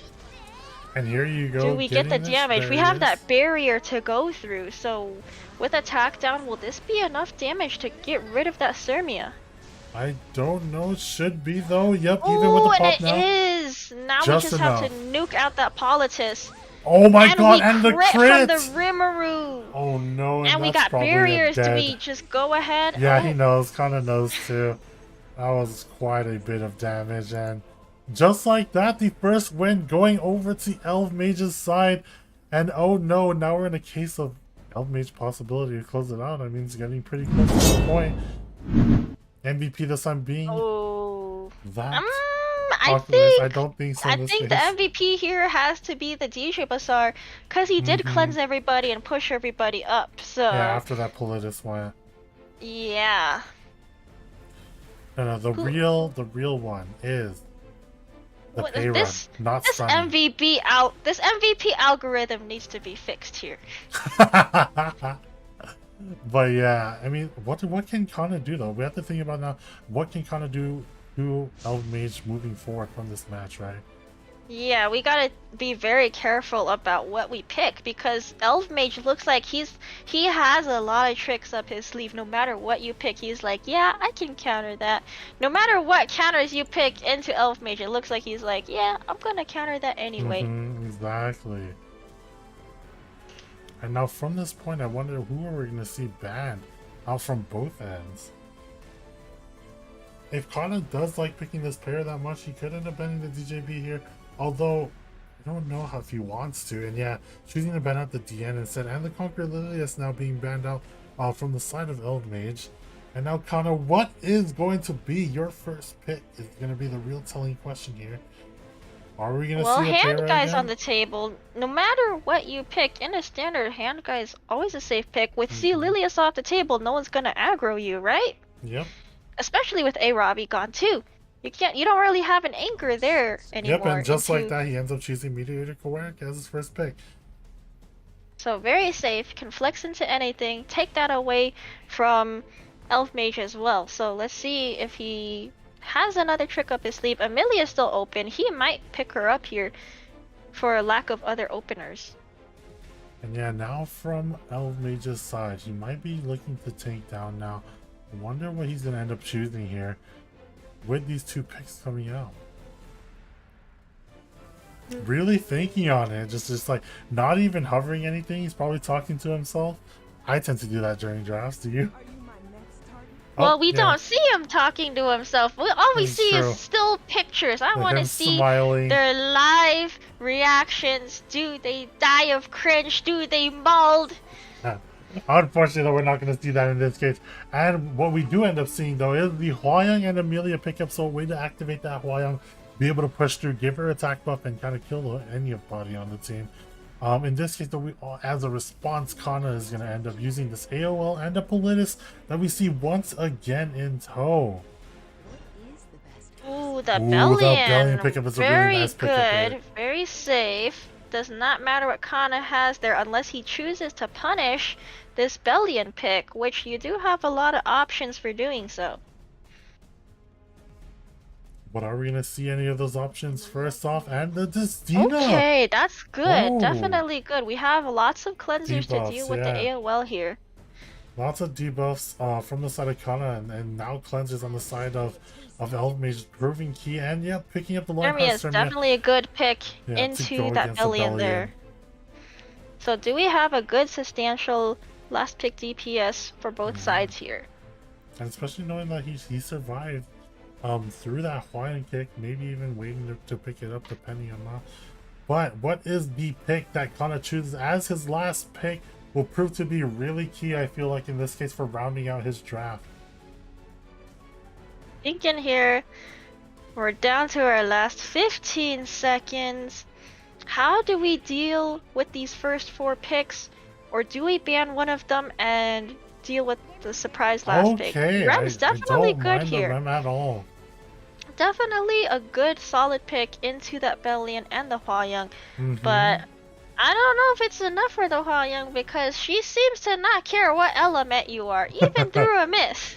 And here you go. Do we get the getting this. damage? There We it have is. that barrier to go through, so with attack down, will this be enough damage to get rid of that Sirmia? I don't know. It should be though. Yep, even with Oh, the and pop it now. is! Now Just we just have to enough. nuke out that Politis. Oh my and god, we and the crit crit! from the Rimuru! Oh no, And we that's got probably a barriers. Do dead. we just go ahead? Yeah, Oh, he knows, kind of knows too. That was quite a bit of damage, and just like that, the first win going over to Elf Mage's side. And oh no, now we're in a case of Elf Mage possibility to close it out. I mean, it's getting pretty close to the point. MVP this time being Oh. that. I Oculus. think I don't think so. I in this think the case. MVP here has to be the DJ Bazaar because he did cleanse everybody and push everybody up. So Yeah, after that Politis went. yeah. No, the real one is the What- pay run, this not this Sunny. this MVP algorithm needs to be fixed here. But yeah, I mean, what can Kana do though? We have to think about now. What can Kana do to Elf Mage moving forward from this match, right? Yeah, we gotta be very careful about what we pick because Elf Mage looks like he has a lot of tricks up his sleeve. No matter what you pick, he's like, yeah, I can counter that. No matter what counters you pick into Elf Mage, it looks like he's like, yeah, I'm gonna counter that anyway. Exactly. And now from this point, I wonder who are we going to see banned out from both ends. If Kana does like picking this pair that much, he could end up banning the DJB here. Although, I don't know how if he wants to. And yeah, choosing to ban out the DN instead. And the Conqueror Lilius now being banned out from the side of Elf Mage. And now, Connor, what is going to be your first pick? Is going to be the real telling question here. Are we going to Well, see a hand Terra guys again? on the table. No matter what you pick, in a standard, hand guy is always a safe pick. With C Lilius off the table, no one's gonna aggro you, right? Yep. Especially with A Robbie gone too. You don't really have an anchor there anymore. Yep, and just like into- that, he ends up choosing Mediator Kowarik as his first pick. So very safe, can flex into anything, take that away from Elf Mage as well. So let's see if he has another trick up his sleeve. Amelia's still open. He might pick her up here for lack of other openers. And yeah, now from Elf Mage's side, he might be looking to take down now. I wonder what he's going to end up choosing here with these two picks coming out. Really thinking on it, just like not even hovering anything. He's probably talking to himself. I tend to do that during drafts. Do you? Well, Oh, we yeah. don't see him talking to himself. All we That's see true. is still pictures. I With want to him see smiling. their live reactions. Do they die of cringe? Do they mold? Unfortunately, though, we're not going to see that in this case. And what we do end up seeing, though, is the Hwayoung and Amelia pickup. So a way to activate that Hwayoung, be able to push through, give her attack buff, and kind of kill any of body on the team. In this case, though, as a response, Kana is going to end up using this AOL and a Politis that we see once again in tow. Ooh, the Ooh, Bellion. that Bellion pickup is a really Very nice pickup good. there. Very safe. Does not matter what Kana has there unless he chooses to punish this Bellion pick, which you do have a lot of options for doing so. But are we going to see any of those options first off? And the Destina! Okay, that's good. Oh. Definitely good. We have lots of cleansers to Debuffs, deal with yeah. the AOL here. Lots of debuffs from the side of Kana, and now cleanses on the side of Elfmage, proving key, and yeah, picking up the line Jeremy is definitely a good pick Yeah, to into go that against the Bellion Bellion. there. So do we have a good substantial last pick DPS for both sides here? And especially knowing that he survived through that Hawaiian kick, maybe even waiting to pick it up depending on that. But what is the pick that Kana chooses as his last pick will prove to be really key, I feel like, in this case, for rounding out his draft. Thinking here, we're down to our last 15 seconds. How do we deal with these first 4 picks? Or do we ban one of them and deal with the surprise last pick? Okay, Rem's definitely I don't good mind here. the Rem at all. Definitely a good solid pick into that Bellion and the Hwayoung. Mhm. But I don't know if it's enough for the Hwayoung because she seems to not care what element you are, even through a miss.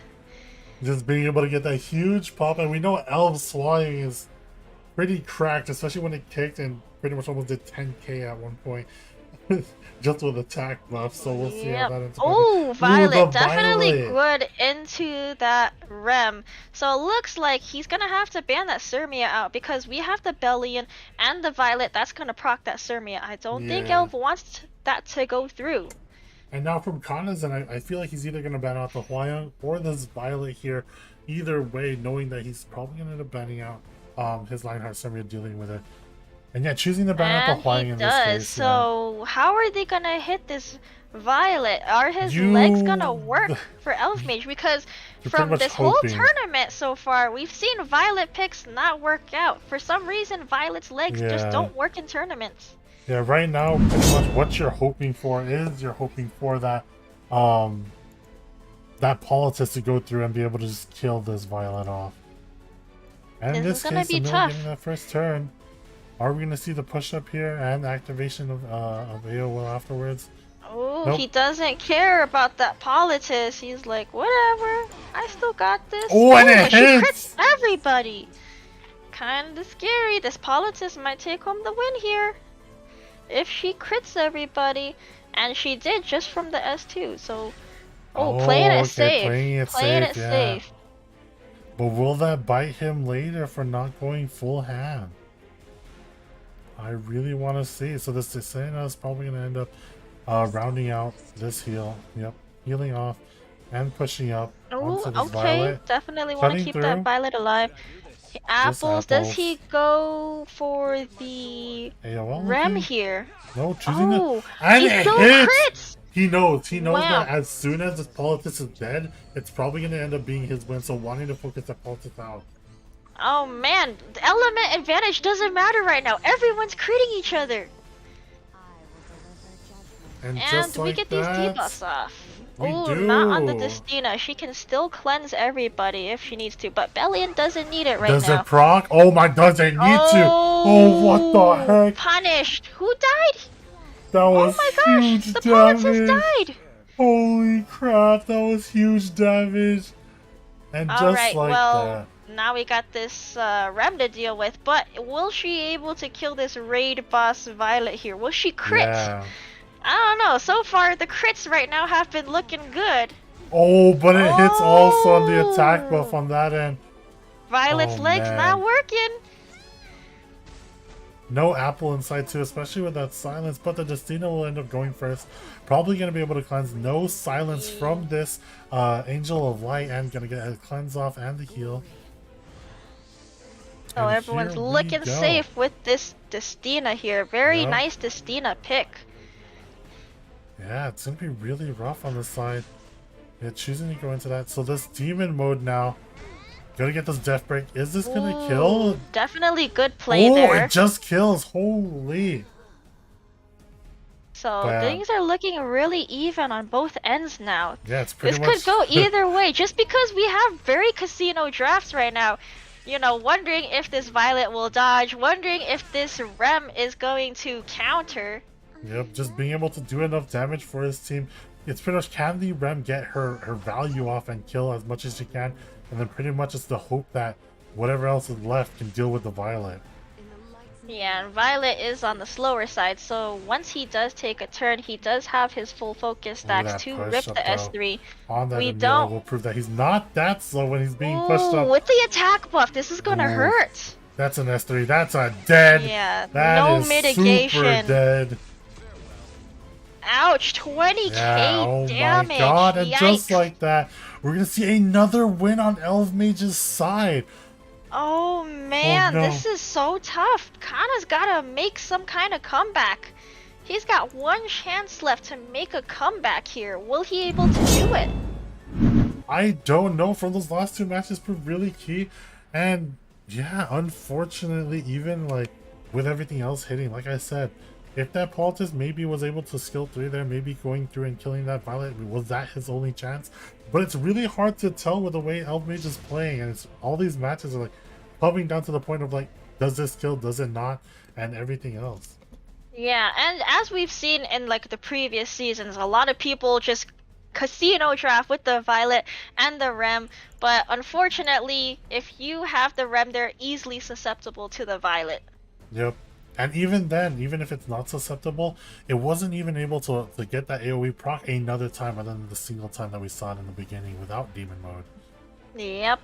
Just being able to get that huge pop, and we know Elf Swaying is pretty cracked, especially when it kicked and pretty much almost did 10k at one point. Just with attack buff, so we'll see how that ends up. Oh, Ooh, Violet, the definitely Violet. good into that Rem. So it looks like he's gonna have to ban that Surmia out because we have the Bellion and the Violet. That's gonna proc that Surmia. I don't think Yeah. Elf wants that to go through. And now from Kana's, and I feel like he's either going to ban out the Hwayoung or this Violet here. Either way, knowing that he's probably going to end up banning out his Lionheart Surmia, dealing with it. And yeah, choosing to ban out And the Hwayoung he in this does. case. So how are they gonna hit this Violet? Are his You- legs gonna work for Elf Mage? Because You're from pretty much this whole hoping. tournament so far, we've seen Violet picks not work out. For some reason, Violet's legs just Yeah. don't work in tournaments. Yeah, right now, pretty much what you're hoping for is you're hoping for that that Politis to go through and be able to just kill this Violet off. And in This is this gonna case, be Amelia tough. getting that first turn. Are we going to see the push up here and activation of AOL afterwards? Oh, Nope. he doesn't care about that Politis. He's like, whatever, I still got this. Oh, and it but she hits! crits everybody. Kinda scary. This Politis might take home the win here. If she crits everybody, and she did just from the S2, so... Oh, playing it okay, safe. playing it Playing safe, it yeah. safe. But will that bite him later for not going full hand? I really want to see. So this Desena is probably going to end up rounding out this heal. Yep, healing off and pushing up Oh, onto this okay. Violet. Definitely want to Cutting keep through. that Violet alive. Apples. Does apples. he go for the AOL Rem looking? here? No, choosing Oh, the... And he it still hits! crits! He knows that Wow. as soon as this Politis is dead, it's probably going to end up being his win, so wanting to focus that Politis out. Oh man, the element advantage doesn't matter right now. Everyone's critting each other. And, And just we like get that, these debuffs off. we Ooh, not on the do. Destina. She can still cleanse everybody if she needs to, but Bellion doesn't need it right Does now. it proc? Oh my, does it need to? Oh, what the heck? Punished. Who died? That was Oh my gosh, huge the Politis damage. died. Holy crap, that was huge damage. And just Alright, like well, that. now we got this Rem to deal with, but will she able to kill this raid boss Violet here? Will she crit? Yeah. I don't know. So far, the crits right now have been looking good. Oh, but it hits also on the attack buff on that end. Violet's Oh, legs man. not working. No apple inside too, especially with that silence, but the Destina will end up going first. Probably going to be able to cleanse. No silence from this Angel of Light, and going to get a cleanse off and the heal. So And everyone's here we looking go. safe with this Destina here. Very Yep. nice Destina pick. Yeah, it's going to be really rough on this side. Yeah, choosing to go into that. So this demon mode now. Gotta get this death break. Is this going to kill? Ooh, definitely good play Oh, there. it just kills. Holy. So Bam. things are looking really even on both ends now. Yeah, it's pretty This much. could go either way, just because we have very casino drafts right now. You know, wondering if this Violet will dodge, wondering if this Rem is going to counter. Yep, just being able to do enough damage for his team. It's pretty much, can the Rem get her value off and kill as much as she can? And then pretty much it's the hope that whatever else is left can deal with the Violet. Yeah, and Violet is on the slower side, so once he does take a turn, he does have his full focus Look at stacks that to push rip up, the though. S3. On that, We Emilia don't- will prove that he's not that slow when he's being pushed Ooh, up. with the attack buff, this is gonna Ooh. hurt. That's an S3. That's a dead. Yeah, That no is mitigation. super dead. Ouch, 20k Yeah, oh damage. my god. And just Yikes. like that, we're going to see another win on Elf Mage's side. Oh man, no. this is so tough. Kana's gotta make some kind of comeback. He's got one chance left to make a comeback here. Will he able to do it? I don't know. From those last two matches proved really key. And yeah, unfortunately, even like with everything else hitting, like I said, if that Politis maybe was able to skill 3 there, maybe going through and killing that Violet, was that his only chance? But it's really hard to tell with the way Elf Mage is playing, and it's all these matches are like coming down to the point of like, does this kill, does it not, and everything else. Yeah, and as we've seen in like the previous seasons, a lot of people just casino draft with the Violet and the Rem, but unfortunately, if you have the Rem, they're easily susceptible to the Violet. Yep. And even then, even if it's not susceptible, it wasn't even able to get that AoE proc another time other than the single time that we saw it in the beginning without demon mode. Yep.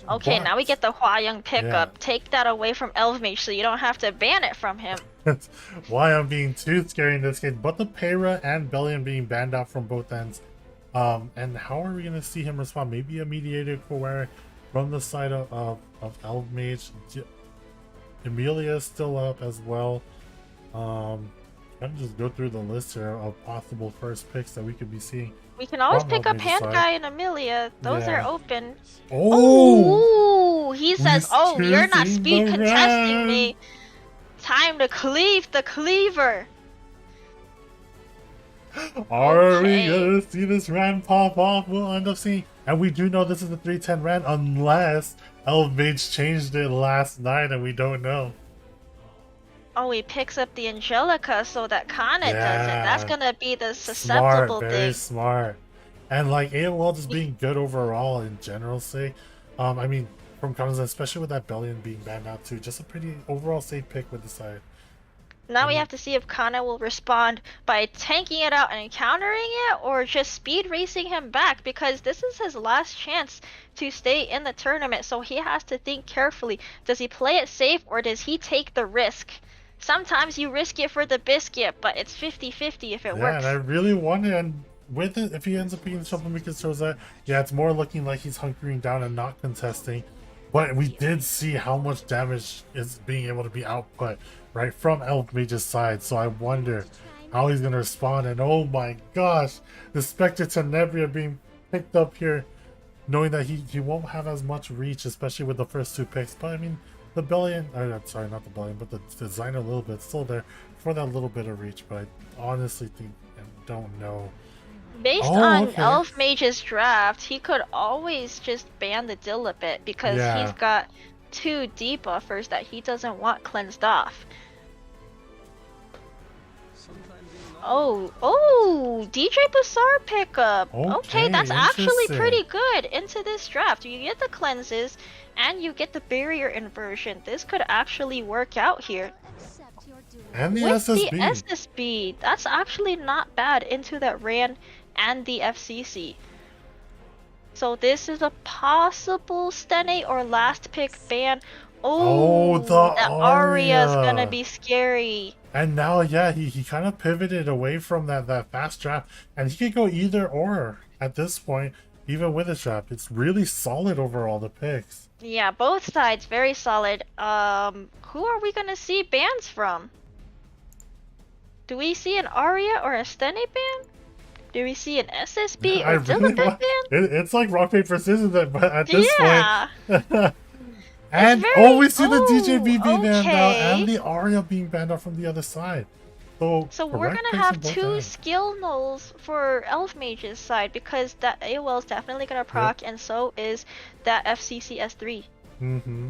Okay, But- now we get the Hua Young pickup. Yeah. Take that away from Elfmage so you don't have to ban it from him. That's why I'm being too scary in this case. But the Para and Bellion being banned out from both ends. And how are we going to see him respond? Maybe a mediator Kawari from the side of Elf Mage. Emilia is still up as well. I'm going to just go through the list here of possible first picks that we could be seeing. We can always from pick Elf up Mage's side. Handguy and Amelia. Those Yeah. are open. Oh! Ooh, he says, He's "Oh, you're not choosing speed the contesting Ram." me. Time to cleave the cleaver." Are we Okay. gonna see this Ran pop off? We'll end up seeing, and we do know this is the 310 Ran unless Elf Mage changed it last night and we don't know. Oh, he picks up the Angelica so that Kana doesn't. That's Yeah. gonna be the Smart, susceptible very thing. smart. And like AOL just being good overall in general sake. I mean, from Commons, especially with that Bellion being banned out too, just a pretty overall safe pick with the side. Now we have to see if Kana will respond by tanking it out and countering it, or just speed racing him back, because this is his last chance to stay in the tournament, so he has to think carefully. Does he play it safe, or does he take the risk? Sometimes you risk it for the biscuit, but it's 50-50 if it Yeah, works. and I really wonder, and with it, if he ends up picking Troublemaker Rosette, yeah, it's more looking like he's hunkering down and not contesting. But we did see how much damage is being able to be output, right, from Elf Mage's side. So I wonder, how he's gonna respond. And oh my gosh, the Spectre Tenebria being picked up here, knowing that he won't have as much reach, especially with the first 2 picks. But I mean, the Billion, sorry, not the Billion, but the design a little bit still there for that little bit of reach. But I honestly think and don't know. Based on Elf Mage's draft, he could always just ban the Dilibit because he's got 2 debuffers that he doesn't want cleansed off. Oh, DJ Bazaar pickup. Okay, that's actually pretty good into this draft. You get the cleanses and you get the barrier inversion. This could actually work out here. And the With SSB. the SSB, that's actually not bad into that Ran and the FCC. So this is a possible Stene or last pick ban. Oh, the that Aria's Aria. gonna be scary. And now, yeah, he kind of pivoted away from that fast draft, and he could go either or at this point, even with his draft. It's really solid overall, the picks. Yeah, both sides very solid. Who are we gonna see bans from? Do we see an Aria or a Stene ban? Do we see an SSB or Dilibit ban? It's like rock paper scissors, but at this Yeah. point. And we see the DJB being banned out and the Aria being banned out from the other side. So we're correct gonna picks on have both 2 ends. skill nulls for Elf Mage's side because that AOL is definitely gonna proc, and so is that FCC S3. Mm-hmm.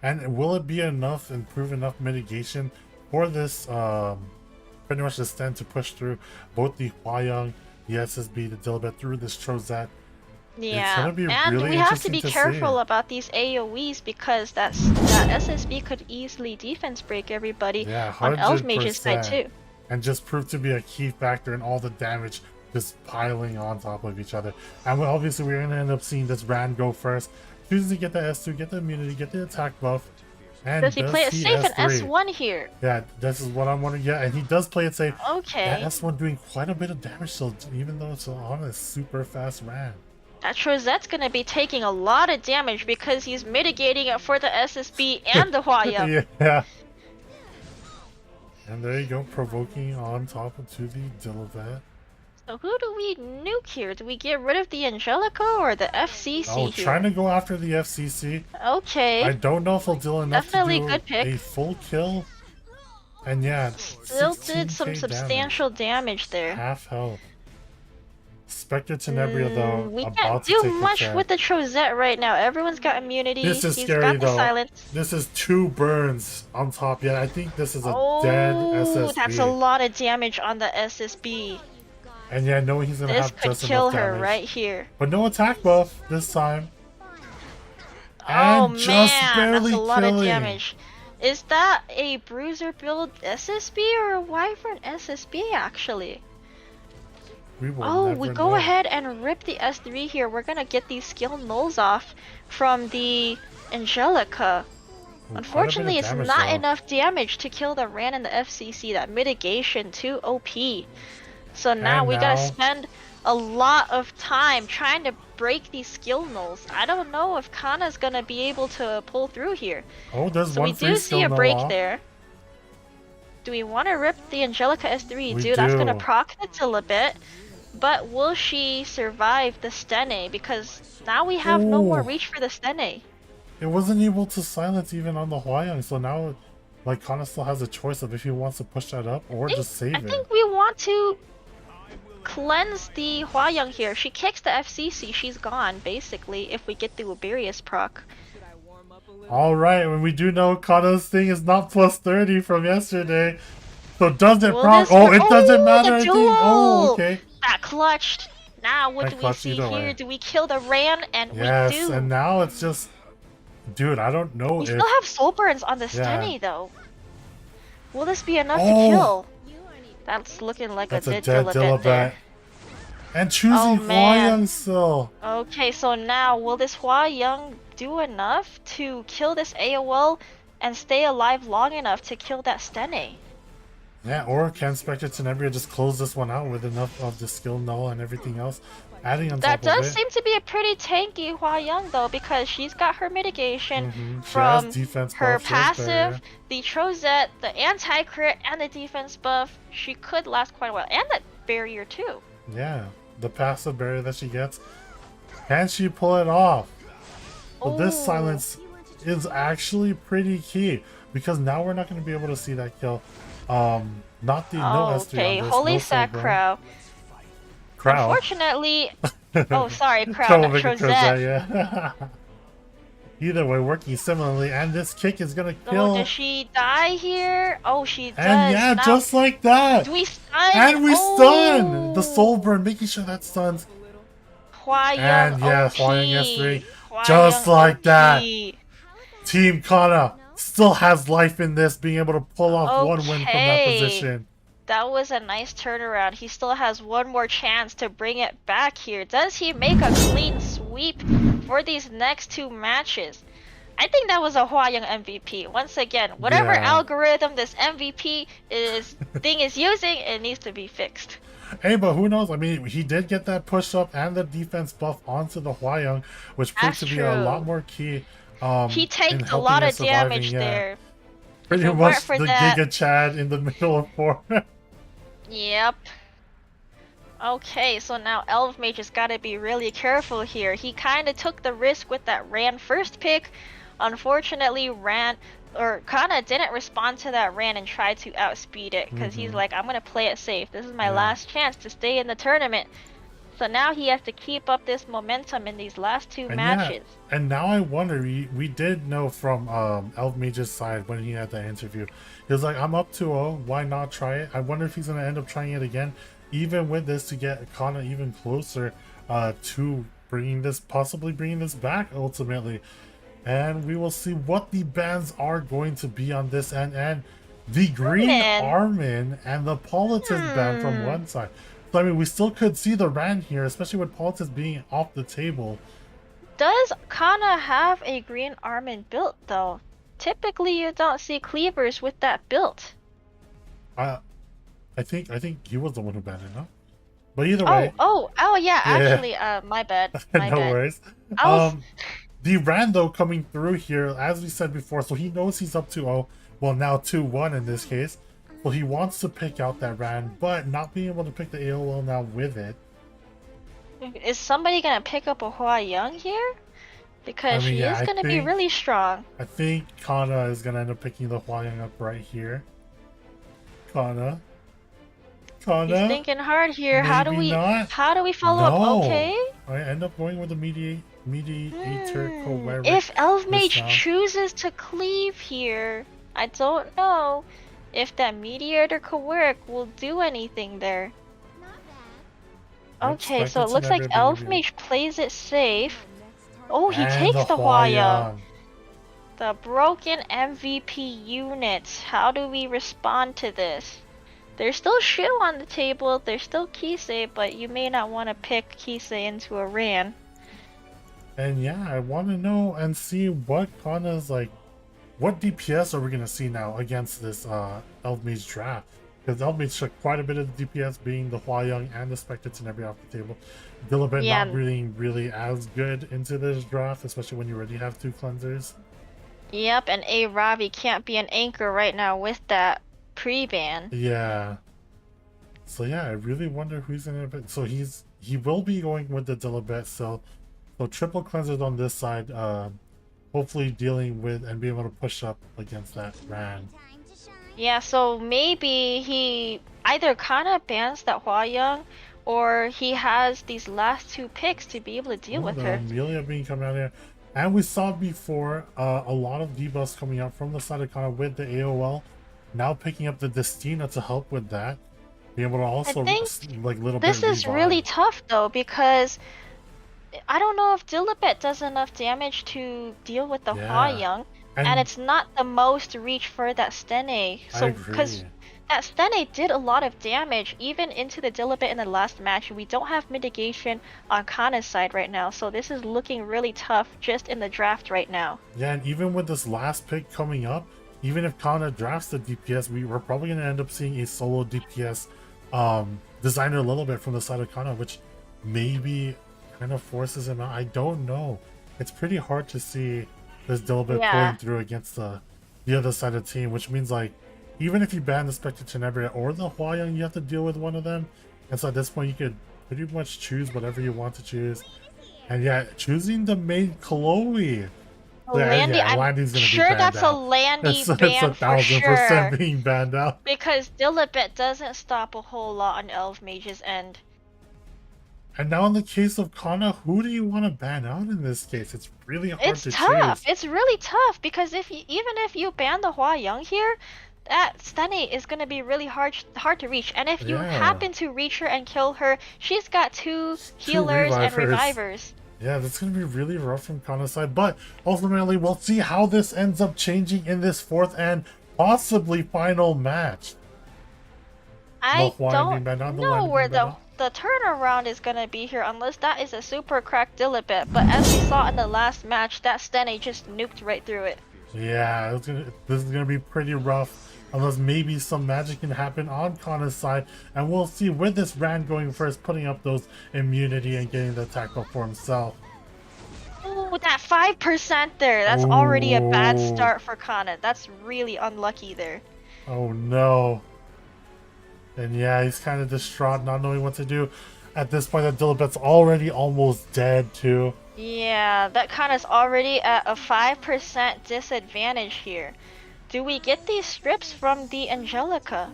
And will it be enough and prove enough mitigation for this pretty much the stand to push through both the Hwayoung, the SSB, the Dilibet through this Trozat? Yeah, It's gonna be and really we have to be interesting to careful see. about these AoEs because that SSB could easily defense break everybody Yeah, on Elf Mage's side 100%. too. And just prove to be a key factor in all the damage just piling on top of each other. And obviously we're going to end up seeing this Rand go first. Chooses to get the S2, get the immunity, get the attack buff. And Does he play it safe in S3? S1 here? Yeah, this is what I'm wondering. Yeah, and he does play it safe. Okay. That S1 doing quite a bit of damage still, even though it's on a super fast Rand. That Trozette's gonna be taking a lot of damage because he's mitigating it for the SSB and the Hwayoung. Yeah. And there you go, provoking on top to the Dilibet. So who do we nuke here? Do we get rid of the Angelica or the FCC Oh, here? trying to go after the FCC. Okay. I don't know if he'll deal enough Definitely to do good pick. a full kill. And yeah, Still did some 16K substantial damage there. Half health. Spectre Tenebria though, We about can't to do take the much check. with the Trozette right now. Everyone's got immunity. This is He's scary got the though. silence. This is 2 burns on top. Yeah, I think this is a dead Oh, SSB. that's a lot of damage on the SSB. And yeah, knowing he's gonna This have could just kill enough her damage. right here. But no attack buff this time. Oh And just man, barely that's a lot killing. of damage. Is that a Bruiser build SSB or a Wyvern SSB actually? We will Oh, never we go know. ahead and rip the S3 here. We're gonna get these skill nulls off from the Angelica. Unfortunately, it's damage, not though. enough damage to kill the Ran and the FCC. That mitigation too OP. So now And we now- gotta spend a lot of time trying to break these skill nulls. I don't know if Kana's gonna be able to pull through here. Oh, there's So one we free do skill see a null break off. there. Do we want to rip the Angelica S3? We Dude, that's gonna do. proc the Dilibit. But will she survive the Stene? Because now we have no more Ooh. reach for the Stene. It wasn't able to silence even on the Hwayoung, so now like Kana still has a choice of if he wants to push that up or just save I it. think we want to cleanse the Hwayoung here. She kicks the FCC, she's gone, basically, if we get the Uberius proc. Alright, when we do know Kana's thing is not plus 30 from yesterday. So does it Will proc? this Oh, work? it doesn't Oh, matter, the I think. Oh, duel! okay. That clutched. Now what That do we clutched see either here? way. Do we kill the Ran? And Yes, we do. and now it's just... Dude, I don't know We if... still have soul burns on the Yeah. Stene though. Will this be enough Oh! to kill? That's looking like That's a a dead dead Dilibet there. Dilibet. And choosing Oh, man. Hwayoung still. Okay, so now will this Hwayoung do enough to kill this AOL and stay alive long enough to kill that Stene? Yeah, or can Spectre Tenebria just close this one out with enough of the skill null and everything else, adding on That top of does it. seem to be a pretty tanky Hua Young though, because she's got her mitigation She from has defense her buff, she has passive, barrier. the Trozette, the anti-crit, and the defense buff. She could last quite a while, and that barrier too. Yeah, the passive barrier that she gets. Can she pull it off? Well, this Ooh. silence is actually pretty key because now we're not going to be able to see that kill. Not the no Oh, S3 okay, on this, Holy no Sack Soulburn. Crow. Crow. Unfortunately, oh sorry, Crow, not Troublemaker Trozette. yeah. Either way, working similarly, and this kick is gonna Oh, kill. does she die here? Oh, she does. And yeah, Now- just like that. Do we stun? And we stun Oh. the soul burn, making sure that stuns. Hua Young And yes, OP. Hua Young S3, Hua just Young like OP. that. Team Kana still has life in this, being able to pull off one win from that Okay. position. That was a nice turnaround. He still has one more chance to bring it back here. Does he make a clean sweep for these next two matches? I think that was a Hua Young MVP. Once again, whatever Yeah. algorithm this MVP thing is using, it needs to be fixed. Hey, but who knows? I mean, he did get that push up and the defense buff onto the Hua Young, which proved That's to be a true. lot more key. He in tanked a helping lot us of surviving, damage yeah. there. Pretty it weren't much for the that- Giga Chad in the middle of 4. Yep. Okay, so now Elf Mage has got to be really careful here. He kind of took the risk with that Ran first pick. Unfortunately, Kana didn't respond to that Ran and tried to outspeed it because he's Mhm. like, I'm gonna play it safe. This is my Yeah. last chance to stay in the tournament. So now he has to keep up this momentum in these last two And matches. yeah, and now I wonder, we did know from Elf Mage's side when he had that interview, he was like, I'm up 2-0, why not try it? I wonder if he's going to end up trying it again, even with this, to get Kana even closer to possibly bringing this back ultimately. And we will see what the bans are going to be on this end, and the Green Armin and the Politics ban from one side. So I mean, we still could see the Ran here, especially with Politics being off the table. Does Kana have a Green Armin built though? Typically, you don't see cleavers with that built. I think he was the one who banned it, no? But either way, Oh yeah. Yeah. Actually, my bad. My no bad. worries. I was- The Ran though coming through here, as we said before, so he knows he's up 2-0. Well, now 2-1 in this case. So he wants to pick out that Ran, but not being able to pick the AOL now with it. Is somebody gonna pick up a Hua Young here? Because I mean, she yeah, is I gonna be think- really strong. I think Kana is gonna end up picking the Hua Young up right here. Kana. He's thinking hard here. How do Maybe we not. how do we follow up? No. Okay. I end up going with the mediator co If Elf Mage this round. chooses to cleave here, I don't know if that Mediator Cowork will do anything there. Okay, so it looks like Elf Mage plays it safe. Oh, he And takes the Hua Young. Young. The broken MVP units. How do we respond to this? There's still Shu on the table, there's still Kisei, but you may not want to pick Kisei into a Ran. And yeah, I want to know and see what Kana's like. What DPS are we going to see now against this Elf Mage draft? Because Elf Mage took quite a bit of the DPS, being the Hua Young and the Spectre Tenebria off the table. Dilibet Yeah. not really as good into this draft, especially when you already have 2 cleansers. Yep, and A Ravi can't be an anchor right now with that pre-ban. Yeah. So yeah, I really wonder who's gonna pick. So he will be going with the Dilibet, so triple cleansers on this side, hopefully dealing with and being able to push up against that Ran. Yeah, so maybe he either Kana bans that Hua Young, or he has these last 2 picks to be able to deal with the her. Amelia being coming out here. And we saw before a lot of debuffs coming up from the side of Kana with the AOL. Now picking up the Destina to help with that. Be able to also think like little This bit is revive. really tough though, because I don't know if Dilibet does enough damage to deal with the Hua Yeah. Young, And- and it's not the most reach for that Stene. So because agree. that Stene did a lot of damage even into the Dilibet in the last match. We don't have mitigation on Kana's side right now, so this is looking really tough just in the draft right now. Yeah, and even with this last pick coming up, even if Kana drafts the DPS, we're probably going to end up seeing a solo DPS designer Lilibet from the side of Kana, which maybe kind of forces him out. I don't know. It's pretty hard to see this Lilibet pulling through against the other side of the team, which means like even if you ban the Spectre Tenebria or the Hwayoung, you have to deal with one of them. And so at this point, you could pretty much choose whatever you want to choose. And yeah, choosing the main Chloe. Landy, yeah, I'm Landy's gonna sure be banned that's a out. Landy It's ban for 1000% sure. being banned out. Because Dilibet doesn't stop a whole lot on Elf Mage's end. And now in the case of Kana, who do you want to ban out in this case? It's really hard It's to tough. choose. It's really tough because even if you ban the Hwayoung here, that Stene is gonna be really hard to reach. And if you Yeah. happen to reach her and kill her, she's got two healers and revivers. Yeah, that's going to be really rough from Kana's side. But ultimately, we'll see how this ends up changing in this fourth and possibly final match. I Hwayoung don't being banned out, the know Landy where being banned the turnaround is gonna be here unless that is a super cracked Dilibet. But as we saw in the last match, that Stene just nuked right through it. Yeah, this is gonna be pretty rough, unless maybe some magic can happen on Kana's side, and we'll see with this Rand going first, putting up those immunity and getting the attack up for himself. Ooh, that 5% there. That's already a bad Ooh. start for Kana. That's really unlucky there. Oh no. And yeah, he's kind of distraught, not knowing what to do. At this point, that Dilibet's already almost dead too. Yeah, that Kana's already at a 5% disadvantage here. Do we get these strips from the Angelica?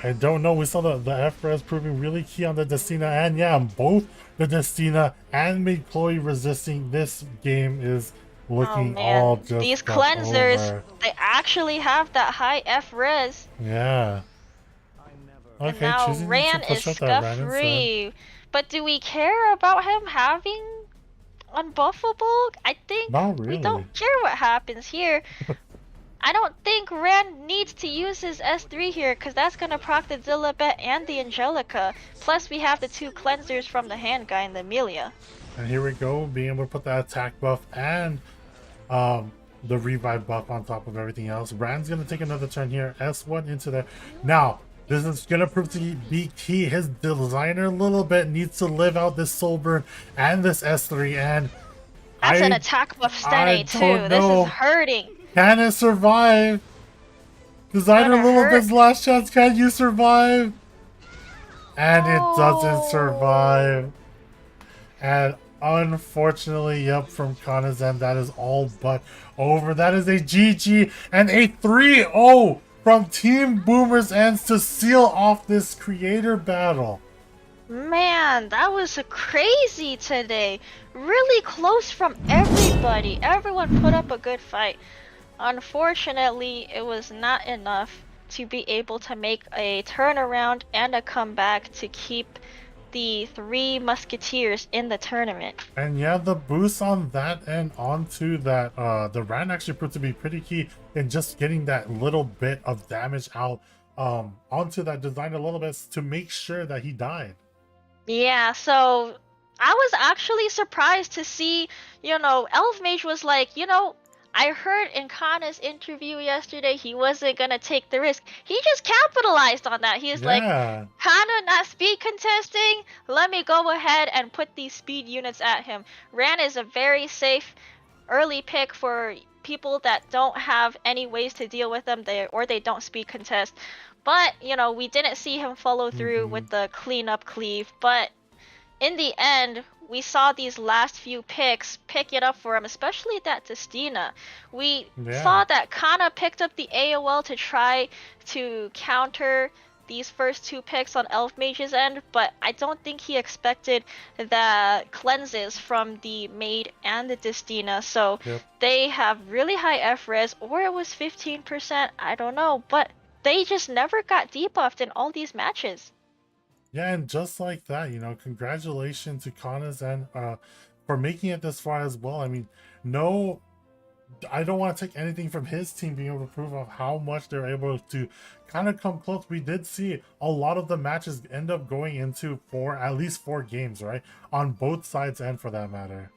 I don't know. We saw the F-Res proving really key on the Destina, and yeah, both the Destina and Maid Chloe resisting. This game is looking all just These got cleansers, over. they actually have that high F-res. Yeah. And Okay, now choosing Ran to is push out that Ran instead. scuff-free. But do we care about him having unbuffable? I think Not we really. don't care what happens here. I don't think Ran needs to use his S3 here because that's going to proc the Dilibet and the Angelica. Plus we have the two cleansers from the hand guy and the Amelia. And here we go, being able to put that attack buff and the revive buff on top of everything else. Rand's going to take another turn here. S1 into there. Now, this is going to prove to be key. His designer a little bit needs to live out this soul burn and this S3. And That's an attack buff I Stene too. don't This know. is hurting. Can it survive? Designer Gonna Little hurt. Bit's last chance. Can you survive? And it doesn't survive. And unfortunately, yep, from Kana's end, that is all but over. That is a GG and a 3-0 from Team Boomer's ends to seal off this creator battle. Man, that was crazy today. Really close from everybody. Everyone put up a good fight. Unfortunately, it was not enough to be able to make a turnaround and a comeback to keep the three Musketeers in the tournament. And yeah, the boost on that end onto that, the Rand actually proved to be pretty key in just getting that little bit of damage out onto that designer a little bit to make sure that he died. Yeah, so I was actually surprised to see, Elf Mage was like, I heard in Kana's interview yesterday he wasn't gonna take the risk. He just capitalized on that. He's like, Kana not speed contesting, let me go ahead and put these speed units at him. Ran is a very safe early pick for people that don't have any ways to deal with them, or they don't speed contest. But, we didn't see him follow through with the cleanup cleave. But in the end, we saw these last few picks pick it up for him, especially that Destina. We saw that Kana picked up the AOL to try to counter these first two picks on Elf Mage's end, but I don't think he expected the cleanses from the Maid and the Destina, so they have really high F-res, or it was 15%, I don't know, but they just never got debuffed in all these matches. Yeah, and just like that, congratulations to Kana's end for making it this far as well. I mean, I don't want to take anything from his team being able to prove of how much they're able to kind of come close. We did see a lot of the matches end up going into at least four games, right? On both sides and for that matter.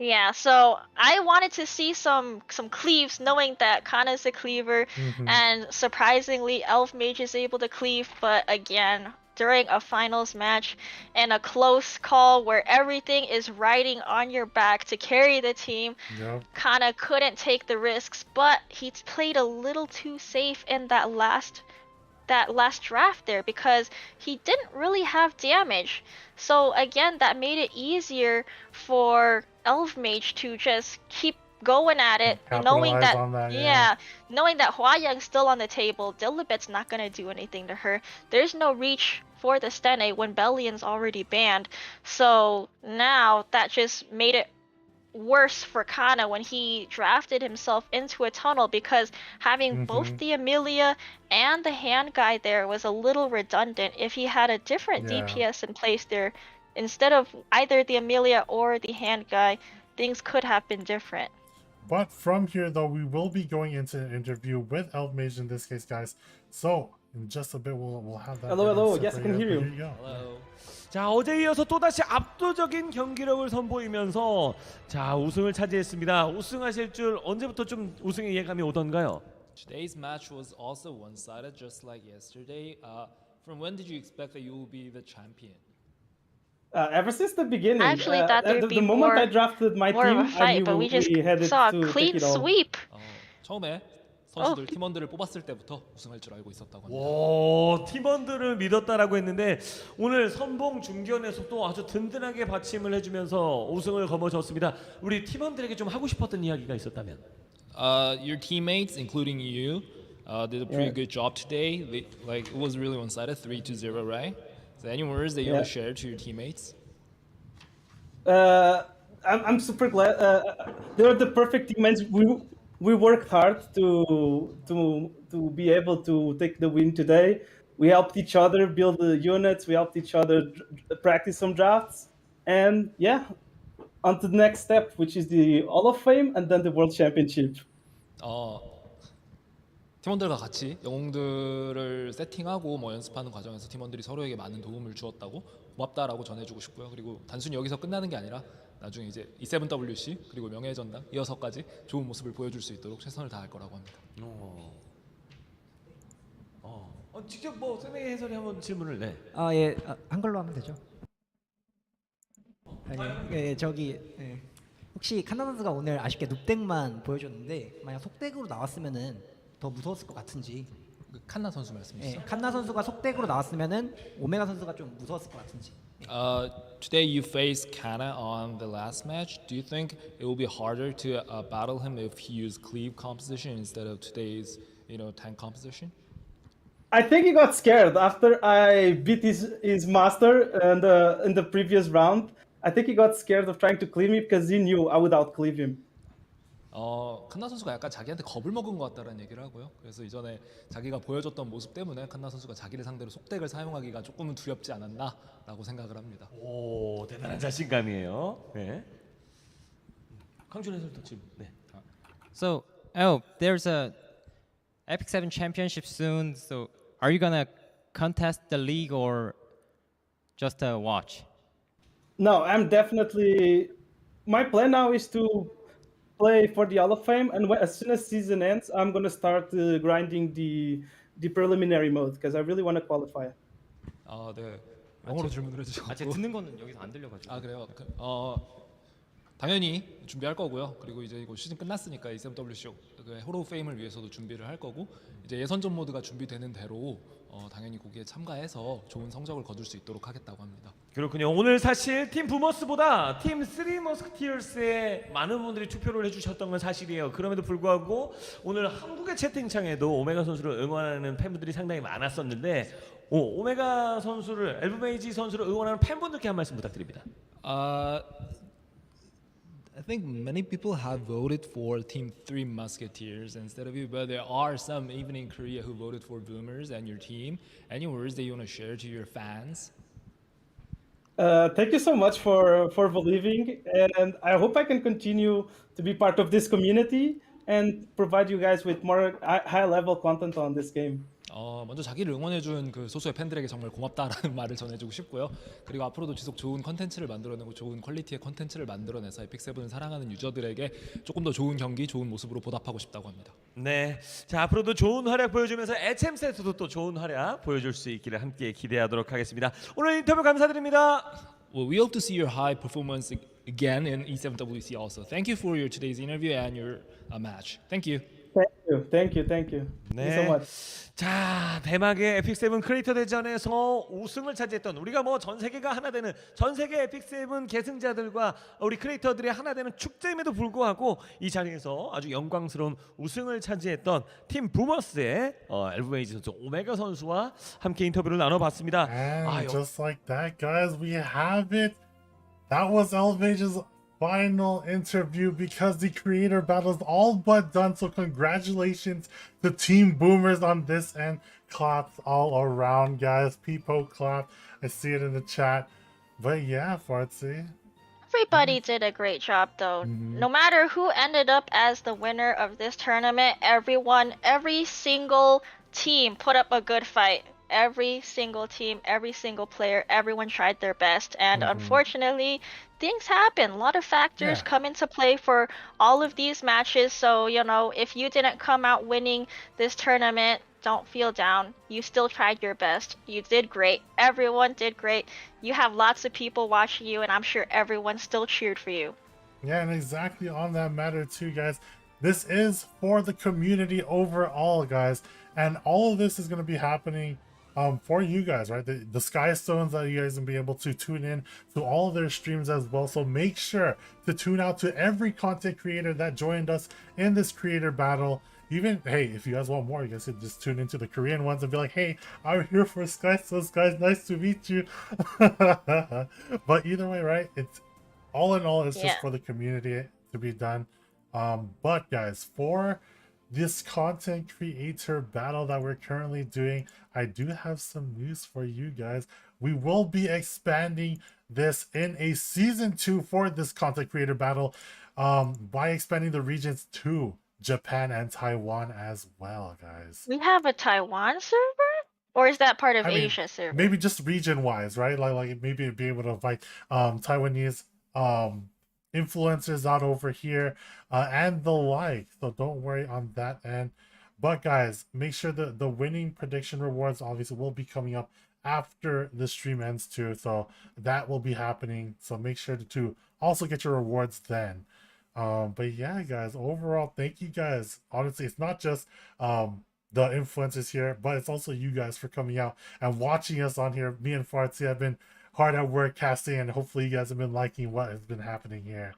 Yeah, so I wanted to see some cleaves, knowing that Kana is a cleaver, and surprisingly, Elf Mage is able to cleave. But again, during a finals match and a close call where everything is riding on your back to carry the team, Yep. Kana couldn't take the risks. But he played a little too safe in that last draft there, because he didn't really have damage. So again, that made it easier for Elf Mage to just keep going at it, knowing Capitalize that, on that, yeah. knowing that Hua Young's still on the table. Dilibet's not gonna do anything to her. There's no reach for the Stene when Bellion's already banned. So now that just made it worse for Kana when he drafted himself into a tunnel, because having both the Amelia and the hand guy there was a little redundant. If he had a different Yeah. DPS in place there, instead of either the Amelia or the hand guy, things could have been different. But from here, though, we will be going into an interview with Elf Mage in this case, guys. So in just a bit, we'll have that. Hello, hello. separate Yes, I can here, hear but you. here go. 자, 어제 이어서 또다시 압도적인 경기력을 선보이면서 자, 우승을 차지했습니다. 우승하실 줄 언제부터 좀 우승의 예감이 오던가요? Today's match was also one-sided, just like yesterday. From when did you expect that you will be the champion? Ever since the beginning. I actually thought there'd the be moment I more- drafted my more team, of a fight, but we just headed saw a to take clean it all. sweep. 처음에 선수들 팀원들을 뽑았을 때부터 우승할 줄 알고 있었다고 합니다. 오, 팀원들을 믿었다라고 했는데 오늘 선봉 중견에서도 아주 든든하게 받침을 해주면서 우승을 거머쥐었습니다. 우리 팀원들에게 좀 하고 싶었던 이야기가 있었다면? Your teammates, including you, did a pretty good job today. It was really one-sided, 3-0, right? Is there any words that you want to share to your teammates? I'm super glad. They're the perfect teammates. We worked hard to be able to take the win today. We helped each other build the units. We helped each other practice some drafts, and yeah, on to the next step, which is the Hall of Fame and then the World Championship. 팀원들과 같이 영웅들을 세팅하고 뭐 연습하는 과정에서 팀원들이 서로에게 많은 도움을 주었다고 고맙다라고 전해주고 싶고요. 그리고 단순히 여기서 끝나는 게 아니라 나중에 이제 E7WC 그리고 명예의 전당 이어서까지 좋은 모습을 보여줄 수 있도록 최선을 다할 거라고 합니다. 직접 뭐 쌤의 해설이 한번 질문을 내. 예, 한글로 하면 되죠. 예, 혹시 칸나 선수가 오늘 아쉽게 눕덱만 보여줬는데 만약 속덱으로 나왔으면은 더 무서웠을 것 같은지. 칸나 선수 말씀이시죠? 예, 칸나 선수가 속덱으로 나왔으면은 오메가 선수가 좀 무서웠을 것 같은지. Today you faced Kana on the last match. Do you think it will be harder to battle him if he used cleave composition instead of today's, tank composition? I think he got scared after I beat his master and in the previous round. I think he got scared of trying to cleave me because he knew I would outcleave him. 칸나 선수가 약간 자기한테 겁을 먹은 것 같다는 얘기를 하고요. 그래서 이전에 자기가 보여줬던 모습 때문에 칸나 선수가 자기를 상대로 속덱을 사용하기가 조금은 두렵지 않았나라고 생각을 합니다. 오, 대단한 자신감이에요. 네. 강준 해설도 지금. 네. So, there's a Epic 7 championship soon. So, are you gonna contest the league or just watch? No, I'm definitely. My plan now is to play for the Hall of Fame, and as soon as season ends, I'm gonna start grinding the preliminary mode because I really want to qualify. 네. 영어로 질문을 해주셔서. 제가 듣는 거는 여기서 안 들려가지고. 그래요. 당연히 준비할 거고요. 그리고 이제 이거 시즌 끝났으니까 E7WC 홀 오브 페임을 위해서도 준비를 할 거고 이제 예선전 모드가 준비되는 대로 당연히 거기에 참가해서 좋은 성적을 거둘 수 있도록 하겠다고 합니다. 그렇군요. 오늘 사실 팀 부머스보다 팀 3머스키티어스에 많은 분들이 투표를 해주셨던 건 사실이에요. 그럼에도 불구하고 오늘 한국의 채팅창에도 오메가 선수를 응원하는 팬분들이 상당히 많았었는데 오메가 선수를 엘브메이지 선수를 응원하는 팬분들께 한 말씀 부탁드립니다. I think many people have voted for Team 3 Musketeers instead of you, but there are some even in Korea who voted for Boomers and your team. Any words that you want to share to your fans? Thank you so much for believing, and I hope I can continue to be part of this community and provide you guys with more high-level content on this game. 먼저 자기를 응원해준 그 소수의 팬들에게 정말 고맙다라는 말을 전해주고 싶고요. 그리고 앞으로도 지속 좋은 컨텐츠를 만들어내고 좋은 퀄리티의 컨텐츠를 만들어내서 에픽세븐을 사랑하는 유저들에게 조금 더 좋은 경기, 좋은 모습으로 보답하고 싶다고 합니다. 네, 자 앞으로도 좋은 활약 보여주면서 HM 세트도 또 좋은 활약 보여줄 수 있기를 함께 기대하도록 하겠습니다. 오늘 인터뷰 감사드립니다. Well, we hope to see your high performance again in E7WC also. Thank you for your today's interview and your match. Thank you. Thank you. Thank you so much. 자, 대망의 에픽세븐 크리에이터 대전에서 우승을 차지했던 우리가 뭐 전 세계가 하나 되는 전 세계 에픽세븐 계승자들과 우리 크리에이터들이 하나 되는 축제임에도 불구하고 이 자리에서 아주 영광스러운 우승을 차지했던 팀 부머스의 엘브메이지 선수, 오메가 선수와 함께 인터뷰를 나눠봤습니다. And just like that, guys, we have it. That was Elvage's final interview because the creator battle is all but done. So congratulations to Team Boomers on this end. Claps all around, guys. People clap. I see it in the chat. But yeah, Fartsy. Everybody did a great job though. No matter who ended up as the winner of this tournament, every single team put up a good fight. Every single team, every single player, everyone tried their best. And unfortunately, things happen. A lot of factors come into play for all of these matches. So, you know, if you didn't come out winning this tournament, don't feel down. You still tried your best. You did great. Everyone did great. You have lots of people watching you, and I'm sure everyone still cheered for you. Yeah, and exactly on that matter too, guys. This is for the community overall, guys. And all of this is going to be happening for you guys, right? The Sky Stones that you guys will be able to tune in to all of their streams as well. So make sure to tune out to every content creator that joined us in this creator battle. Even, hey, if you guys want more, you guys could just tune into the Korean ones and be like, hey, I'm here for Sky Stones, guys. Nice to meet you. But either way, right? It's all in all, it's just for the community to be done. But guys, for this content creator battle that we're currently doing, I do have some news for you guys. We will be expanding this in a season 2 for this content creator battle by expanding the regions to Japan and Taiwan as well, guys. We have a Taiwan server? Or is that part of Asia server? Maybe just region wise, right? Like maybe be able to invite Taiwanese influencers out over here and the like. So don't worry on that end. But guys, make sure that the winning prediction rewards obviously will be coming up after the stream ends too. So that will be happening. So make sure to also get your rewards then. But yeah, guys, overall, thank you guys. Honestly, it's not just the influencers here, but it's also you guys for coming out and watching us on here. Me and Fartsy have been hard at work casting, and hopefully you guys have been liking what has been happening here.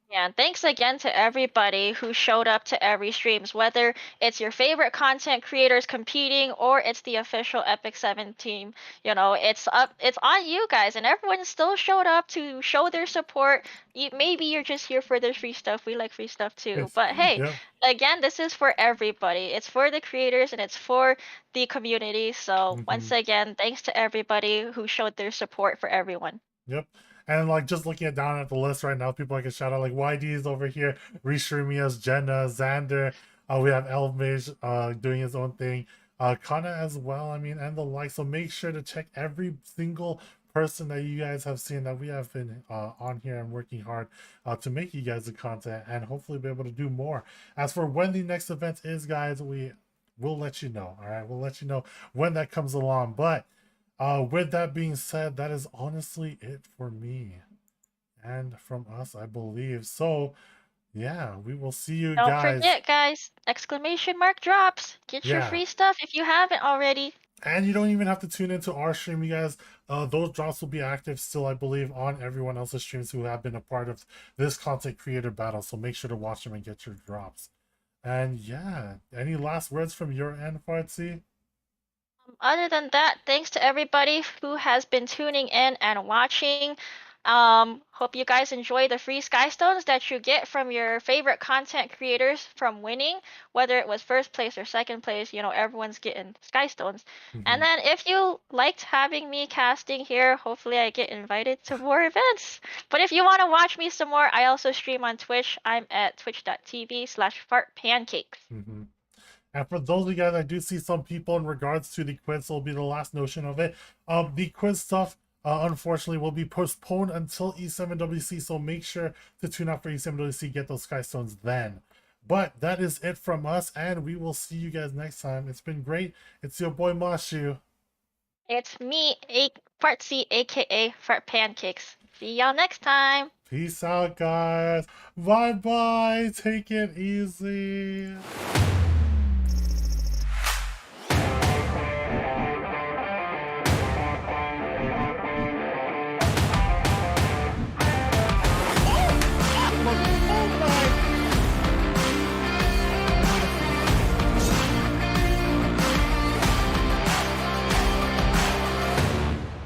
Yeah, and thanks again to everybody who showed up to every streams, whether it's your favorite content creators competing or it's the official Epic 7 team. You know, it's on you guys, and everyone still showed up to show their support. Maybe you're just here for the free stuff. We like free stuff too. But hey, again, this is for everybody. It's for the creators and it's for the community. So once again, thanks to everybody who showed their support for everyone. Yep. And like just looking down at the list right now, people I can shout out like YD's over here, Rishurmias, Jenna, Xander. We have Elvmage doing his own thing, Kana as well. I mean, and the like. So make sure to check every single person that you guys have seen that we have been on here and working hard to make you guys the content and hopefully be able to do more. As for when the next event is, guys, we'll let you know. All right, we'll let you know when that comes along. But with that being said, that is honestly it for me and from us, I believe. So yeah, we will see you Don't guys. Don't forget, guys, exclamation mark drops. Get your free stuff if you haven't already. And you don't even have to tune into our stream, you guys. Those drops will be active still, I believe, on everyone else's streams who have been a part of this content creator battle. So make sure to watch them and get your drops. And yeah, any last words from your end, Fartsy? Other than that, thanks to everybody who has been tuning in and watching. Hope you guys enjoy the free Sky Stones that you get from your favorite content creators from winning, whether it was first place or second place. You know, everyone's getting Sky Stones. And then if you liked having me casting here, hopefully I get invited to more events. But if you want to watch me some more, I also stream on Twitch. I'm at twitch.tv/fartpancakes. And for those of you guys, I do see some people in regards to the quiz, so will be the last notion of it. The quiz stuff, unfortunately, will be postponed until E7WC, so make sure to tune out for E7WC, get those Sky Stones then. But that is it from us, and we will see you guys next time. It's been great. It's your boy Mashu. It's me, Fart C, aka Fart Pancakes. See y'all next time. Peace out, guys. Bye bye. Take it easy.